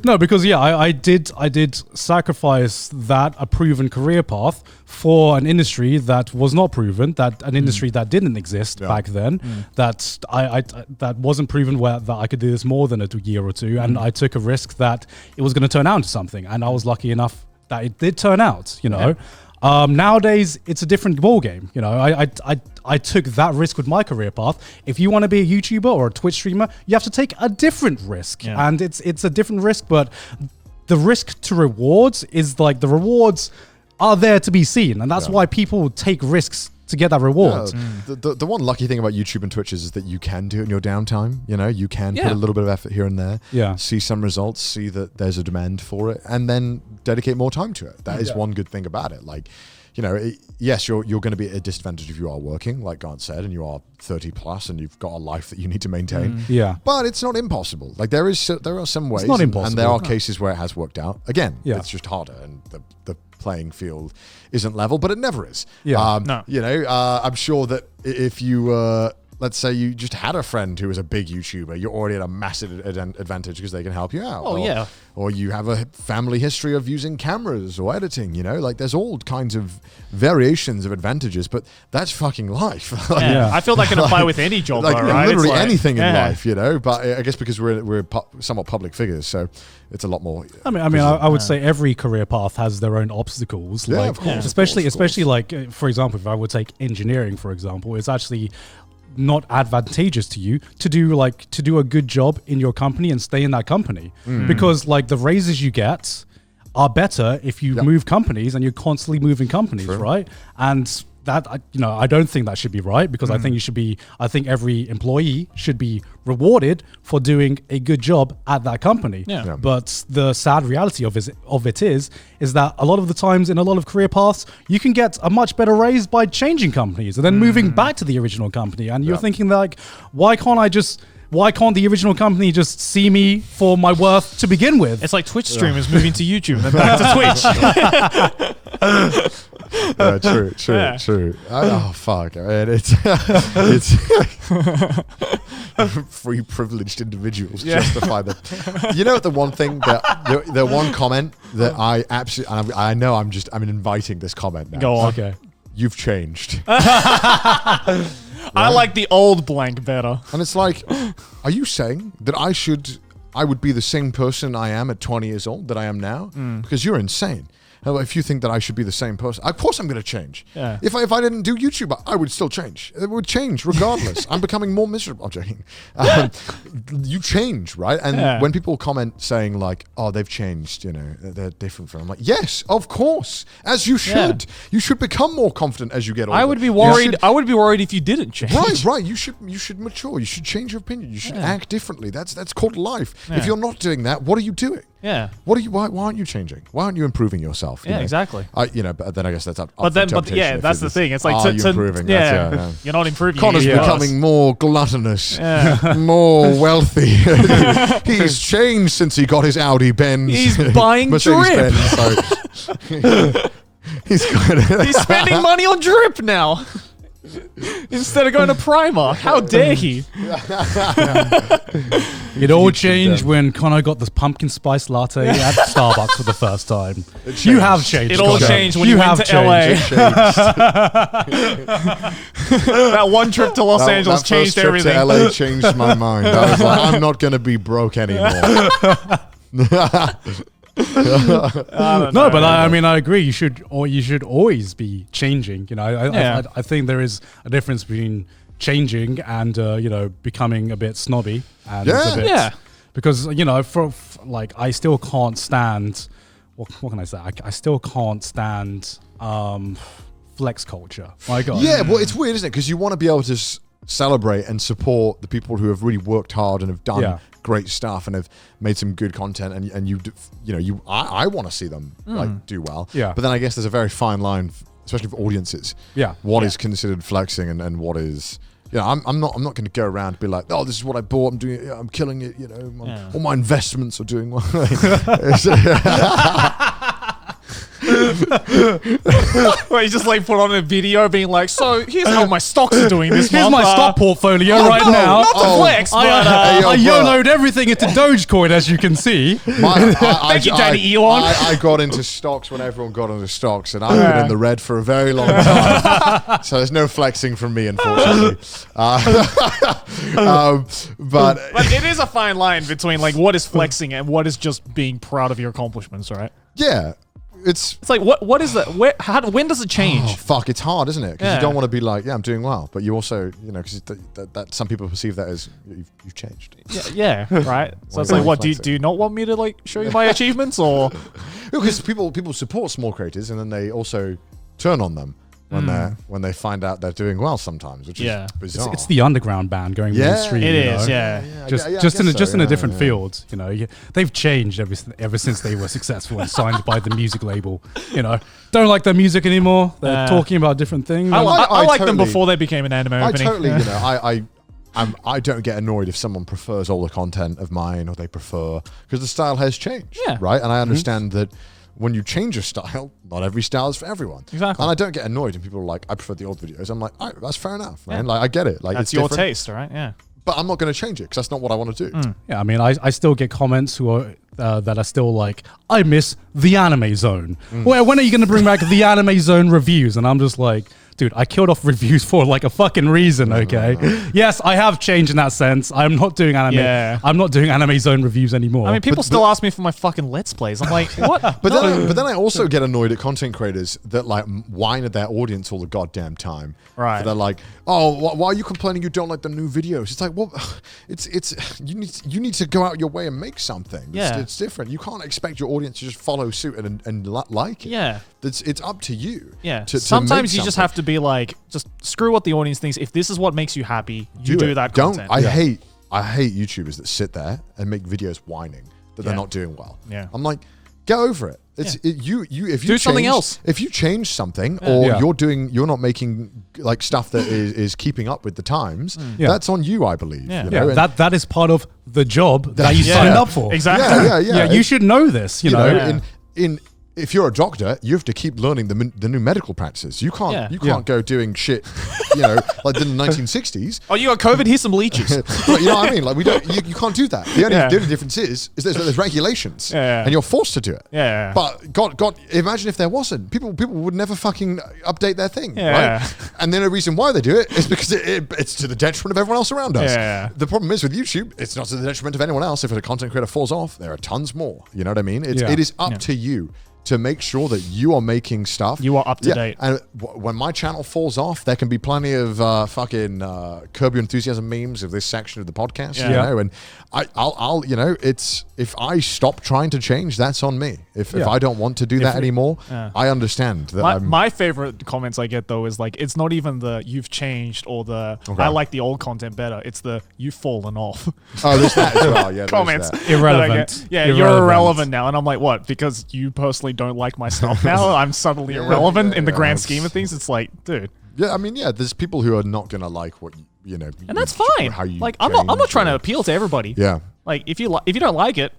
No, because I did sacrifice a proven career path for an industry that was not proven, that an industry that didn't exist back then, that wasn't proven that I could do this more than a year or two, and I took a risk that it was going to turn out into something, and I was lucky enough that it did turn out. Nowadays it's a different ballgame. I took that risk with my career path. If you want to be a YouTuber or a Twitch streamer, you have to take a different risk, and it's a different risk. But the risk to rewards is like the rewards are there to be seen, and that's why people take risks to get that reward. The one lucky thing about YouTube and Twitch is that you can do it in your downtime. You can put a little bit of effort here and there, see some results, see that there's a demand for it, and then dedicate more time to it. That is one good thing about it. Like, yes, you're going to be at a disadvantage if you are working, like Garnt said, and you are 30 plus and you've got a life that you need to maintain. But it's not impossible. Like there are some ways, it's not impossible. and there are cases where it has worked out. Again, it's just harder, and the playing field isn't level, but it never is. I'm sure that if you let's say you just had a friend who was a big YouTuber, you're already at a massive advantage because they can help you out. Or you have a family history of using cameras or editing, like there's all kinds of variations of advantages, but that's fucking life. I feel that can apply with any job, right? Literally anything in life, but I guess because we're somewhat public figures, so it's a lot more. I would say every career path has their own obstacles. Of course, especially like, for example, if I would take engineering, for example, it's actually not advantageous to you to do a good job in your company and stay in that company, because like the raises you get are better if you move companies and you're constantly moving companies, right? And that I don't think that should be right, because I think every employee should be rewarded for doing a good job at that company. But the sad reality of it is that a lot of the times in a lot of career paths, you can get a much better raise by changing companies and then moving back to the original company, and you're thinking like, why can't the original company just see me for my worth to begin with? It's like Twitch streamers moving to YouTube and then back to Twitch. True. Oh fuck! It's free privileged individuals justify that. The one thing that the one comment that I absolutely, I know I'm inviting this comment now. Go on. Okay. You've changed. I like the old blank better. And it's like, are you saying that I would be the same person I am at 20 years old that I am now? Because you're insane. If you think that I should be the same person, of course I'm going to change. Yeah. If I didn't do YouTube, I would still change. It would change regardless. I'm becoming more miserable. I'm joking. You change, right? And when people comment saying like, "Oh, they've changed," they're different from. I'm like, yes, of course, as you should. Yeah. You should become more confident as you get older. I would be worried. I would be worried if you didn't change. Right. You should mature. You should change your opinion. You should act differently. That's called life. Yeah. If you're not doing that, what are you doing? Yeah. Why aren't you changing? Why aren't you improving yourself? Exactly. But then I guess that's up. But that's the thing. It's like improving. You're not improving. Connor's becoming more gluttonous, more wealthy. He's changed since he got his Audi Benz. He's buying drip. He's spending money on drip now. Instead of going to Primark. How dare he? It all changed when Connor got this pumpkin spice latte at Starbucks for the first time. You have changed. It all changed when you went to LA. That one trip to Los Angeles changed everything. That trip to LA changed my mind. I was like, I'm not going to be broke anymore. I agree. You should always be changing. I think there is a difference between changing and becoming a bit snobby and because I still can't stand what can I say? I still can't stand flex culture. My God. Yeah, well, it's weird, isn't it? Because you want to be able to celebrate and support the people who have really worked hard and have done great stuff and have made some good content, and I want to see them like do well. Yeah. But then I guess there's a very fine line, especially for audiences. Yeah. What is considered flexing and what is. I'm not going to go around and be like, oh, this is what I bought. I'm killing it. All my investments are doing well. Where you just like put on a video being like, so here's how my stocks are doing this month. Here's my stock portfolio now. Not to flex, but I YOLO'd everything into Dogecoin, as you can see. Thank you, Daddy Elon. I got into stocks when everyone got into stocks, and I've been in the red for a very long time. So there's no flexing from me, unfortunately. But it is a fine line between like what is flexing and what is just being proud of your accomplishments, right? Yeah. It's like what is that? When does it change? Oh, fuck, it's hard, isn't it? Because you don't want to be like, I'm doing well, but you also, because that some people perceive that as you've changed. Yeah, right. So it's like, what do you not want me to like show you my achievements or? Because people support small creators and then they also turn on them when they find out they're doing well sometimes, which is bizarre. It's the underground band going mainstream. It is, just in a different field. They've changed ever since they were successful and signed by the music label. Don't like their music anymore. They're talking about different things. I like them before they became an anime opening. I don't get annoyed if someone prefers older content of mine or they prefer, because the style has changed, right? And I understand that. When you change your style, not every style is for everyone. Exactly. And I don't get annoyed when people are like, I prefer the old videos. I'm like, all right, that's fair enough, man. Like, I get it. Like, that's it's your different. taste, right? Yeah. But I'm not going to change it because that's not what I want to do. Yeah, I mean, I still get comments who are that are still like, I miss the Anime Zone. Well, when are you going to bring back the Anime Zone reviews? And I'm just like, dude, I killed off reviews for like a fucking reason, okay? Yes, I have changed in that sense. I'm not doing anime. Yeah. I'm not doing Anime Zone reviews anymore. I mean, people still ask me for my fucking Let's Plays. I'm like, what? But then I also get annoyed at content creators that like whine at their audience all the goddamn time. Right. They're like, oh, why are you complaining you don't like the new videos? It's like, well, it's you need to go out your way and make something. It's different. You can't expect your audience to just follow suit and like it. Yeah. It's up to you. Yeah. Sometimes you just have to be like, just screw what the audience thinks. If this is what makes you happy, you do that content. I hate YouTubers that sit there and make videos whining that they're not doing well. Yeah. I'm like, get over it. If you do something else. If you change something or you're not making like stuff that is keeping up with the times, that's on you, I believe. Yeah. That is part of the job that you signed up for. Exactly. Yeah. You should know this. You know? If you're a doctor, you have to keep learning the new medical practices. You can't go doing shit, like in the 1960s. Oh, you got COVID? Here's some leeches. But you know what I mean? Like you can't do that. The only difference is there's regulations, and you're forced to do it. Yeah. But God, imagine if there wasn't. People would never fucking update their thing, right? And the only reason why they do it is because it's to the detriment of everyone else around us. Yeah. The problem is with YouTube, it's not to the detriment of anyone else. If a content creator falls off, there are tons more. You know what I mean? It is up to you to make sure that you are making stuff. You are up to date. And when my channel falls off, there can be plenty of fucking Curb Your Enthusiasm memes of this section of the podcast, you know. And I'll you know, it's if I stop trying to change, that's on me. If I don't want to do that anymore, I understand that. My favorite comments I get though is like, it's not even the "you've changed" or the "I like the old content better." It's the "you've fallen off." Oh, there's that as well. Yeah, comments. Irrelevant. Yeah, you're irrelevant now, and I'm like, what? Because you personally don't like my stuff now? I'm suddenly irrelevant in the grand scheme of things. It's like, dude. Yeah, I mean, there's people who are not gonna like what you know, and that's fine. How you like, I'm not trying to appeal to everybody. Yeah. Like, if you don't like it,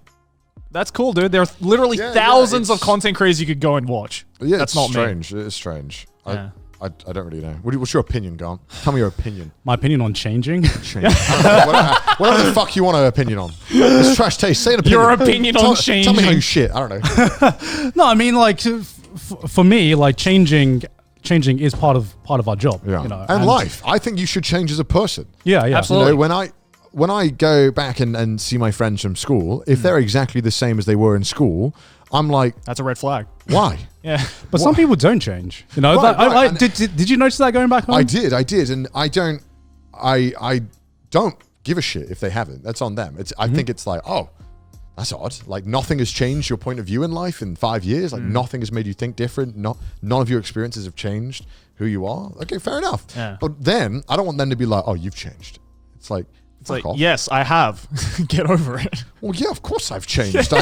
that's cool, dude. There are literally thousands of content creators you could go and watch. Yeah, that's it's not strange. me. It is strange. Yeah. I don't really know. What's your opinion, Garnt? Tell me your opinion. My opinion on changing? Whatever the fuck you want an opinion on. It's trash taste. Say an opinion. Your opinion on changing. Tell me how you shit. I don't know. No, I mean, like, for me, like, changing is part of our job. Yeah. You know, and life. I think you should change as a person. Yeah, absolutely. You know, when I go back and see my friends from school, if they're exactly the same as they were in school, I'm like, that's a red flag. Why? Yeah. But some people don't change. You know, Right. Did you notice that going back home? I did, and I don't give a shit if they haven't. That's on them. I think it's like, oh, that's odd. Like, nothing has changed your point of view in life in 5 years. Like, nothing has made you think different. None of your experiences have changed who you are. Okay, fair enough. Yeah. But then I don't want them to be like, oh, you've changed. It's like, yes, I have. Get over it. Well, yeah, of course I've changed.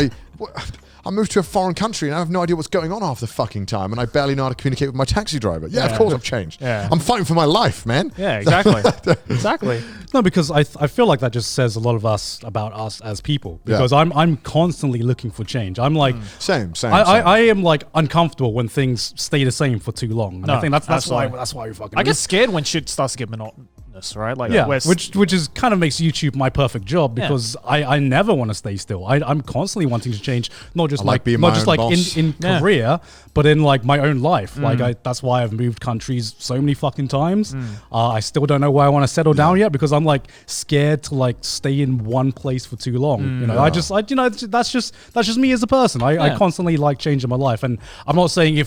I moved to a foreign country and I have no idea what's going on half the fucking time, and I barely know how to communicate with my taxi driver. Yeah, of course I've changed. Yeah. I'm fighting for my life, man. Yeah, exactly. Exactly. No, because I feel like that just says a lot about us as people. Because I'm constantly looking for change. I'm like same. I am like uncomfortable when things stay the same for too long. And I think that's why we fucking. I get scared when shit starts to get monotonous, right? Like, which is kind of makes YouTube my perfect job, because I never want to stay still. I'm constantly wanting to change, not just in career, but in like my own life. Like that's why I've moved countries so many fucking times. I still don't know where I want to settle down yet, because I'm like scared to like stay in one place for too long. You know, you know, that's just me as a person. I constantly like changing my life, and I'm not saying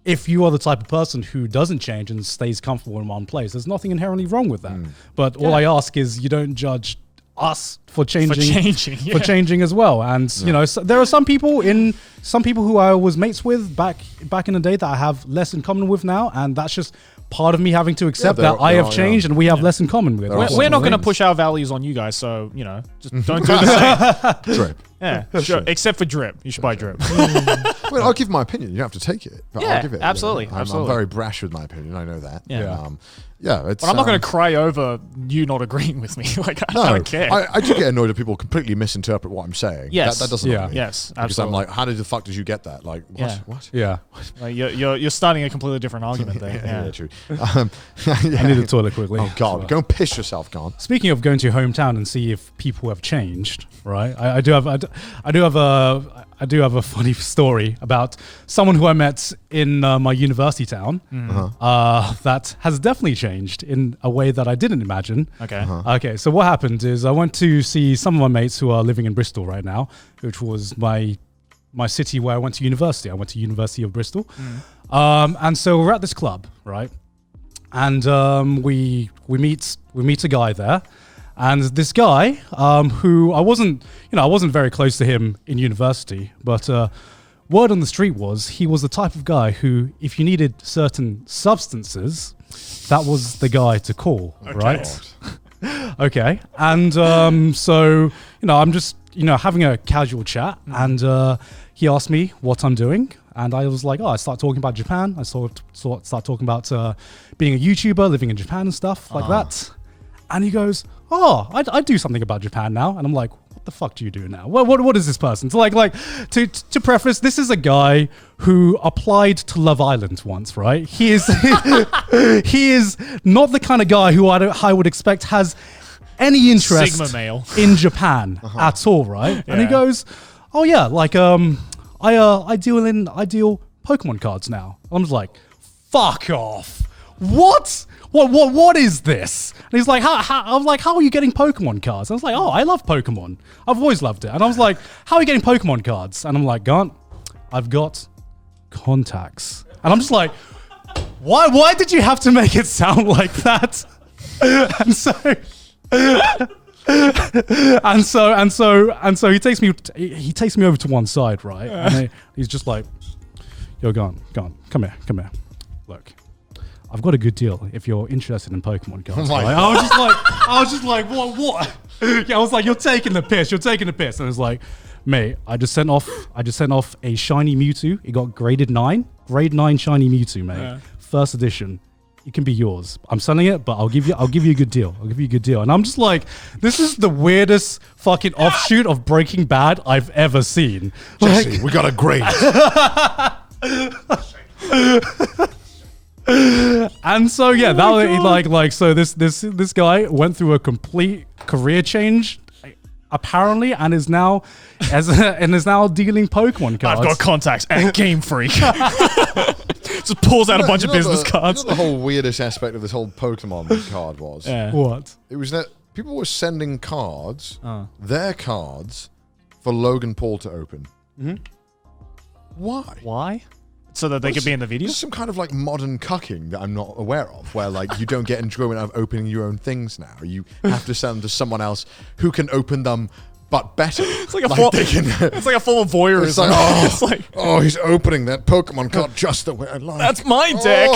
if you are the type of person who doesn't change and stays comfortable in one place, there's nothing inherently wrong with that. But all I ask is you don't judge us for changing as well. And you know, so there are some people who I was mates with back in the day that I have less in common with now, and that's just part of me having to accept that I have changed and we have less in common with. We're not going to push our values on you guys, so you know, just don't do the same. Drip. Yeah, sure. Except for drip. You should buy drip. Well, I'll give my opinion. You don't have to take it. But I'll give it. Absolutely. You know? I'm very brash with my opinion. I know that. It's, but I'm not going to cry over you not agreeing with me. Like, I don't care. I do get annoyed if people completely misinterpret what I'm saying. Yes. That doesn't annoy me. Yes, absolutely. Because I'm like, how the fuck did you get that? Like, what? Yeah. Like, you're starting a completely different argument there. Yeah, true. I need the toilet quickly. Oh, God. Go and piss yourself, Garnt. Speaking of going to your hometown and see if people have changed, right? I do have a funny story about someone who I met in my university town that has definitely changed in a way that I didn't imagine. Okay. Okay, so what happened is I went to see some of my mates who are living in Bristol right now, which was my city where I went to university. I went to University of Bristol. And so we're at this club, right? And we meet a guy there. And this guy, who I wasn't very close to him in university, but word on the street was he was the type of guy who, if you needed certain substances, that was the guy to call, right? Okay. And so, you know, I'm just, you know, having a casual chat, and he asked me what I'm doing. And I was like, I start talking about Japan. I start talking about being a YouTuber, living in Japan and stuff like that. And he goes, I do something about Japan now. And I'm like, what the fuck do you do now? What is this person? So to preface, this is a guy who applied to Love Island once, right? He is he is not the kind of guy who I would expect has any interest Sigma male. in Japan at all, right? And he goes, oh yeah, like I deal Pokemon cards now. I'm just like, fuck off. What? What is this? And he's like, I was like, how are you getting Pokemon cards? I was like, I love Pokemon. I've always loved it. And I was like, how are you getting Pokemon cards? And I'm like, Garnt, I've got contacts. And I'm just like, why did you have to make it sound like that? And so he takes me over to one side, right? And he's just like, yo, Garnt, come here. Look, I've got a good deal if you're interested in Pokemon cards. Oh my right? I was just like, what? Yeah, I was like, you're taking the piss. And it's like, mate, I just sent off a shiny Mewtwo. It got grade 9 shiny Mewtwo, mate. Yeah. First edition. It can be yours. I'm selling it, but I'll give you a good deal. And I'm just like, this is the weirdest fucking offshoot of Breaking Bad I've ever seen. Jesse, we got a grade. And so yeah, so this guy went through a complete career change, apparently, and is now dealing Pokemon cards. I've got contacts at Game Freak. Just pulls out a bunch of business cards. You know the whole weirdest aspect of this whole Pokemon card was? Yeah. What? It was that people were sending cards, their cards, for Logan Paul to open. Mm-hmm. Why? So that they could be in the video? There's some kind of like modern cucking that I'm not aware of, where like you don't get enjoyment out of opening your own things now. You have to send them to someone else who can open them, but better. It's like a form of voyeurism. It's like, he's opening that Pokemon card just the way I like. That's my deck.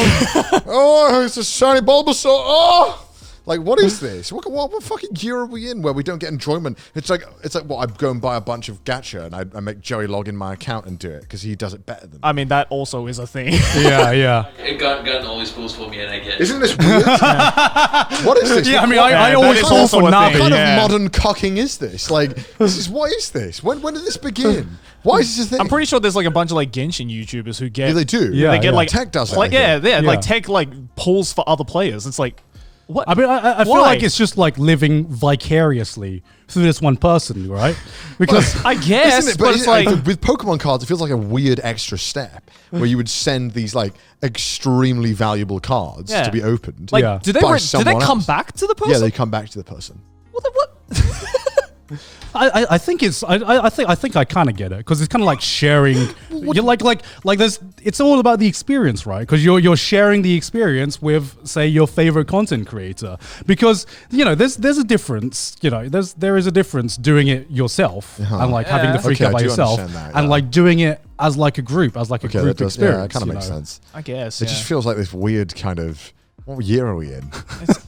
It's a shiny Bulbasaur. Like, what is this? What fucking year are we in where we don't get enjoyment? It's like I go and buy a bunch of gacha and I make Joey log in my account and do it because he does it better than me. I mean, that also is a thing. Yeah. Garnt always pulls for me and I get it. Isn't this weird? What is this? Yeah, I mean, I always call for Navi. What kind of modern cucking is this? Like, what is this? When did this begin? Why is this a thing? I'm pretty sure there's like a bunch of like Genshin YouTubers who get... Yeah, they do. Yeah, they get like... Tech does it. Like Tech like pulls for other players. It's like... What? I mean, I feel like it's just like living vicariously through this one person, right? Because I guess, but it's like with Pokemon cards, it feels like a weird extra step where you would send these like extremely valuable cards to be opened. Like, do they come back to the person? Yeah, they come back to the person. What? I think I kind of get it because it's kind of like sharing. You're like there's. It's all about the experience, right? Because you're sharing the experience with, say, your favorite content creator. Because there's a difference. There is a difference doing it yourself and like having the freak out by yourself, and like doing it as like a group, as like a group experience. Yeah, that kind of makes sense. I guess it just feels like this weird kind of. What year are we in?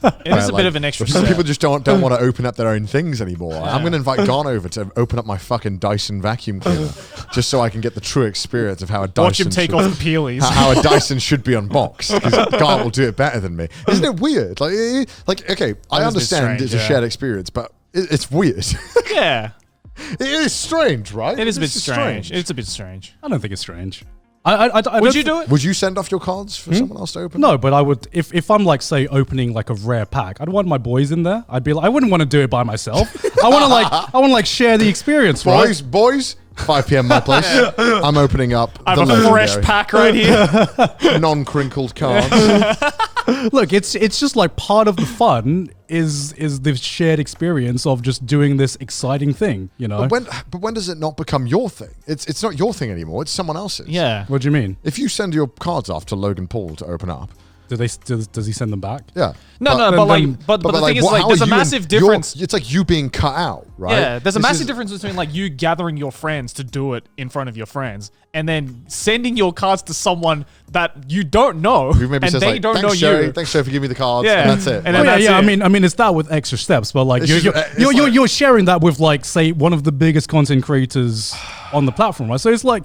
It is a bit of an extra Some step. people just don't want to open up their own things anymore. Yeah. I'm going to invite Garnt over to open up my fucking Dyson vacuum cleaner just so I can get the true experience of how a Dyson Watch him take off the peelies. How a Dyson should be unboxed. Because Garnt will do it better than me. Isn't it weird? Like okay, I understand it's a shared experience, but it's weird. Yeah. It is strange, right? It is a bit strange. It's a bit strange. I don't think it's strange. Would you do it? Would you send off your cards for someone else to open? No, but I would if I'm like, say, opening like a rare pack. I'd want my boys in there. I'd be like, I wouldn't want to do it by myself. I want to share the experience, right? Boys, 5 p.m. my place. I'm opening up. I have a fresh pack right here. Non-crinkled cards. Look, it's just like part of the fun is the shared experience of just doing this exciting thing, But when does it not become your thing? It's not your thing anymore. It's someone else's. Yeah. What do you mean? If you send your cards off to Logan Paul to open up, does he send them back? Yeah. But the thing is, like, there's a massive difference. It's like you being cut out, right? Yeah, there's a massive difference between like you gathering your friends to do it in front of your friends and then sending your cards to someone that you don't know who maybe and says, they like, don't know Sherry, you. Thanks, Sherry, for giving me the cards. Yeah. And that's it. And then that's it. I mean, it's that with extra steps, but like you're sharing that with like, say, one of the biggest content creators on the platform, right? So it's like,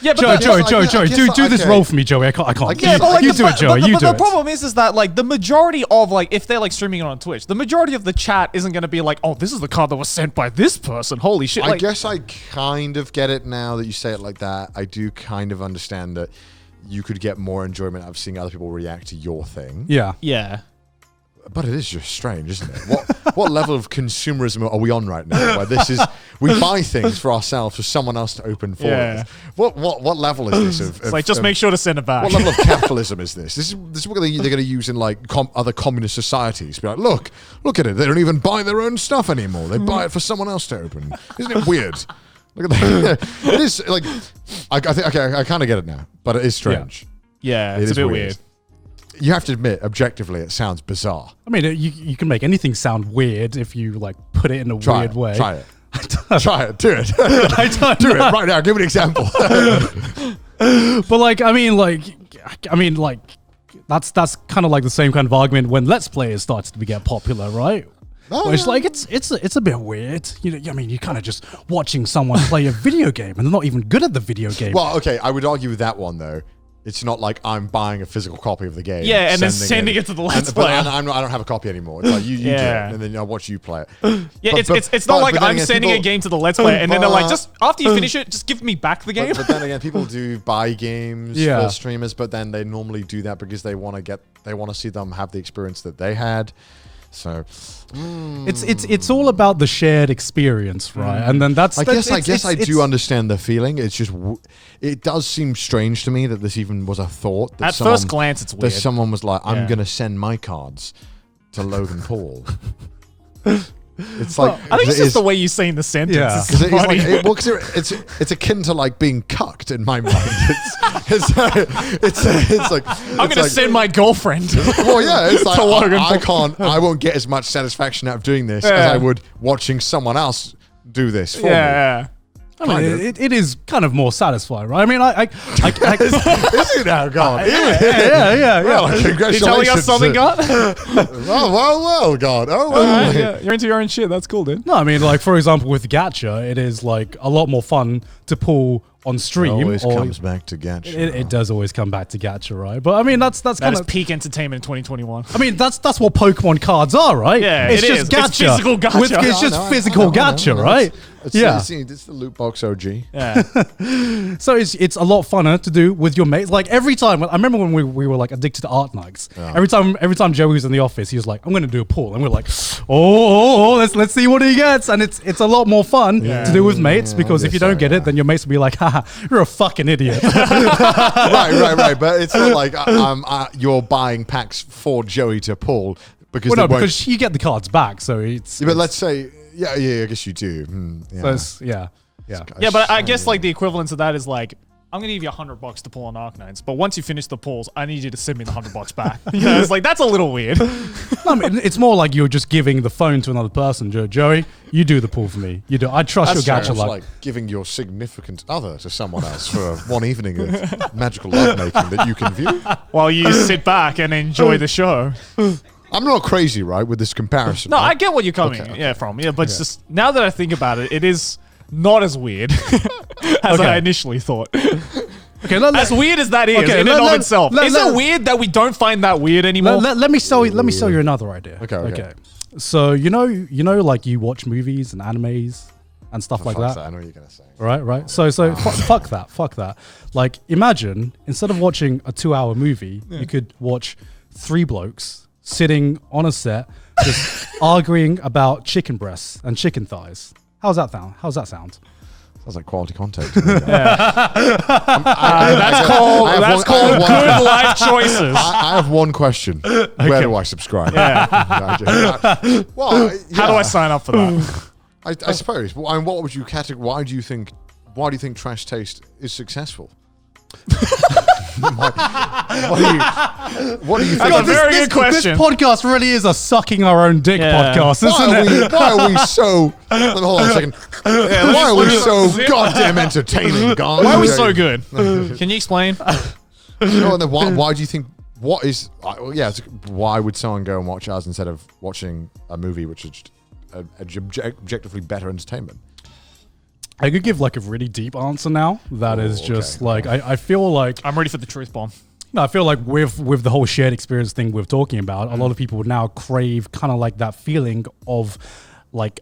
yeah, Joey, do this role for me, Joey. I can't. Yeah, but like, you do it, Joey. You do it. The problem is that like the majority of like, if they're like streaming it on Twitch, the majority of the chat isn't going to be like, oh, this is the card that was sent by this person. Holy shit! I guess I kind of get it now that you say it like that. I do kind of understand that you could get more enjoyment out of seeing other people react to your thing. Yeah. But it is just strange, isn't it? What level of consumerism are we on right now? Where this is, we buy things for ourselves for someone else to open for us. What level is this? It's like, just make sure to send it back. What level of capitalism is this? This is what they're going to use in like other communist societies. Be like, look at it. They don't even buy their own stuff anymore. They buy it for someone else to open. Isn't it weird? Look at that. It is like, I think, okay, I kind of get it now. but it is strange. Yeah, it's a bit weird. You have to admit, objectively, it sounds bizarre. I mean, you can make anything sound weird if you like put it in a weird way. Try it. Try it. Do it. I don't Do know. it right now. Give me an example. But like, I mean, that's kind of like the same kind of argument when Let's Players started to get popular, right? Where it's like it's a bit weird. You know, I mean, you're kind of just watching someone play a video game, and they're not even good at the video game. Well, okay, I would argue with that one though. It's not like I'm buying a physical copy of the game. Yeah, and then sending it to the Let's Player. I don't have a copy anymore. It's like you do it, and then I watch you play it. Yeah, it's not like I'm sending a game to the Let's Player, and then they're like, just after you finish it, just give me back the game. But then again, people do buy games for streamers, but then they normally do that because they want to see them have the experience that they had. So it's all about the shared experience, right? And then I guess I do understand the feeling. It's just it does seem strange to me that this even was a thought. That At first glance, it's weird. That someone was like, "I'm gonna send my cards to Logan Paul." It's like I think it's just the way you say in the sentence. Yeah. It's akin to like being cucked in my mind. It's like I'm gonna send my girlfriend. Well, yeah, it's like I won't get as much satisfaction out of doing this as I would watching someone else do this for me. Yeah. I mean, it is kind of more satisfying, right? I mean, is it now, God? Yeah. Well, congratulations. You telling us something, God? well, God. Oh, well. Yeah, you're into your own shit. That's cool, dude. No, I mean, like, for example, with gacha, it is like a lot more fun to pull on stream. It always comes back to gacha. It does always come back to gacha, right? But I mean, that's kind of peak entertainment in 2021. I mean, that's what Pokemon cards are, right? Yeah, it's just gacha. It's physical gacha. It's just physical gacha, right? It's the loot box OG. Yeah. So it's a lot funner to do with your mates. Like every time, I remember when we were like addicted to art nights. Yeah. Every time Joey was in the office, he was like, "I'm going to do a pool," and we're like, "Oh, let's see what he gets." And it's a lot more fun to do with mates because if you don't get it, then your mates will be like, "Haha, you're a fucking idiot." right. But it's not like you're buying packs for Joey to pull because you get the cards back. So it's. Yeah, but let's say. Yeah, I guess you do. Yeah. So yeah. But I guess like the equivalent to that is like, I'm gonna give you $100 to pull on Arknights, but once you finish the pulls, I need you to send me the $100 back. You know, it's like that's a little weird. I mean, it's more like you're just giving the phone to another person. Joey, you do the pull for me. You do. I trust your gacha luck. Like giving your significant other to someone else for one evening of magical lovemaking that you can view while you sit back and enjoy the show. I'm not crazy, right, with this comparison. No, right? I get what you're coming from. Yeah, but just now that I think about it, it is not as weird as I initially thought. Okay, as weird as that is in and of itself. Is it weird that we don't find that weird anymore? Let me sell you another idea. Okay. So you know, like you watch movies and animes and stuff like that. I know what you're gonna say. Right. So fuck that. Like imagine instead of watching a 2-hour movie, you could watch 3 blokes sitting on a set, just arguing about chicken breasts and chicken thighs. How's that sound? Sounds like quality content. That's called good life choices. I have one question. Where do I subscribe? How do I sign up for that? I suppose. Well, what would you categorize? Why do you think Trash Taste is successful? What do you think? That's a very good question. This podcast really is a sucking our own dick podcast, isn't it? Why are we so? Hold on a second. Why are we so goddamn entertaining, Garnt? Why are we so good? Can you explain? Why do you think? What is? Why would someone go and watch ours instead of watching a movie which is objectively better entertainment? I could give like a really deep answer now. That is just like I feel like I'm ready for the truth bomb. No, I feel like with the whole shared experience thing we're talking about, a lot of people would now crave kind of like that feeling of like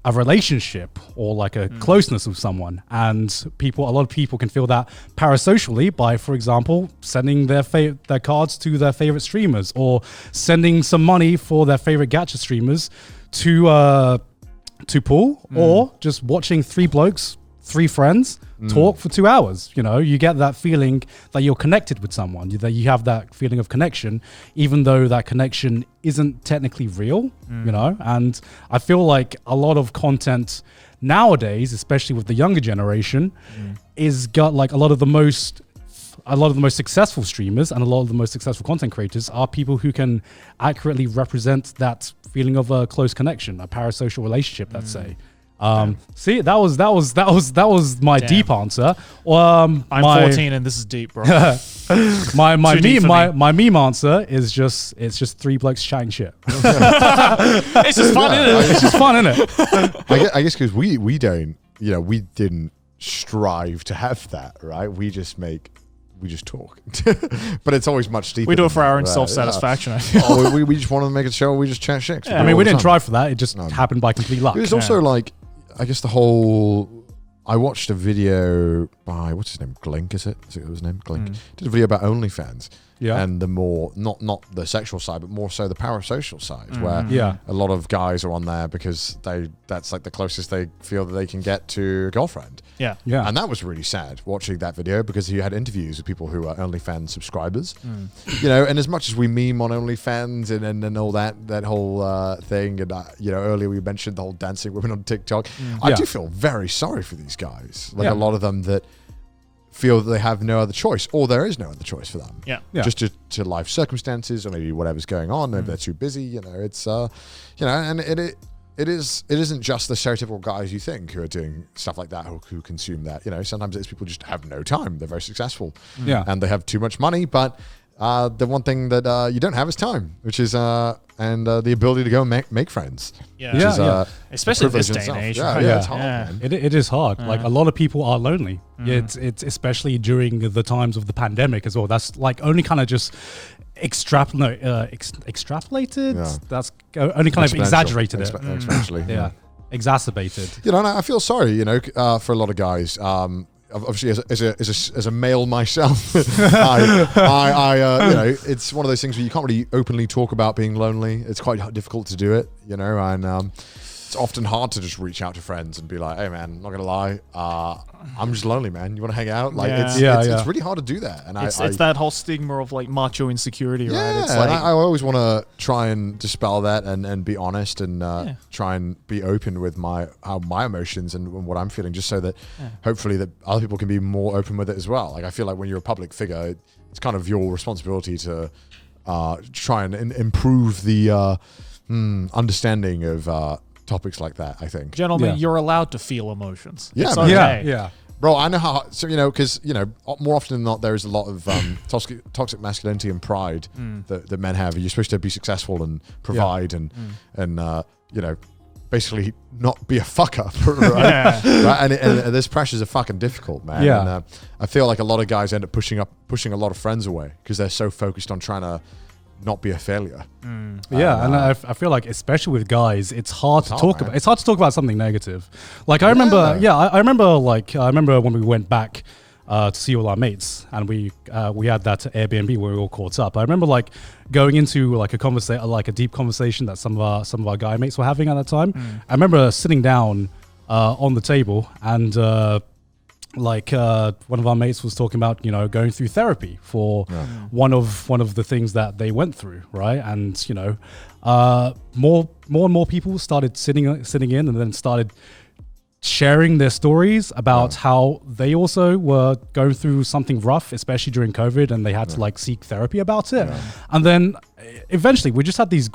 a relationship or like a closeness with someone. And a lot of people can feel that parasocially by, for example, sending their cards to their favorite streamers or sending some money for their favorite gacha streamers to pull, or just watching 3 blokes, 3 friends talk for 2 hours. You know, you get that feeling that you're connected with someone, that you have that feeling of connection, even though that connection isn't technically real, you know? And I feel like a lot of content nowadays, especially with the younger generation, is got like a lot of the most a lot of the most successful streamers and a lot of the most successful content creators are people who can accurately represent that feeling of a close connection, a parasocial relationship, let's say. See, that was my deep answer. I'm 14 and this is deep, bro. my meme answer is just three blokes chatting shit. It's just fun, isn't it? It's just fun, isn't it? I guess because we don't, we didn't strive to have that, right? We just talk. But it's always much deeper. We do it for our own self-satisfaction. We just want to make a show. We just chat shit. Yeah, I mean, we didn't try for that. It just happened by complete luck. It was also like, I guess I watched a video by, what's his name? Glink, is it? Is it his name? Glink. Did a video about OnlyFans. Yeah. And the more, not the sexual side, but more so the parasocial side, where a lot of guys are on there because that's like the closest they feel that they can get to a girlfriend. Yeah. Yeah. And that was really sad watching that video because he had interviews with people who are OnlyFans subscribers. And as much as we meme on OnlyFans and all that whole thing, and earlier we mentioned the whole dancing women on TikTok, I do feel very sorry for these guys. Like a lot of them that feel that they have no other choice, or there is no other choice for them. Yeah. Just to life circumstances, or maybe whatever's going on. Maybe they're too busy. It's and it isn't just the stereotypical guys you think who are doing stuff like that, who consume that. Sometimes it's people just have no time. They're very successful. Yeah. And they have too much money, but the one thing that you don't have is time, which is the ability to go and make friends. Yeah. Especially this day and age. Yeah, it's hard, man. It is hard. Like a lot of people are lonely. It's especially during the times of the pandemic as well. That's like only kind of just extrapolated. Yeah. That's only kind of exaggerated it. Exponentially. Yeah. Exacerbated. And I feel sorry, for a lot of guys. Obviously, as a male myself, it's one of those things where you can't really openly talk about being lonely. It's quite difficult to do it, and it's often hard to just reach out to friends and be like, "Hey, man, I'm not gonna lie, I'm just lonely, man. You want to hang out?" Like, it's really hard to do that, and it's that whole stigma of like macho insecurity, right? It's like, I always want to try and dispel that and be honest and try and be open with my emotions and what I'm feeling, just so that hopefully that other people can be more open with it as well. Like, I feel like when you're a public figure, it's kind of your responsibility to try and improve the understanding of topics like that, I think. Gentlemen, you're allowed to feel emotions. Yeah, it's okay. Yeah. Bro, I know how, because, more often than not, there is a lot of toxic masculinity and pride that men have. You're supposed to be successful and provide and basically not be a fuck up, right? Right? And this pressures are fucking difficult, man. Yeah. And I feel like a lot of guys end up pushing a lot of friends away because they're so focused on trying to not be a failure. And I feel like, especially with guys, it's hard to talk about. It's hard to talk about something negative. Like I remember, I remember when we went back to see all our mates, and we had that Airbnb where we all caught up. I remember like going into like a deep conversation that some of our guy mates were having at that time. I remember sitting down on the table and one of our mates was talking about going through therapy for one of the things that they went through, right? And more and more people started sitting in and then started sharing their stories about how they also were going through something rough, especially during COVID, and they had to like seek therapy about it. And then eventually we just had this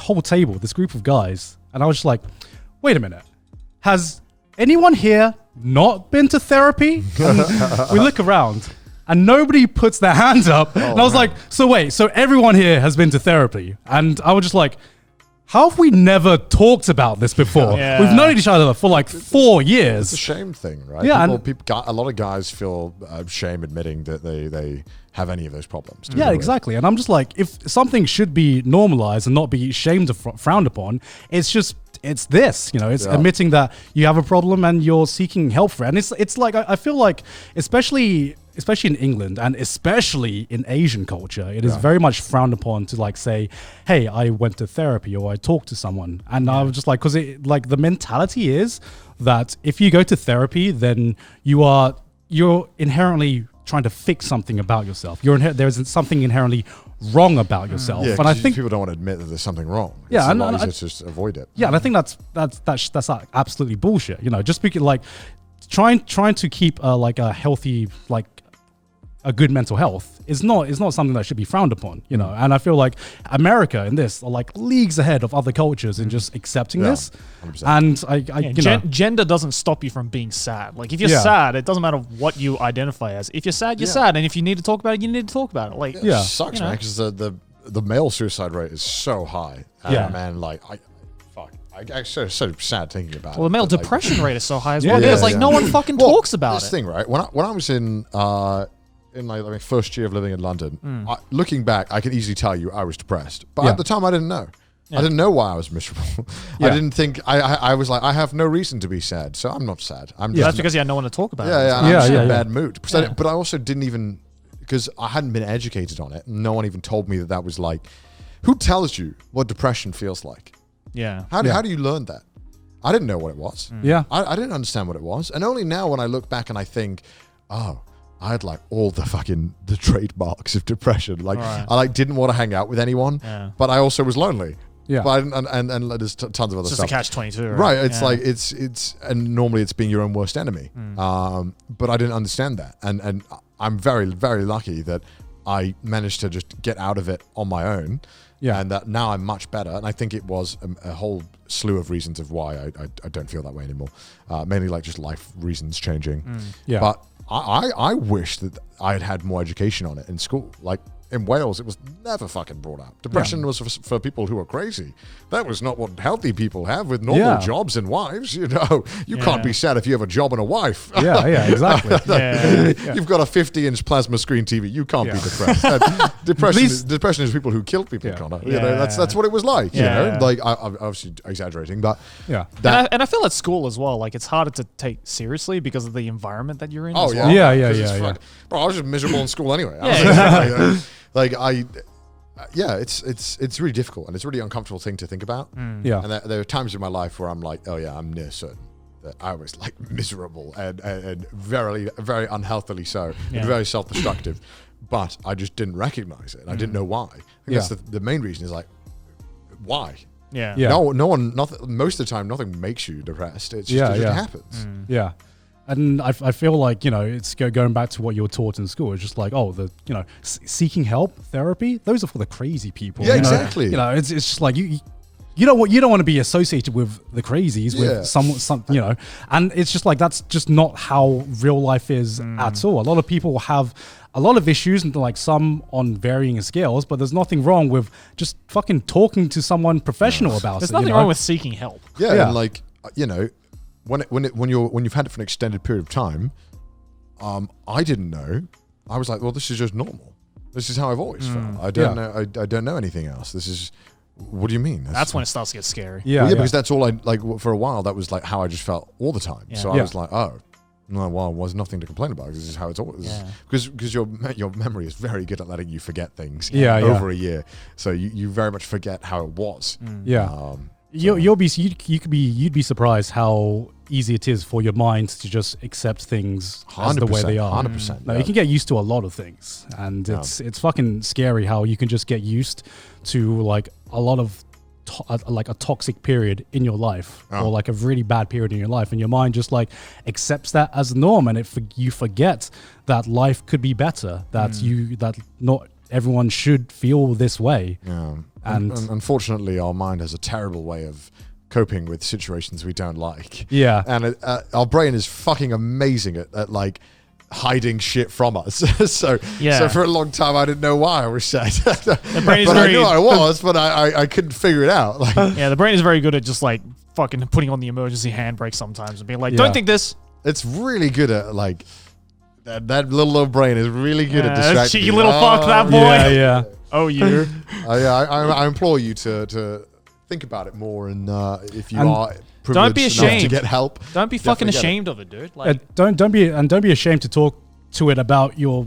whole table, this group of guys, and I was just like, wait a minute, has anyone here not been to therapy? And we look around and nobody puts their hands up. And I was like, so everyone here has been to therapy? And I was just like, how have we never talked about this before? We've known each other for like 4 years. It's a shame thing, right? Yeah, a lot of guys feel shame admitting that they have any of those problems. Yeah, exactly. And I'm just like, if something should be normalized and not be shamed or frowned upon, it's this, it's admitting that you have a problem and you're seeking help for it. And it's like, I feel like, especially in England and especially in Asian culture, it is very much frowned upon to like say, hey, I went to therapy or I talked to someone. And I was just like, because the mentality is that if you go to therapy, then you're inherently trying to fix something about yourself. There's something inherently wrong about yourself. Yeah, and I think people don't want to admit that there's something wrong. Yeah, it's a lot easier to just avoid it. Yeah, and I think that's absolutely bullshit. Just because like trying to keep a healthy a good mental health is not something that should be frowned upon, you know. And I feel like America in this are like leagues ahead of other cultures in just accepting this. 100%. And you know, gender doesn't stop you from being sad. Like if you're sad, it doesn't matter what you identify as. If you're sad, you're sad, and if you need to talk about it, you need to talk about it. Like it sucks, man, because the male suicide rate is so high. And man, like I'm so sad thinking about it. Well, the male depression rate is so high as well. Because like no one fucking talks about this it. Thing, right? When I was in my first year of living in London, looking back, I can easily tell you I was depressed. But at the time, I didn't know. I didn't know why I was miserable. I didn't think I was like, I have no reason to be sad, so I'm not sad. That's because you had no one to talk about it. I'm just in a bad mood. But I also didn't even, because I hadn't been educated on it. No one even told me that was like, who tells you what depression feels like? Yeah. How do you learn that? I didn't know what it was. Yeah. I didn't understand what it was. And only now when I look back and I think, oh, I had like all the trademarks of depression. Like I like didn't want to hang out with anyone, but I also was lonely. Yeah. But and there's tons of other stuff. Just a catch-22. Right. It's like it's and normally it's being your own worst enemy. But I didn't understand that. And I'm very, very lucky that I managed to just get out of it on my own. Yeah. And that now I'm much better. And I think it was a whole slew of reasons of why I don't feel that way anymore. Mainly like just life reasons changing. Yeah. But I wish that I had had more education on it in school. Like in Wales, it was never fucking brought up. Depression was for people who are crazy. That was not what healthy people have with normal jobs and wives. You know, you can't be sad if you have a job and a wife. Yeah, exactly. You've got a 50-inch plasma screen TV. You can't be depressed. Depression is people who killed people, Connor. You know, that's what it was like. You know, like I'm obviously exaggerating, but and I feel at school as well. Like it's harder to take seriously because of the environment that you're in. Oh as well. Yeah. Bro, I was just miserable in school anyway. It's really difficult and it's a really uncomfortable thing to think about. Yeah. And there are times in my life where I'm like, oh yeah, I'm near certain that I was like miserable and very, very unhealthily so, and very self-destructive. But I just didn't recognize it and I didn't know why. I think that's the main reason is like, why? Yeah. No one, most of the time, nothing makes you depressed. It's just, it just happens. Yeah. And I feel like, you know, it's going back to what you were taught in school. It's just like, seeking help, therapy, those are for the crazy people. Yeah, you know? exactly. You know, it's just like you don't want to be associated with the crazies, with some, you know, and it's just like, that's just not how real life is at all. A lot of people have a lot of issues and like some on varying scales, but there's nothing wrong with just fucking talking to someone professional about it. There's nothing wrong with seeking help. Yeah. And like, you know, when you've had it for an extended period of time, I didn't know. I was like, well, this is just normal. This is how I've always felt. I don't know. I don't know anything else. This is. What do you mean? That's when it starts to get scary. Yeah, because that's all I like. For a while, that was like how I just felt all the time. Yeah. So I was like, oh, no, well, there's nothing to complain about. This is how it's always. Because your memory is very good at letting you forget things. Over a year, so you very much forget how it was. You'd be surprised how easy it is for your mind to just accept things as the way they are. 100%. You can get used to a lot of things, and it's fucking scary how you can just get used to like a lot of like a toxic period in your life or like a really bad period in your life, and your mind just like accepts that as a norm, and you forget that life could be better, that not everyone should feel this way. And unfortunately, our mind has a terrible way of coping with situations we don't like. And our brain is fucking amazing at like hiding shit from us. So for a long time, I didn't know why I was sad. I knew I was, but I couldn't figure it out. Like, the brain is very good at just like fucking putting on the emergency handbrake sometimes and being like, don't think this. It's really good at like, that little brain is really good at distracting cheeky little fuck, that boy. Oh, you. I implore you to think about it more, and if you are privileged don't be ashamed to get help, don't be fucking ashamed of it, dude. Like, don't be ashamed to talk to it about your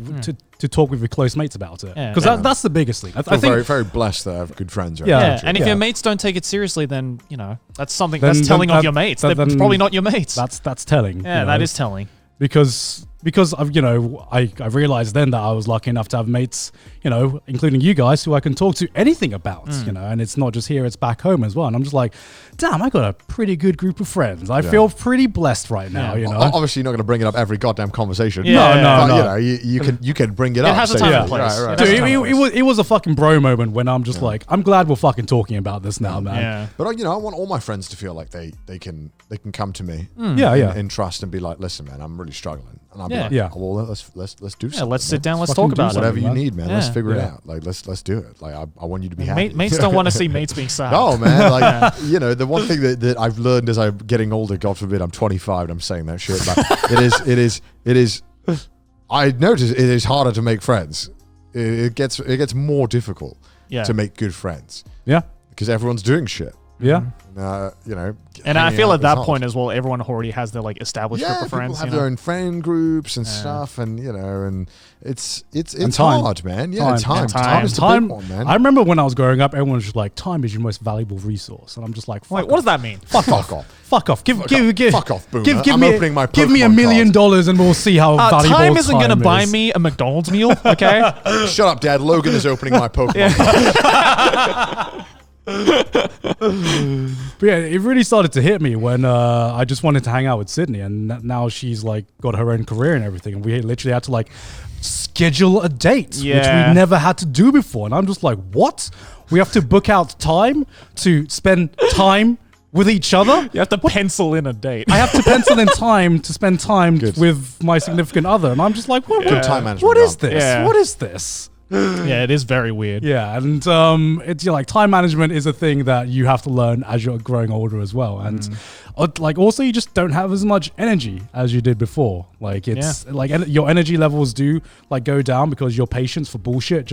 to talk with your close mates about it, because that's the biggest thing. I think very, very blessed that I have good friends. And if your mates don't take it seriously, then you know that's something that's telling of your mates. They're probably not your mates. That's telling. Yeah, that is telling. Because because I've, I realized then that I was lucky enough to have mates, including you guys, who I can talk to anything about, and it's not just here, it's back home as well. And I'm just like, damn, I got a pretty good group of friends. I feel pretty blessed right now, Obviously, you're not going to bring it up every goddamn conversation. No. You can bring it up. It has a time and place. Right. Dude, it was a fucking bro moment when I'm just like, I'm glad we're fucking talking about this now, man. Yeah. But I want all my friends to feel like they can come to me, in trust and be like, listen, man, I'm really struggling, and I'll be like, well, let's do something. Yeah, let's sit down, let's fucking talk about it. Whatever you need, man. Let's figure it out. Like, let's do it. Like, I want you to be happy. Mates don't want to see mates being sad. No, man. Like, the one thing that I've learned as I'm getting older, God forbid, I'm 25 and I'm saying that shit, but it is. I notice it is harder to make friends. It gets more difficult to make good friends. Yeah, because everyone's doing shit. Yeah. And I feel at that point as well, everyone already has their like established group of friends. People have their own friend groups and stuff, and and it's time. hard, man. Yeah, time is the big one, man. I remember when I was growing up, everyone was just like, "Time is your most valuable resource," and I'm just like, "What does that mean? Fuck off! Fuck off! Give fuck off, boomer. Give me $1 million and we'll see how valuable time isn't going to buy is. me a McDonald's meal." Okay, shut up, Dad. Logan is opening my Pokémon card. But yeah, it really started to hit me when I just wanted to hang out with Sydney, and now she's like got her own career and everything, and we literally had to like schedule a date, which we never had to do before. And I'm just like, what? We have to book out time to spend time with each other? You have to pencil in a date. I have to pencil in time to spend time with my significant other, and I'm just like, what time management. What is this? Yeah. What is this? Yeah, it is very weird. Yeah, and it's like time management is a thing that you have to learn as you're growing older as well, and like also you just don't have as much energy as you did before. Like it's like your energy levels do like go down because your patience for bullshit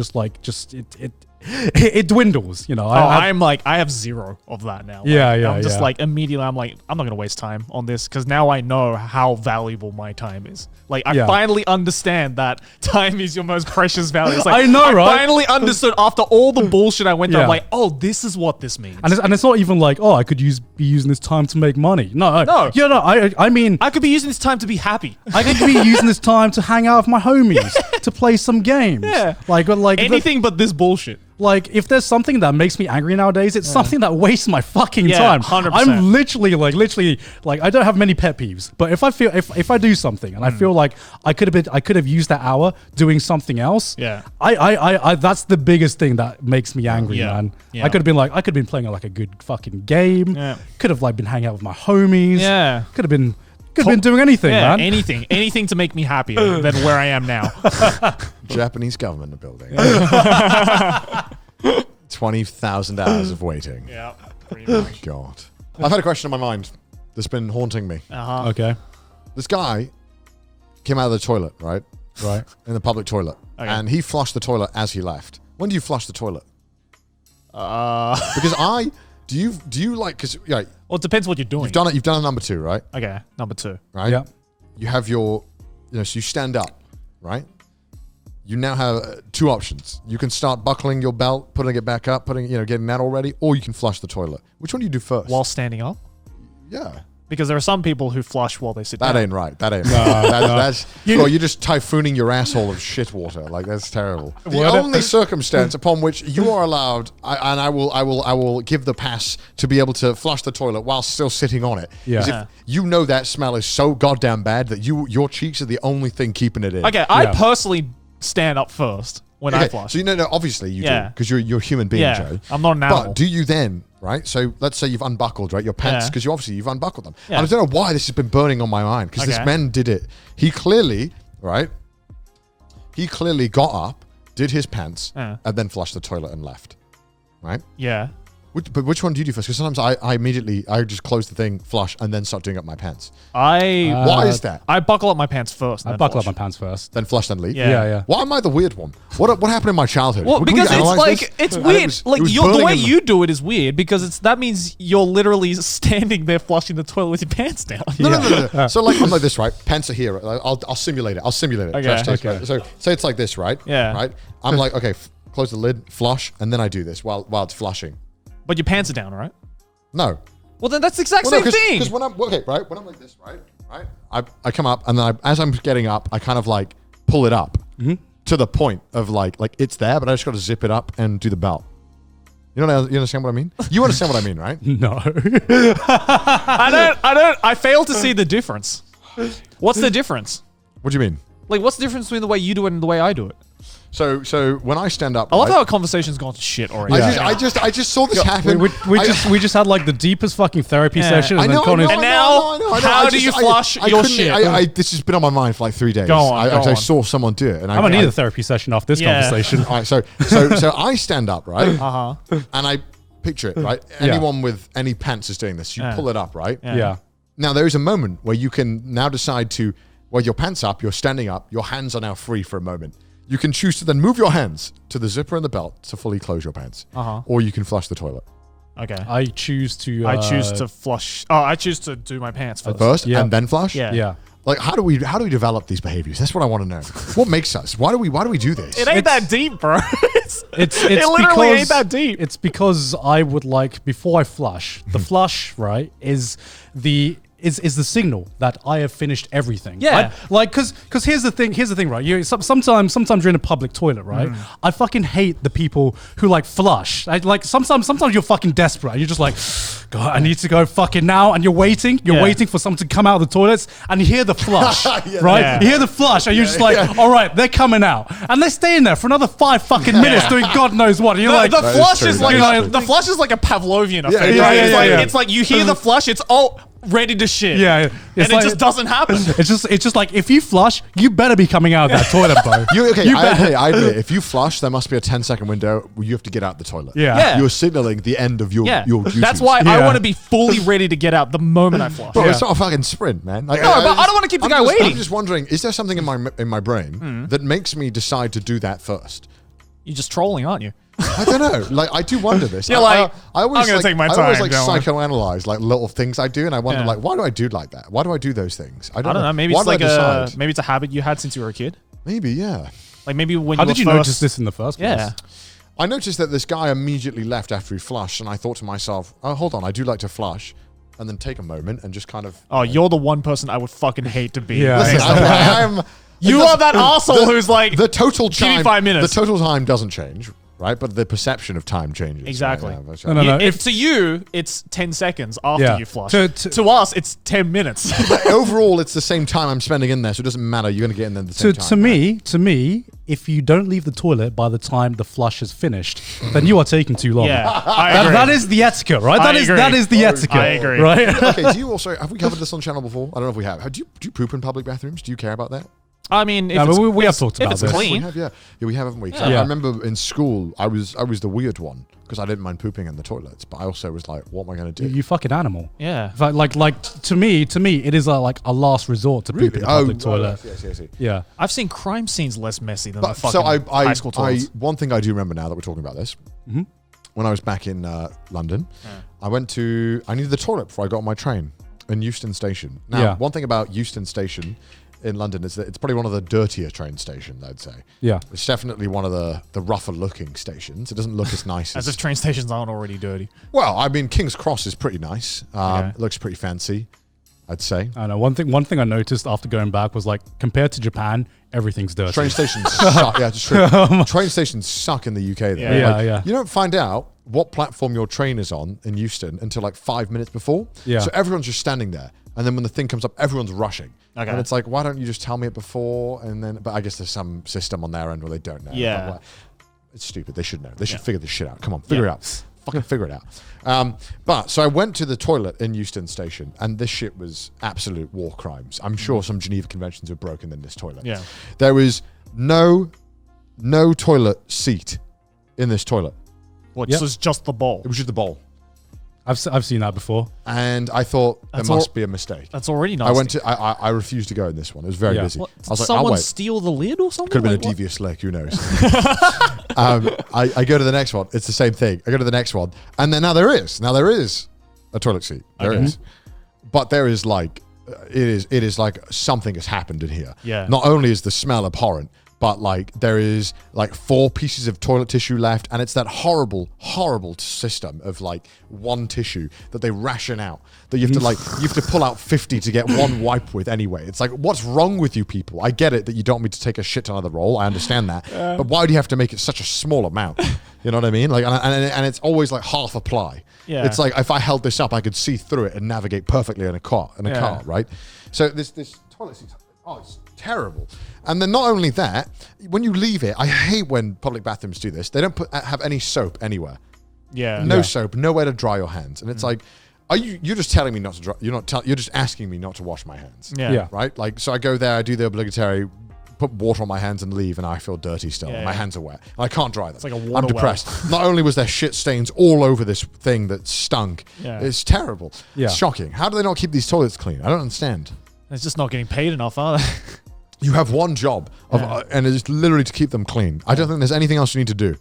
it dwindles. I have zero of that now. I'm just like immediately I'm like, I'm not gonna waste time on this because now I know how valuable my time is. Like I finally understand that time is your most precious value. It's like, I know, right? I finally understood after all the bullshit I went through. I'm like, oh, this is what this means. And it's not even like, oh, I could be using this time to make money. I mean, I could be using this time to be happy. I could be using this time to hang out with my homies, to play some games. Yeah. Like anything but this bullshit. Like, if there's something that makes me angry nowadays, it's something that wastes my fucking time. 100%. I'm literally, I don't have many pet peeves, but if I feel, if I do something and I feel like I could have used that hour doing something else. Yeah. I that's the biggest thing that makes me angry, man. Yeah. I could have been playing like a good fucking game. Yeah. Could have like been hanging out with my homies. Yeah. Could have been doing anything, man. Anything to make me happier than where I am now. Japanese government building. 20,000 hours of waiting. Yeah, pretty much. God. I've had a question in my mind that's been haunting me. Okay. This guy came out of the toilet, right? Right. In the public toilet. Okay. And he flushed the toilet as he left. When do you flush the toilet? Because do you like, because, well, it depends what you're doing. You've done a number 2, right? Okay, number 2. Right? Yeah. You have your, so you stand up, right? You now have 2 options. You can start buckling your belt, putting it back up, getting that all ready, or you can flush the toilet. Which one do you do first? While standing up? Yeah. Because there are some people who flush while they sit down. That ain't right. That's you're just typhooning your asshole of shit water. Like, that's terrible. The only circumstance upon which you are allowed, and I will give the pass to be able to flush the toilet while still sitting on it. Is if you know that smell is so goddamn bad that your cheeks are the only thing keeping it in. Okay, I personally stand up first when I flush. So obviously you do, because you're a human being, Joe. I'm not an animal. But do you then, right? So let's say you've unbuckled, right, your pants, because you've unbuckled them. Yeah. And I don't know why this has been burning on my mind, because this man did it. He clearly got up, did his pants, and then flushed the toilet and left, right? Yeah. But which one do you do first? Because sometimes I immediately just close the thing, flush, and then start doing up my pants. Why is that? I buckle up my pants first. I buckle up my pants first. Then flush, then leave? Yeah. Why am I the weird one? What happened in my childhood? Well, because it's weird. The way you do it is weird because that means you're literally standing there flushing the toilet with your pants down. No. So I'm like this, right? Pants are here. I'll simulate it. Okay. Right? So say it's like this, right? Yeah. Right? I'm like, okay, close the lid, flush, and then I do this while it's flushing. But your pants are down, right? No. Well, then that's the exact same thing. Because when I'm like this, right, I come up and then as I'm getting up, I kind of like pull it up to the point of like it's there, but I just got to zip it up and do the belt. You understand what I mean? You understand what I mean, right? No. I fail to see the difference. What's the difference? What do you mean? Like, what's the difference between the way you do it and the way I do it? So when I stand up, I love how our conversation's gone to shit already. I just saw this happen. We just had like the deepest fucking therapy session. I know. How do you flush your shit? This has been on my mind for like 3 days. Go on. I saw someone do it, and I don't need a therapy session after this conversation. All right, so I stand up, right? And I picture it, right? Anyone with any pants is doing this. You pull it up, right? Yeah. Now there is a moment where you can now decide to, your pants up, you're standing up, your hands are now free for a moment. You can choose to then move your hands to the zipper and the belt to fully close your pants, or you can flush the toilet. Okay. I choose to flush. Oh, I choose to do my pants first. And then flush. Yeah. Like how do we develop these behaviors? That's what I want to know. What makes us? Why do we do this? It ain't that deep, bro. It literally ain't that deep. It's because I would like, before I flush, the flush, right, is the signal that I have finished everything. Yeah. Because here's the thing, right? Sometimes you're in a public toilet, right? I fucking hate the people who like flush. Sometimes you're fucking desperate. And you're just like, God, I need to go fucking now. And you're waiting for someone to come out of the toilets and you hear the flush, right? Yeah. You hear the flush and you're just like, all right, they're coming out. And they're staying there for another 5 fucking minutes doing God knows what. And you're the flush is like a Pavlovian effect. It's like you hear the flush, it's all ready to shit. Yeah. And it just doesn't happen. It's just like, if you flush, you better be coming out of that toilet, bro. I admit, if you flush, there must be a 10-second window where you have to get out the toilet. Yeah. You're signaling the end of your duties. That's why I want to be fully ready to get out the moment I flush. Bro, it's not a fucking sprint, man. Like, but I don't want to keep the guy waiting. I'm just wondering, is there something in my brain that makes me decide to do that first? You're just trolling, aren't you? I don't know. Like, I do wonder this. You're like, I'm going to take my time. I always psychoanalyze like little things I do, and I wonder like, why do I do like that? Why do I do those things? I don't know. Maybe it's maybe it's a habit you had since you were a kid. Maybe, yeah. Like maybe when How did you notice this in the first place? Yeah. I noticed that this guy immediately left after he flushed, and I thought to myself, oh, hold on, I do like to flush. And then take a moment and just kind of... Oh, you're the one person I would fucking hate to be. Yeah. Listen, you are that arsehole who's like, the total time, give me 5 minutes. The total time doesn't change, right? But the perception of time changes. Exactly. So, yeah, No. If to you, it's 10 seconds after you flush. To us, it's 10 minutes. But overall, it's the same time I'm spending in there, so it doesn't matter. You're going to get in there at the same time. To me, if you don't leave the toilet by the time the flush is finished, then you are taking too long. Yeah, I agree. That is the etiquette, right? That is the etiquette. I agree. Right? Okay, do you also... Have we covered this on channel before? I don't know if we have. Do you poop in public bathrooms? Do you care about that? I mean, we have talked about this. this. If it's clean. We have, haven't we? Yeah. I remember in school, I was the weird one because I didn't mind pooping in the toilets, but I also was like, what am I going to do? You fucking animal. Yeah. Like to me, it is like a last resort to poop in the public toilet. Yes. Yeah. I've seen crime scenes less messy than the fucking high school toilets. One thing I do remember now that we're talking about this, when I was back in London, I needed the toilet before I got on my train in Euston Station. Now, one thing about Euston Station in London is that it's probably one of the dirtier train stations, I'd say. Yeah. It's definitely one of the rougher looking stations. It doesn't look as nice as if train stations aren't already dirty. Well, I mean, King's Cross is pretty nice. It looks pretty fancy, I'd say. I know. One thing I noticed after going back was like, compared to Japan, everything's dirty. Train stations suck. Yeah, it's true. Train stations suck in the UK though. Yeah. You don't find out what platform your train is on in Euston until like 5 minutes before. Yeah. So everyone's just standing there. And then when the thing comes up, everyone's rushing. Okay. And it's like, why don't you just tell me it before? And then, but I guess there's some system on their end where they don't know. Yeah. It's stupid. They should know. They should figure this shit out. Come on, figure it out. Fucking figure it out. But so I went to the toilet in Euston Station, and this shit was absolute war crimes. I'm sure some Geneva Conventions were broken in this toilet. Yeah. There was no toilet seat in this toilet. What? This was just the bowl. It was just the bowl. I've seen that before, and I thought there must be a mistake. That's already nasty. I refused to go in this one. It was very busy. What, I was like, someone steal the lid or something? Could have been a devious lake. Who knows? I go to the next one. It's the same thing. I go to the next one, and then now there is a toilet seat. There is, but there is like it is like something has happened in here. Yeah. Not only is the smell abhorrent, but like there is like 4 pieces of toilet tissue left, and it's that horrible system of like one tissue that they ration out, that you have to pull out 50 to get one wipe with anyway. It's like, what's wrong with you people? I get it that you don't want me to take a shit ton of the roll, I understand that, but why do you have to make it such a small amount? You know what I mean? Like, and it's always like half a ply. Yeah. It's like if I held this up, I could see through it and navigate perfectly in a car, right? So this toilet seat, it's terrible. And then not only that, when you leave it, I hate when public bathrooms do this. They don't have any soap anywhere. Yeah. No soap, nowhere to dry your hands. And it's like, you're just telling me not to dry, you're just asking me not to wash my hands. Yeah. Right? Like, so I go there, I do the obligatory, put water on my hands and leave, and I feel dirty still. My hands are wet. And I can't dry them. It's like a water I'm depressed. Not only was there shit stains all over this thing that stunk, it's terrible. Yeah. It's shocking. How do they not keep these toilets clean? I don't understand. It's just not getting paid enough, are they? You have one job, and it's literally to keep them clean. I don't think there's anything else you need to do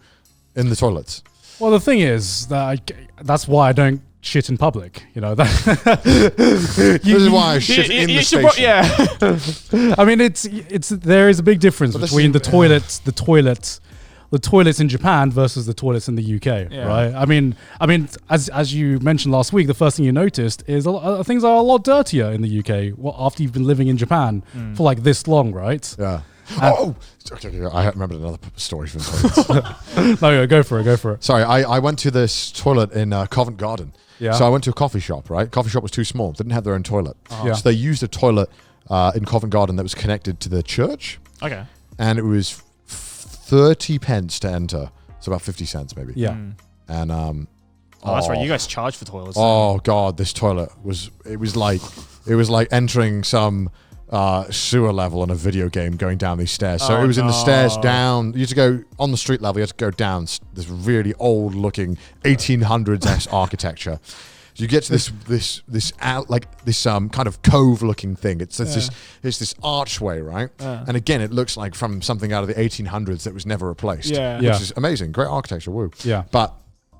in the toilets. Well, the thing is that that's why I don't shit in public. You know that. This is why I shit in the station. I mean, there is a big difference between the toilets in Japan versus the toilets in the UK, right? I mean, as you mentioned last week, the first thing you noticed is things are a lot dirtier in the UK. Well, after you've been living in Japan for like this long, right? Yeah. Okay, I remembered another story from the toilets. No, go for it. Sorry, I went to this toilet in Covent Garden. Yeah. So I went to a coffee shop, right? Coffee shop was too small, didn't have their own toilet. Yeah. So they used a toilet in Covent Garden that was connected to the church. Okay. And it was 30 pence to enter. So about 50 cents maybe. Yeah. And that's right. You guys charge for toilets. Oh God, this toilet was like entering some sewer level in a video game, going down these stairs. So it was in the stairs down. You had to go on the street level. You had to go down this really old looking 1800s architecture. So you get to this kind of cove looking thing. It's this archway, right? And again, it looks like from something out of the 1800s that was never replaced. Yeah. Which is amazing. Great architecture. Woo. Yeah. But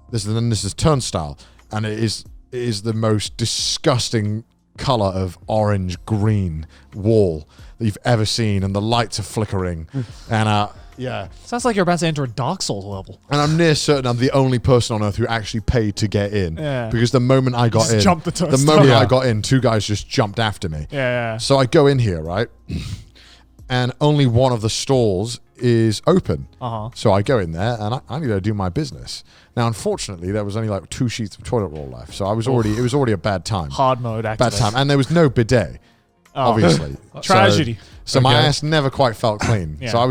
this is turnstile, and it is the most disgusting color of orange green wall that you've ever seen, and the lights are flickering. And Sounds like you're about to enter a Dark Souls level. and I'm near certain I'm the only person on earth who actually paid to get in. Yeah. Because the moment I got Just in, jumped the the turnstile. moment I got in, 2 guys just jumped after me. Yeah. So I go in here, right? And only one of the stalls is open. So I go in there and I need to do my business. Now, unfortunately, there was only like 2 sheets of toilet roll left. So it was already a bad time. Hard mode activated. Bad time. And there was no bidet, obviously. Tragedy. So my ass never quite felt clean. Yeah. So I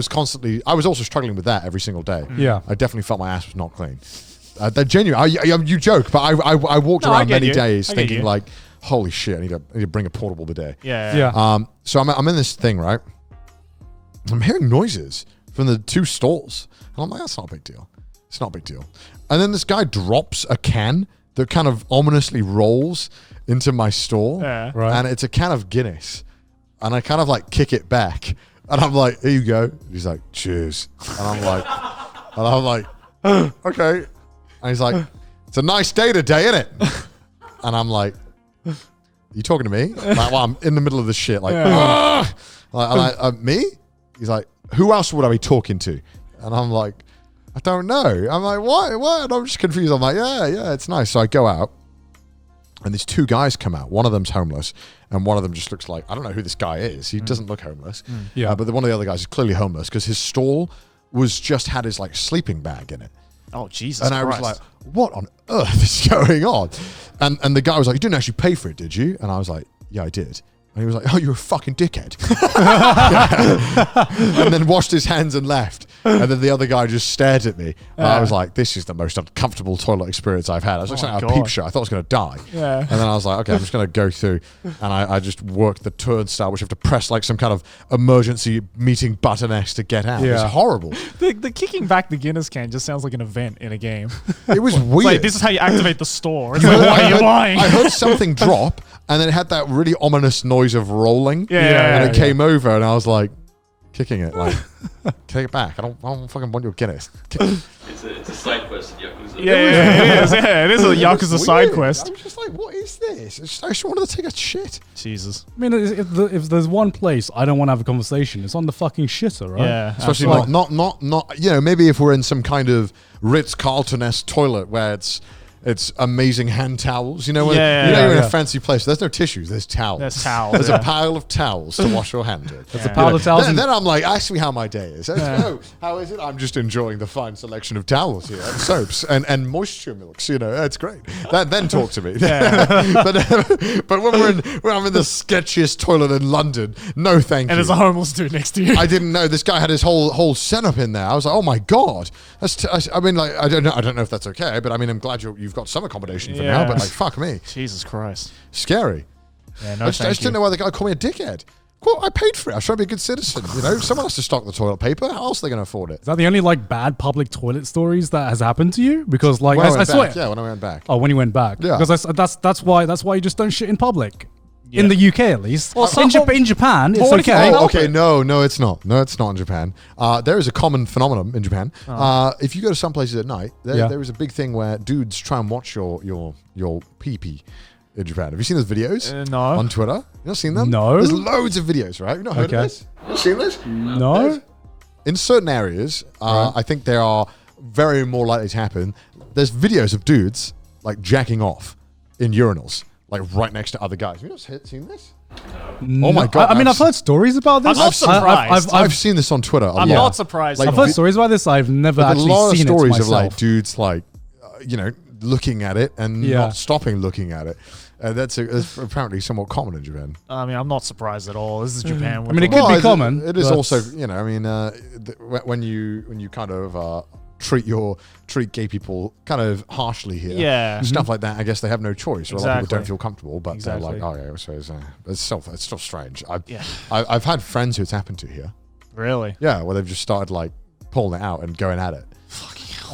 was also struggling with that every single day. Yeah. I definitely felt my ass was not clean. They're genuine. You joke, but I walked around many days thinking like, holy shit, I need to bring a portable bidet. Yeah. So I'm in this thing, right? I'm hearing noises from the 2 stalls. And I'm like, that's not a big deal. It's not a big deal. And then this guy drops a can that kind of ominously rolls into my stall. Yeah. Right. And it's a can of Guinness. And I kind of like kick it back. And I'm like, here you go. He's like, cheers. And I'm like, okay. And he's like, it's a nice day today, isn't it? And I'm like, are you talking to me? Like, well, I'm in the middle of this shit. Like, me? He's like, who else would I be talking to? And I'm like, I don't know. I'm like, what? And I'm just confused. I'm like, yeah, it's nice. So I go out, and these 2 guys come out. One of them's homeless, and one of them just looks like, I don't know who this guy is. He doesn't look homeless. Yeah. But one of the other guys is clearly homeless because his stall had his like sleeping bag in it. Oh, Jesus And I Christ. was like, what on earth is going on? And the guy was like, you didn't actually pay for it, did you? And I was like, yeah, I did. And he was like, oh, you're a fucking dickhead. And then washed his hands and left. And then the other guy just stared at me. And I was like, this is the most uncomfortable toilet experience I've had. I was like, at a peep show. I thought I was going to die. Yeah. And then I was like, okay, I'm just going to go through. And I just worked the turnstile, which you have to press like some kind of emergency meeting button X to get out. Yeah. It's horrible. The kicking back the Guinness can just sounds like an event in a game. It was It's weird. like, this is how you activate the store. It's like, why are you lying? I heard something drop, and then it had that really ominous noise of rolling. Yeah. And it came over, and I was like, kicking it, like, take it back. I don't fucking want your Guinness. It's a side quest in Yakuza. Yeah, it is. Yeah, it is a Yakuza was side weird. quest. I was just like, what is this? I just wanted to take a shit. Jesus. I mean, if there's one place I don't want to have a conversation, it's on the fucking shitter, right? Yeah. Especially not. Maybe if we're in some kind of Ritz-Carlton-esque toilet where it's amazing hand towels. You're in a fancy place. There's no tissues. There's towels. There's a pile of towels to wash your hand with. There's a pile of towels. Then I'm like, ask me how my day is. Oh, how is it? I'm just enjoying the fine selection of towels here and soaps and moisture milks. It's great. Then talk to me. But when I'm in the sketchiest toilet in London, no thank you. And there's a homeless dude next to you. I didn't know this guy had his whole setup in there. I was like, oh my god. I don't know if that's okay, but I mean, I'm glad you've got some accommodation for now. But like, fuck me. Jesus Christ. Scary. Yeah, no, I just didn't know why the guy called me a dickhead. Well, I paid for it. I was trying to be a good citizen. Someone has to stock the toilet paper. How else are they going to afford it? Is that the only like bad public toilet stories that has happened to you? Because like when I swear, when I went back. Oh, when you went back. Yeah. Because that's why you just don't shit in public. Yeah. In the UK, at least. Well, in Japan, it's okay. Oh, okay, no, it's not. No, it's not in Japan. There is a common phenomenon in Japan. If you go to some places at night, there is a big thing where dudes try and watch your pee-pee in Japan. Have you seen those videos? No. On Twitter? You not seen them? No. There's loads of videos, right? You've not heard of this? You not seen this? No. In certain areas, I think they are very more likely to happen. There's videos of dudes like jacking off in urinals. Like right next to other guys. Have you not seen this? No. Oh my god! I mean, I've heard stories about this. I'm not surprised. I've seen this on Twitter. I'm not surprised. I've heard stories about this. I've never actually seen it myself. A lot of stories of like dudes like, looking at it and not stopping looking at it. That's apparently somewhat common in Japan. I mean, I'm not surprised at all. This is Japan. I mean, it could be common. It is also, when you kind of treat gay people kind of harshly here, stuff like that. I guess they have no choice. A lot of people don't feel comfortable, but they're like, oh yeah, so it's still strange. I've had friends who it's happened to here. Really? Yeah, where they've just started like pulling it out and going at it.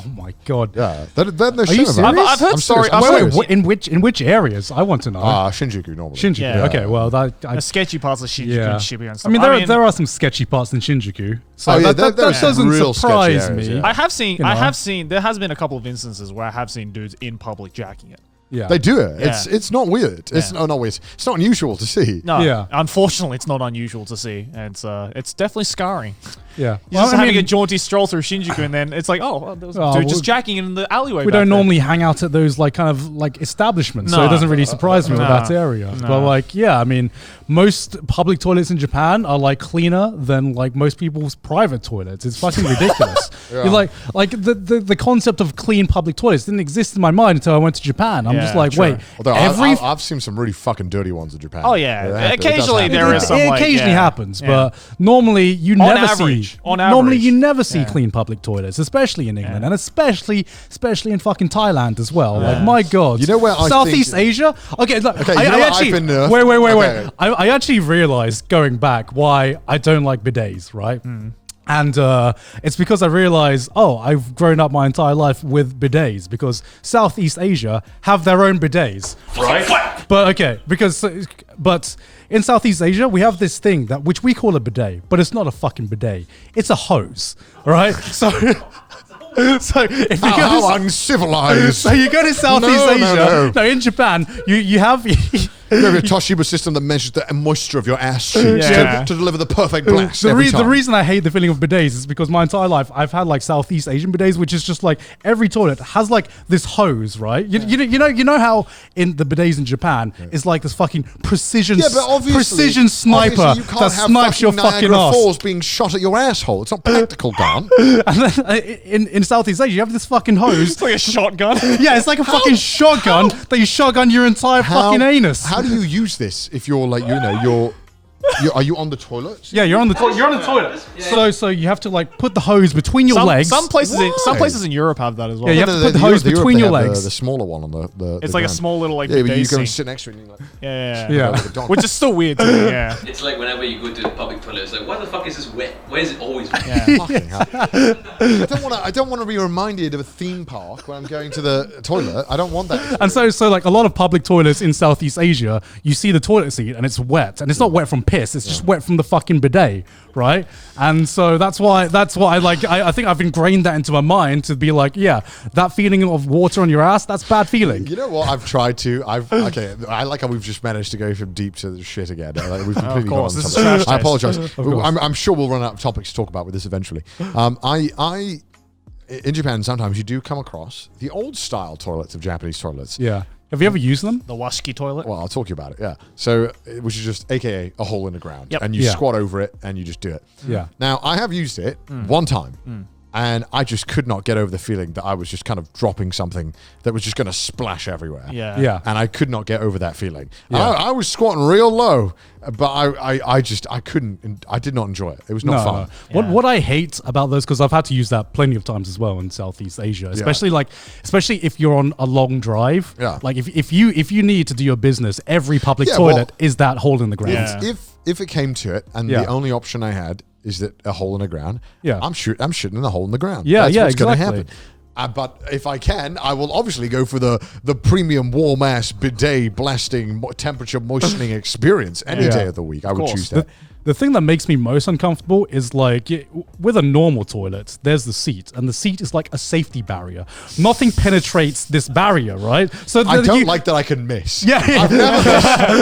Oh my god! Yeah, they're Are you serious? I've heard stories. Wait, in which areas? I want to know. Shinjuku normally. Shinjuku. Yeah. Okay, well the sketchy parts of Shinjuku and Shibuya and stuff. I mean, there are some sketchy parts in Shinjuku, so that doesn't real surprise areas, me. yeah. I have seen. There has been a couple of instances where I have seen dudes in public jacking it. Yeah, they do it. Yeah. It's not weird. It's not weird. It's not unusual to see. No, yeah. Unfortunately, it's not unusual to see, and it's definitely scarring. Yeah, You're just having a jaunty stroll through Shinjuku, and then it's like, there was a dude just jacking in the alleyway. We don't normally hang out at those like kind of like establishments, so it doesn't really surprise me with that area. No. But like, I mean, most public toilets in Japan are like cleaner than like most people's private toilets. It's fucking ridiculous. You're like the concept of clean public toilets didn't exist in my mind until I went to Japan. I'm just like, wait, although I've seen some really fucking dirty ones in Japan. Oh yeah, occasionally there is some. It occasionally happens, but normally you never see. On average. Normally you never see clean public toilets, especially in England, and especially in fucking Thailand as well. Like my god, you know where Southeast Asia? Okay, look, okay. I actually wait. I actually realized going back why I don't like bidets, right? And it's because I realized, I've grown up my entire life with bidets because Southeast Asia have their own bidets, right? But in Southeast Asia, we have this thing which we call a bidet, but it's not a fucking bidet. It's a hose, right? So if you how uncivilized. So you go to Southeast Asia. No, in Japan, you have You have a Toshiba system that measures the moisture of your ass cheeks to deliver the perfect blast the reason I hate the feeling of bidets is because my entire life I've had like Southeast Asian bidets, which is just like every toilet has like this hose, right? You know how in the bidets in Japan it's like this fucking precision sniper that snipes your fucking ass. Falls being shot at your asshole. It's not practical, Garnt. And then in Southeast Asia you have this fucking hose. It's like a shotgun. Yeah, it's like a fucking shotgun that you shotgun your entire fucking anus. How do you use this if you're like, are you on the toilet? Yeah, you're on the toilet. Yeah. So you have to like put the hose between your legs. Some places in Europe have that as well. Yeah, you have to put the hose between your legs. The smaller one on the it's like a small little like. Yeah, but you go and sit next to it. And you're like, which is still weird to me. Yeah. It's like whenever you go to the public toilet, it's like, why the fuck is this wet? Why is it always wet? I don't want to be reminded of a theme park when I'm going to the toilet. I don't want that. And so like a lot of public toilets in Southeast Asia, you see the toilet seat and it's wet, and it's not wet from piss. piss. It's just wet from the fucking bidet, right? And so that's why I think I've ingrained that into my mind to be like, yeah, that feeling of water on your ass, that's bad feeling. You know what? I've tried to. I like how we've just managed to go from deep to the shit again. Like, we've completely gone on this is something. trash I taste. apologize. I'm sure we'll run out of topics to talk about with this eventually. In Japan, sometimes you do come across the old style toilets of Japanese toilets. Yeah. Have you ever used them? The washiki toilet. Well, I'll talk to you about it. Yeah. So, which is just AKA a hole in the ground, Yep. and you Yeah. squat over it and you just do it. Yeah. Now, I have used it one time. And I just could not get over the feeling that I was just kind of dropping something that was just going to splash everywhere. Yeah. Yeah. And I could not get over that feeling. Yeah. I was squatting real low, but I did not enjoy it. It was not fun. No. Yeah. What I hate about those, because I've had to use that plenty of times as well in Southeast Asia, especially if you're on a long drive. Yeah. Like if you need to do your business, every public toilet is that hole in the ground. Yeah. If it came to it, and the only option I had is that a hole in the ground, I'm shitting in a hole in the ground. Yeah, That's yeah, what's going to exactly. happen. But if I can, I will obviously go for the premium warm ass bidet blasting temperature moistening experience any day of the week. I would choose that. The thing that makes me most uncomfortable is like with a normal toilet, there's the seat, and the seat is like a safety barrier. Nothing penetrates this barrier, right? So I don't like that I can miss. Yeah,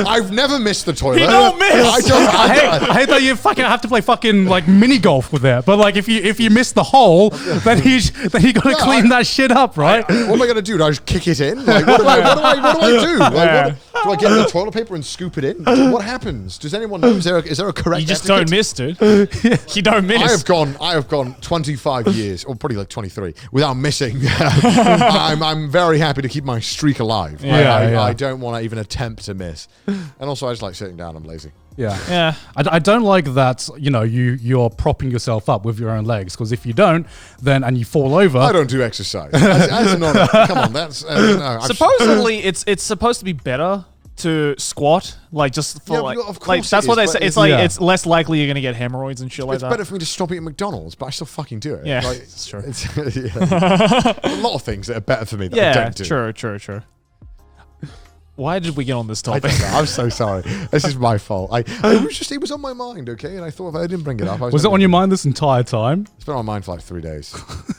I've never missed the toilet. You don't miss. I hate that you fucking have to play fucking like mini golf with it. But like if you miss the hole, then you gotta clean that shit up, right? What am I gonna do? Do I just kick it in? Like what do I do? Like, do I get the toilet paper and scoop it in? What happens? Does anyone know? Is there a correct? You just etiquette? don't miss, dude. You don't miss. I have gone 25 years, or probably like 23, without missing. I'm very happy to keep my streak alive. I don't want to even attempt to miss. And also, I just like sitting down. I'm lazy. Yeah. I don't like that, you're propping yourself up with your own legs, because if you don't, and you fall over. I don't do exercise. Come on, that's no, Supposedly, it's supposed to be better to squat, like just for of course like that's it what they is, say. but It's like it's less likely you're gonna get hemorrhoids and shit like it's that. better for me to stop eating McDonald's, but I still fucking do it. Yeah, like, it's true. A lot of things that are better for me that I don't do. True. Why did we get on this I topic? don't know. I'm so sorry. This is my fault. It was on my mind, okay? And I thought if I didn't bring it up, was it on your mind this entire time? It's been on my mind for like 3 days.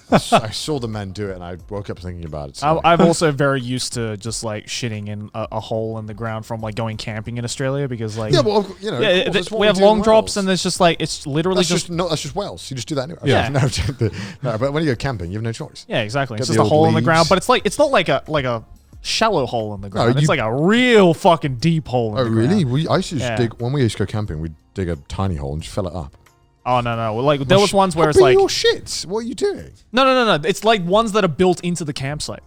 I saw the men do it, and I woke up thinking about it. So. I'm also very used to just like shitting in a hole in the ground from like going camping in Australia, because like we have long drops, and there's just like it's literally that's just wells. You just do that anyway. Yeah. No, but when you go camping, you have no choice. yeah, exactly. It's Get just the a old hole in the ground, leaves. but it's not like a shallow hole in the ground. No, It's like a real fucking deep hole in the really? ground. I used to just dig when we used to go camping. We'd dig a tiny hole and just fill it up. Oh no. Well, like there was ones where it's How like big are your shits. What are you doing? no. It's like ones that are built into the campsite,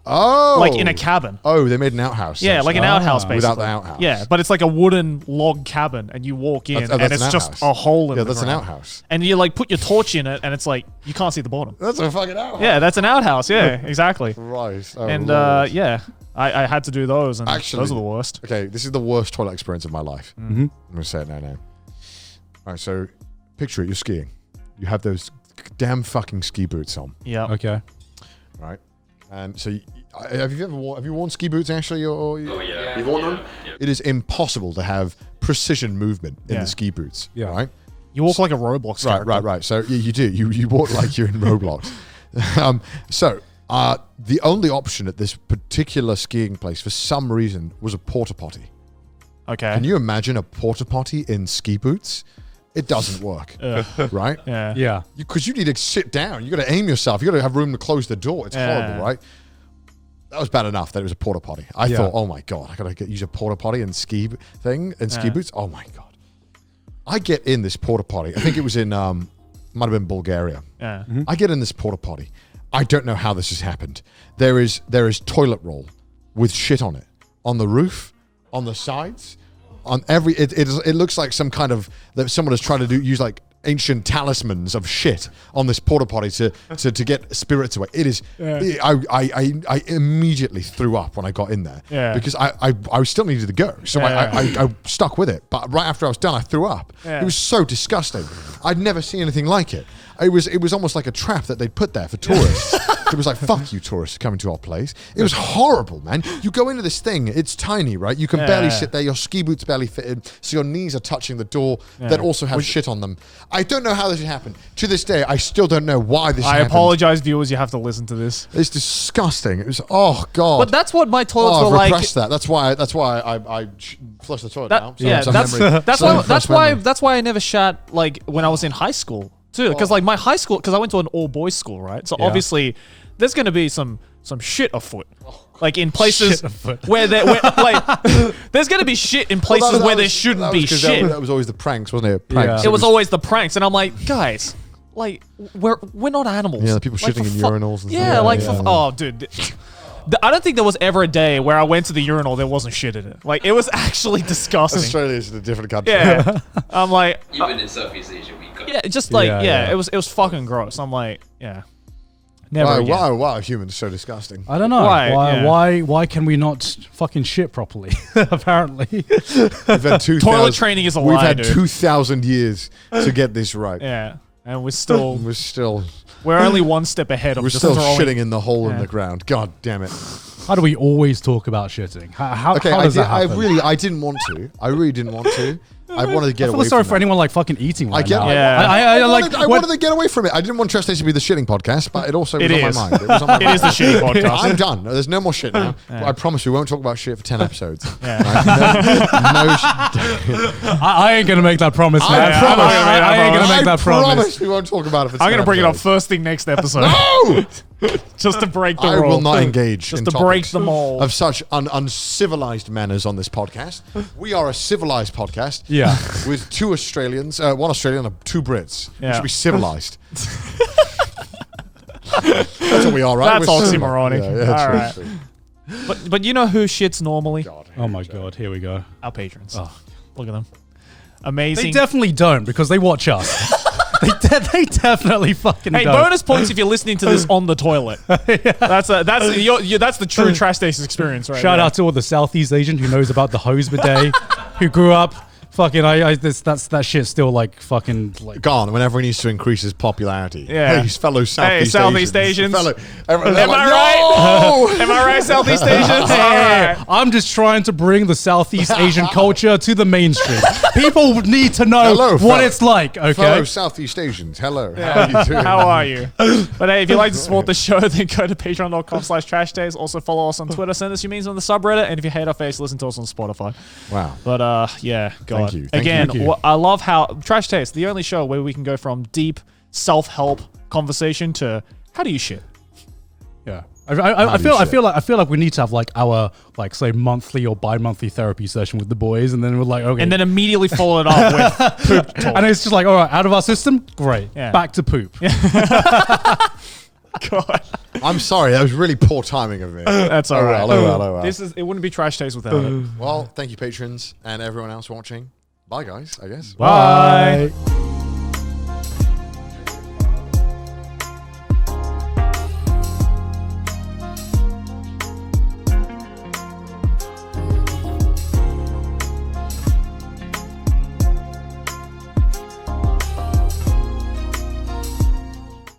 Oh, like in a cabin. Oh, they made an outhouse. Yeah, like an outhouse basically. Without the outhouse. Yeah, but it's like a wooden log cabin, and you walk in, That's and it's just outhouse. a hole in the that's an ground. outhouse. And you like put your torch in it, and it's like you can't see the bottom. That's a fucking outhouse. Yeah, that's an outhouse. Yeah, exactly. Right. Oh, And Lord. yeah, I had to do those, and Actually, those are the worst. Okay, this is the worst toilet experience of my life. Mm-hmm. I'm going to say it now. All right, so picture it. You're skiing. You have those damn fucking ski boots on. Yeah. Okay. Right? And so have you worn ski boots, Ashley? Oh yeah. You've worn them? Yeah. It is impossible to have precision movement in the ski boots. Yeah. Right? You walk like a Roblox character. Right. So you do. You walk like you're in Roblox. The only option at this particular skiing place, for some reason, was a porta potty. Okay. Can you imagine a porta potty in ski boots? It doesn't work, right? Yeah. Yeah. Because you need to sit down. You got to aim yourself. You got to have room to close the door. It's horrible, right? That was bad enough that it was a porta potty. I thought, oh my god, I got to use a porta potty and ski boots. Oh my god! I get in this porta potty. I think it was in might have been Bulgaria. Yeah. Mm-hmm. I get in this porta potty. I don't know how this has happened. There is toilet roll with shit on it, on the roof, on the sides, on every. It looks like some kind of that someone has tried to use like ancient talismans of shit on this porta potty to get spirits away. It is. I immediately threw up when I got in there because I still needed to go, so I stuck with it. But right after I was done, I threw up. It was so disgusting. I'd never seen anything like it. It was almost like a trap that they'd put there for tourists. It was like, fuck you tourists coming to our place. It was horrible, man. You go into this thing, it's tiny, right? You can barely sit there, your ski boots barely fitted, so your knees are touching the door that also has shit on them. I don't know how this happened. To this day, I still don't know why this happened. I apologize, viewers, you have to listen to this. It's disgusting. It was, oh God. But that's what my toilets were I've like. repressed that. That's why I flush the toilet now. That's why I never shat like when I was in high school too. Because like my high school, because I went to an all boys school, right? So obviously there's gonna be some shit afoot. Like in places where there's gonna be shit in places where there shouldn't be shit. That was always the pranks, wasn't it? Pranks. It was always the pranks, and I'm like, guys, like we're not animals. Yeah, the people shitting in urinals. And stuff. Oh, dude. I don't think there was ever a day where I went to the urinal there wasn't shit in it. Like it was actually disgusting. Australia is a different country. Yeah, I'm like, even in Southeast Asia, we got it was fucking gross. I'm like, never again. Why are humans so disgusting? I don't know. Why can we not fucking shit properly? Apparently, we've had toilet training is a lie. We've had 2,000 years to get this right. Yeah, and we're still we're only one step ahead of we're still shitting in the hole in the ground. God damn it! How do we always talk about shitting? How does that happen? I didn't want to. I really didn't want to. I wanted to get away from it. I feel sorry for anyone like fucking eating right now. I wanted to get away from it. I didn't want Trash Taste to be the shitting podcast, but it also was on my mind. It was on my mind. It is the shitting podcast. I'm done. There's no more shit now. I promise we won't talk about shit for 10 episodes. I ain't gonna make that promise, man. I ain't gonna make that promise. I promise we won't talk about it for 10 I'm gonna bring it up first thing next episode. No! Just to break the rule. I will not in engage Just to break the mold of such uncivilized manners on this podcast. We are a civilized podcast. Yeah. With 2 Australians, 1 Australian and 2 Brits. Yeah. We should be civilized. That's what we are, right? That's oxymoronic. All right. But you know who shits normally? Oh my God, here we go. Our patrons. Oh, look at them. Amazing. They definitely don't because they watch us. They definitely fucking don't. Bonus points if you're listening to this on the toilet. That's the true Trash Taste experience, right? Shout out to all the Southeast Asian who knows about the hose bidet, who grew up. Fucking, that shit's still like fucking like gone. Whenever he needs to increase his popularity, hey, his fellow Southeast Asians. Am I right? Am I right, Southeast Asians? Hey, I'm just trying to bring the Southeast Asian culture to the mainstream. People need to know what it's like. Okay, fellow Southeast Asians. Hello. Yeah. How are you doing? How are you? But hey, if you'd like to support the show, then go to patreon.com/trashtaste. Also follow us on Twitter. Send us your memes on the subreddit, and if you hate our face, listen to us on Spotify. Wow. But yeah, God. Thank you. Again, I love how Trash Taste, the only show where we can go from deep self-help conversation to how do you shit? Yeah, I feel like we need to have like our say monthly or bi-monthly therapy session with the boys, and then we're like, okay, and then immediately follow it up with poop talk. And it's just like, all right, out of our system, great, back to poop. God. I'm sorry, that was really poor timing of me. That's all right. Oh well. It wouldn't be Trash Taste without it. Well, thank you, patrons, and everyone else watching. Bye, guys, I guess. Bye.